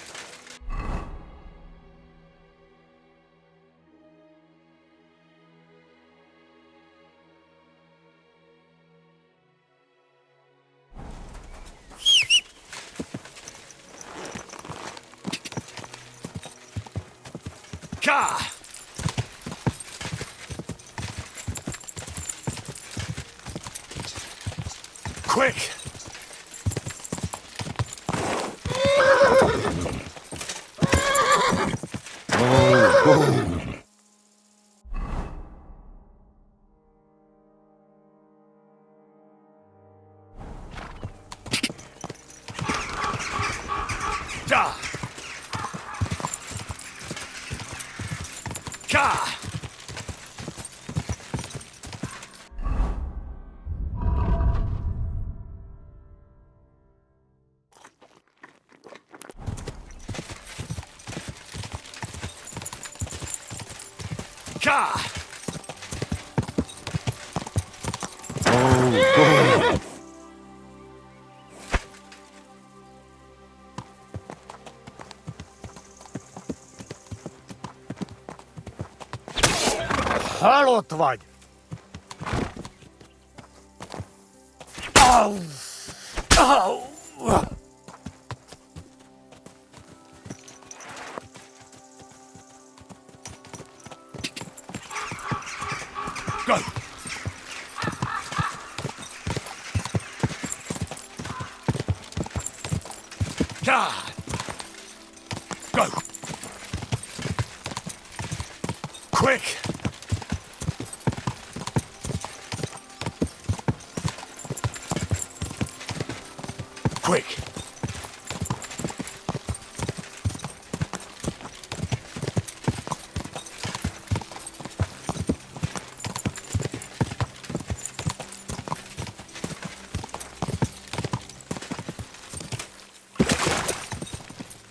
Quick! Ja! Ka! Ka! Oh, Halo, тварь! Ау! Ау! Go! God! Go! Quick! Quick!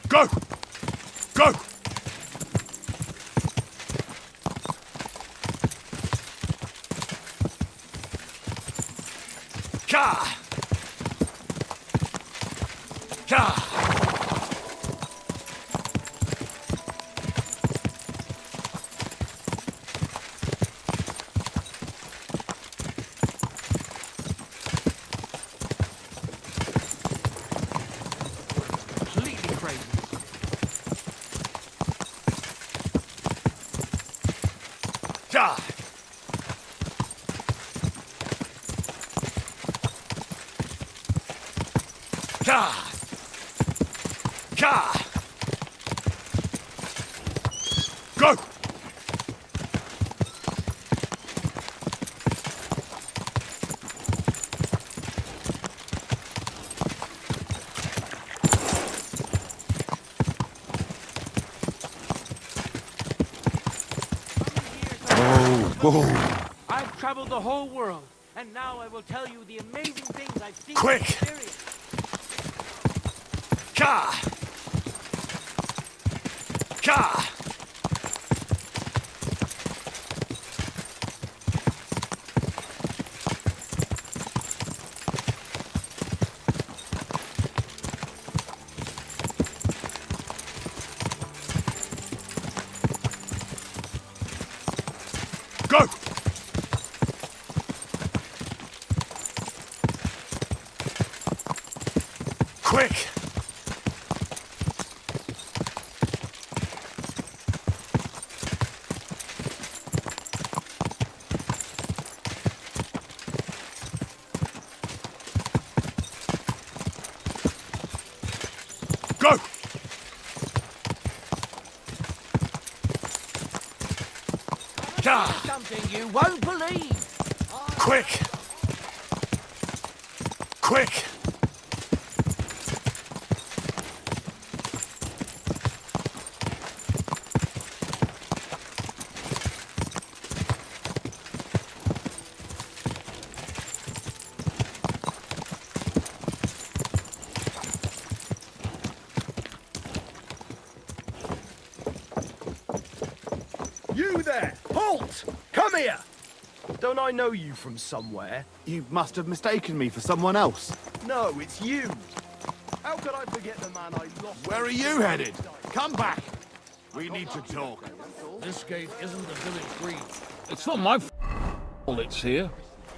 Go! Go! Ka! Ka! Completely crazy. Ka! Ka! Ka! Go! oh. I've traveled the whole world, and now I will tell you the amazing things I've seen Quick! and experienced. Ka! Ka! Go! Quick! Go! Ka! Something you won't believe. Quick! Quick! You there! Halt! Come here! Don't I know you from somewhere? You must have mistaken me for someone else. No, it's you! How could I forget the man I lost? Where are you headed? Come back. We need to talk. This gate isn't the village green. It's not my fault it's here.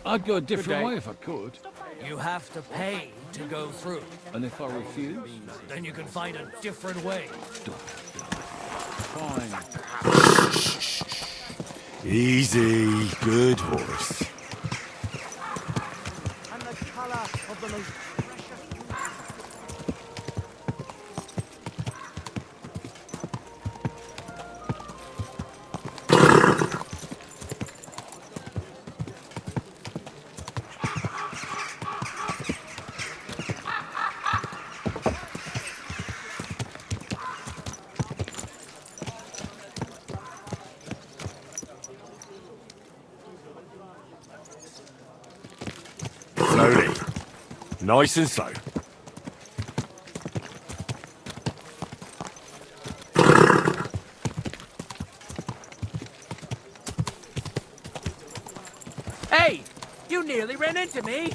I'd go a different way if I could. You have to pay to go through. And if I refuse? Then you can find a different way. Fine. Easy, good horse. And the color of the most precious. Slowly. Nice and slow. Hey! You nearly ran into me!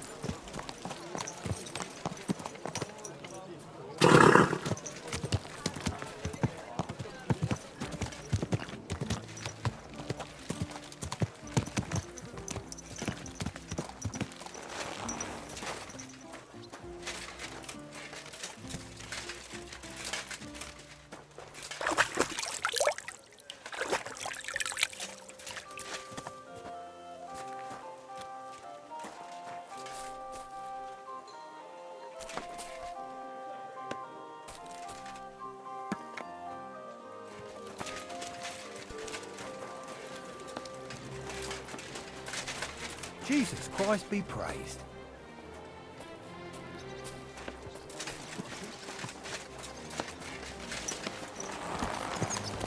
Jesus Christ be praised.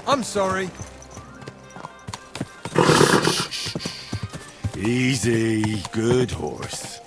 I'm sorry. Easy. Good horse.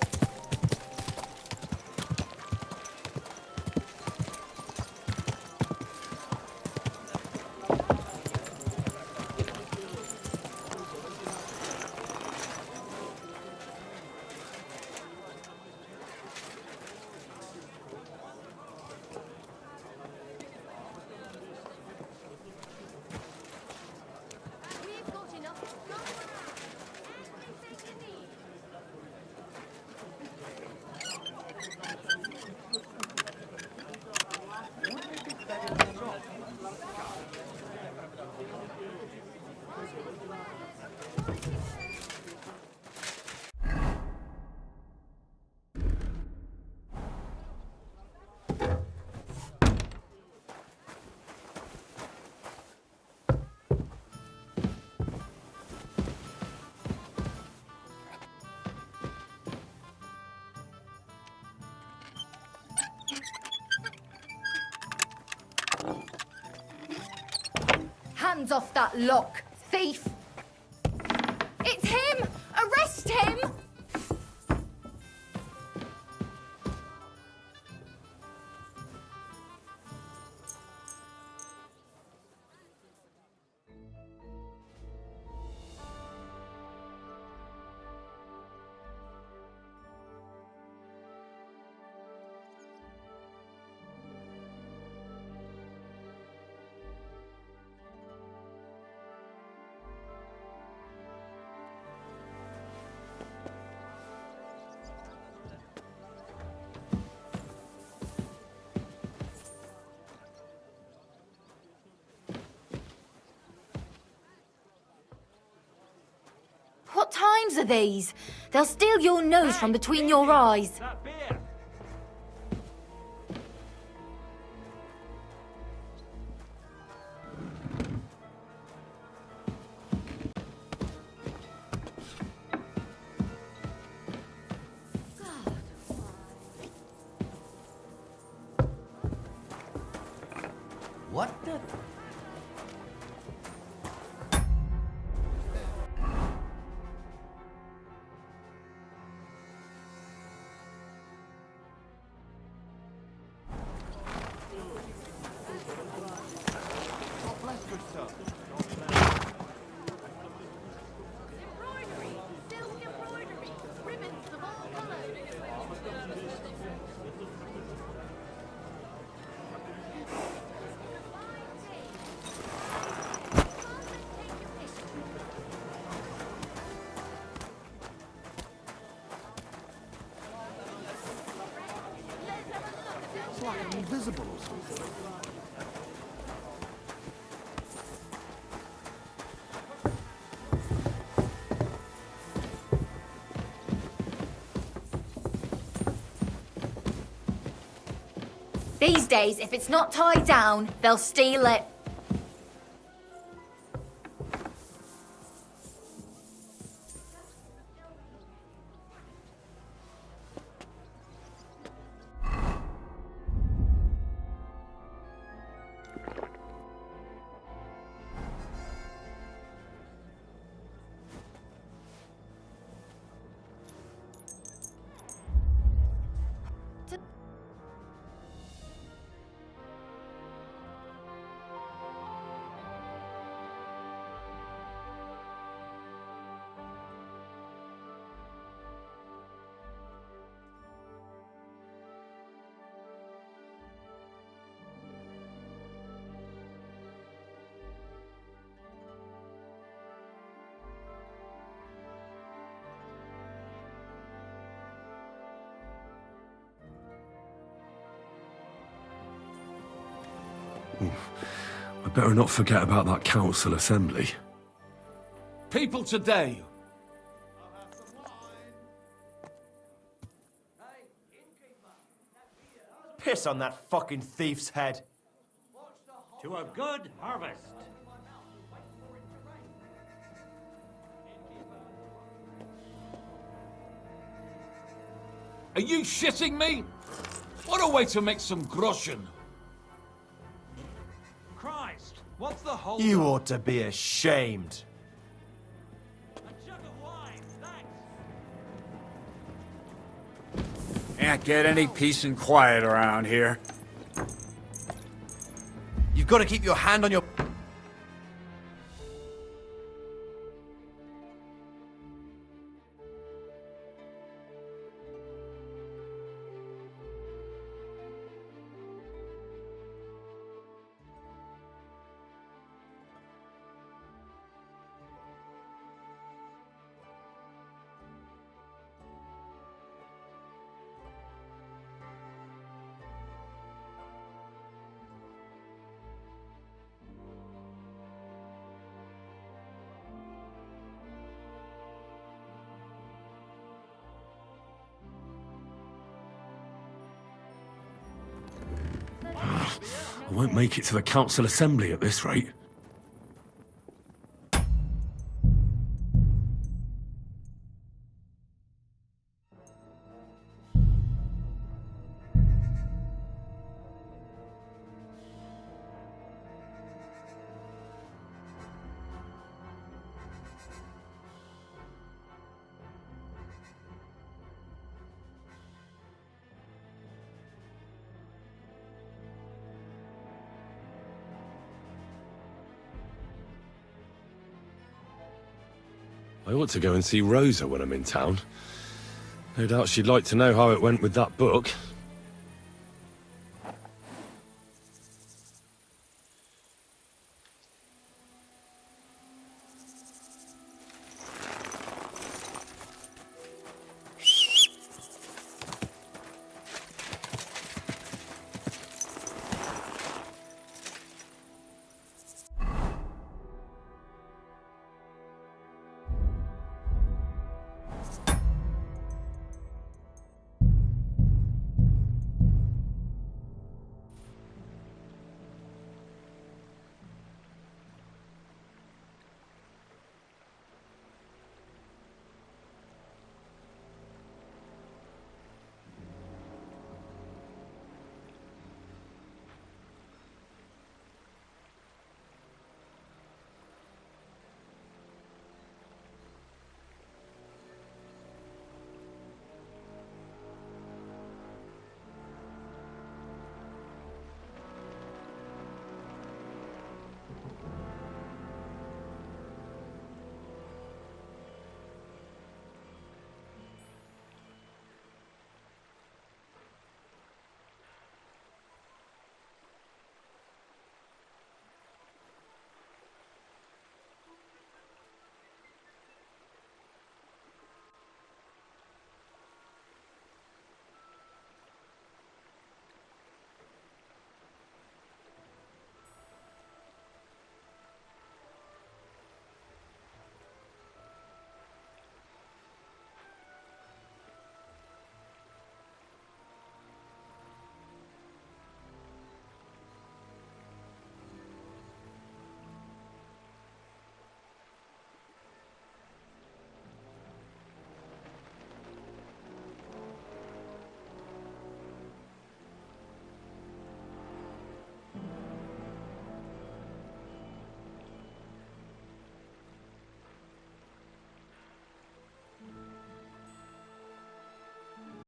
Hands off that lock, thief! It's him! Arrest him! What times are these? They'll steal your nose from between your eyes. What the? It's like I'm invisible or something. These days, if it's not tied down, they'll steal it. I better not forget about that council assembly. People today. Piss on that fucking thief's head. To a good harvest. Are you shitting me? What a way to make some groschen. Christ, what's the whole? You ought to be ashamed. Can't get any peace and quiet around here. You've got to keep your hand on your... I won't make it to the council assembly at this rate. I ought to go and see Rosa when I'm in town. No doubt she'd like to know how it went with that book.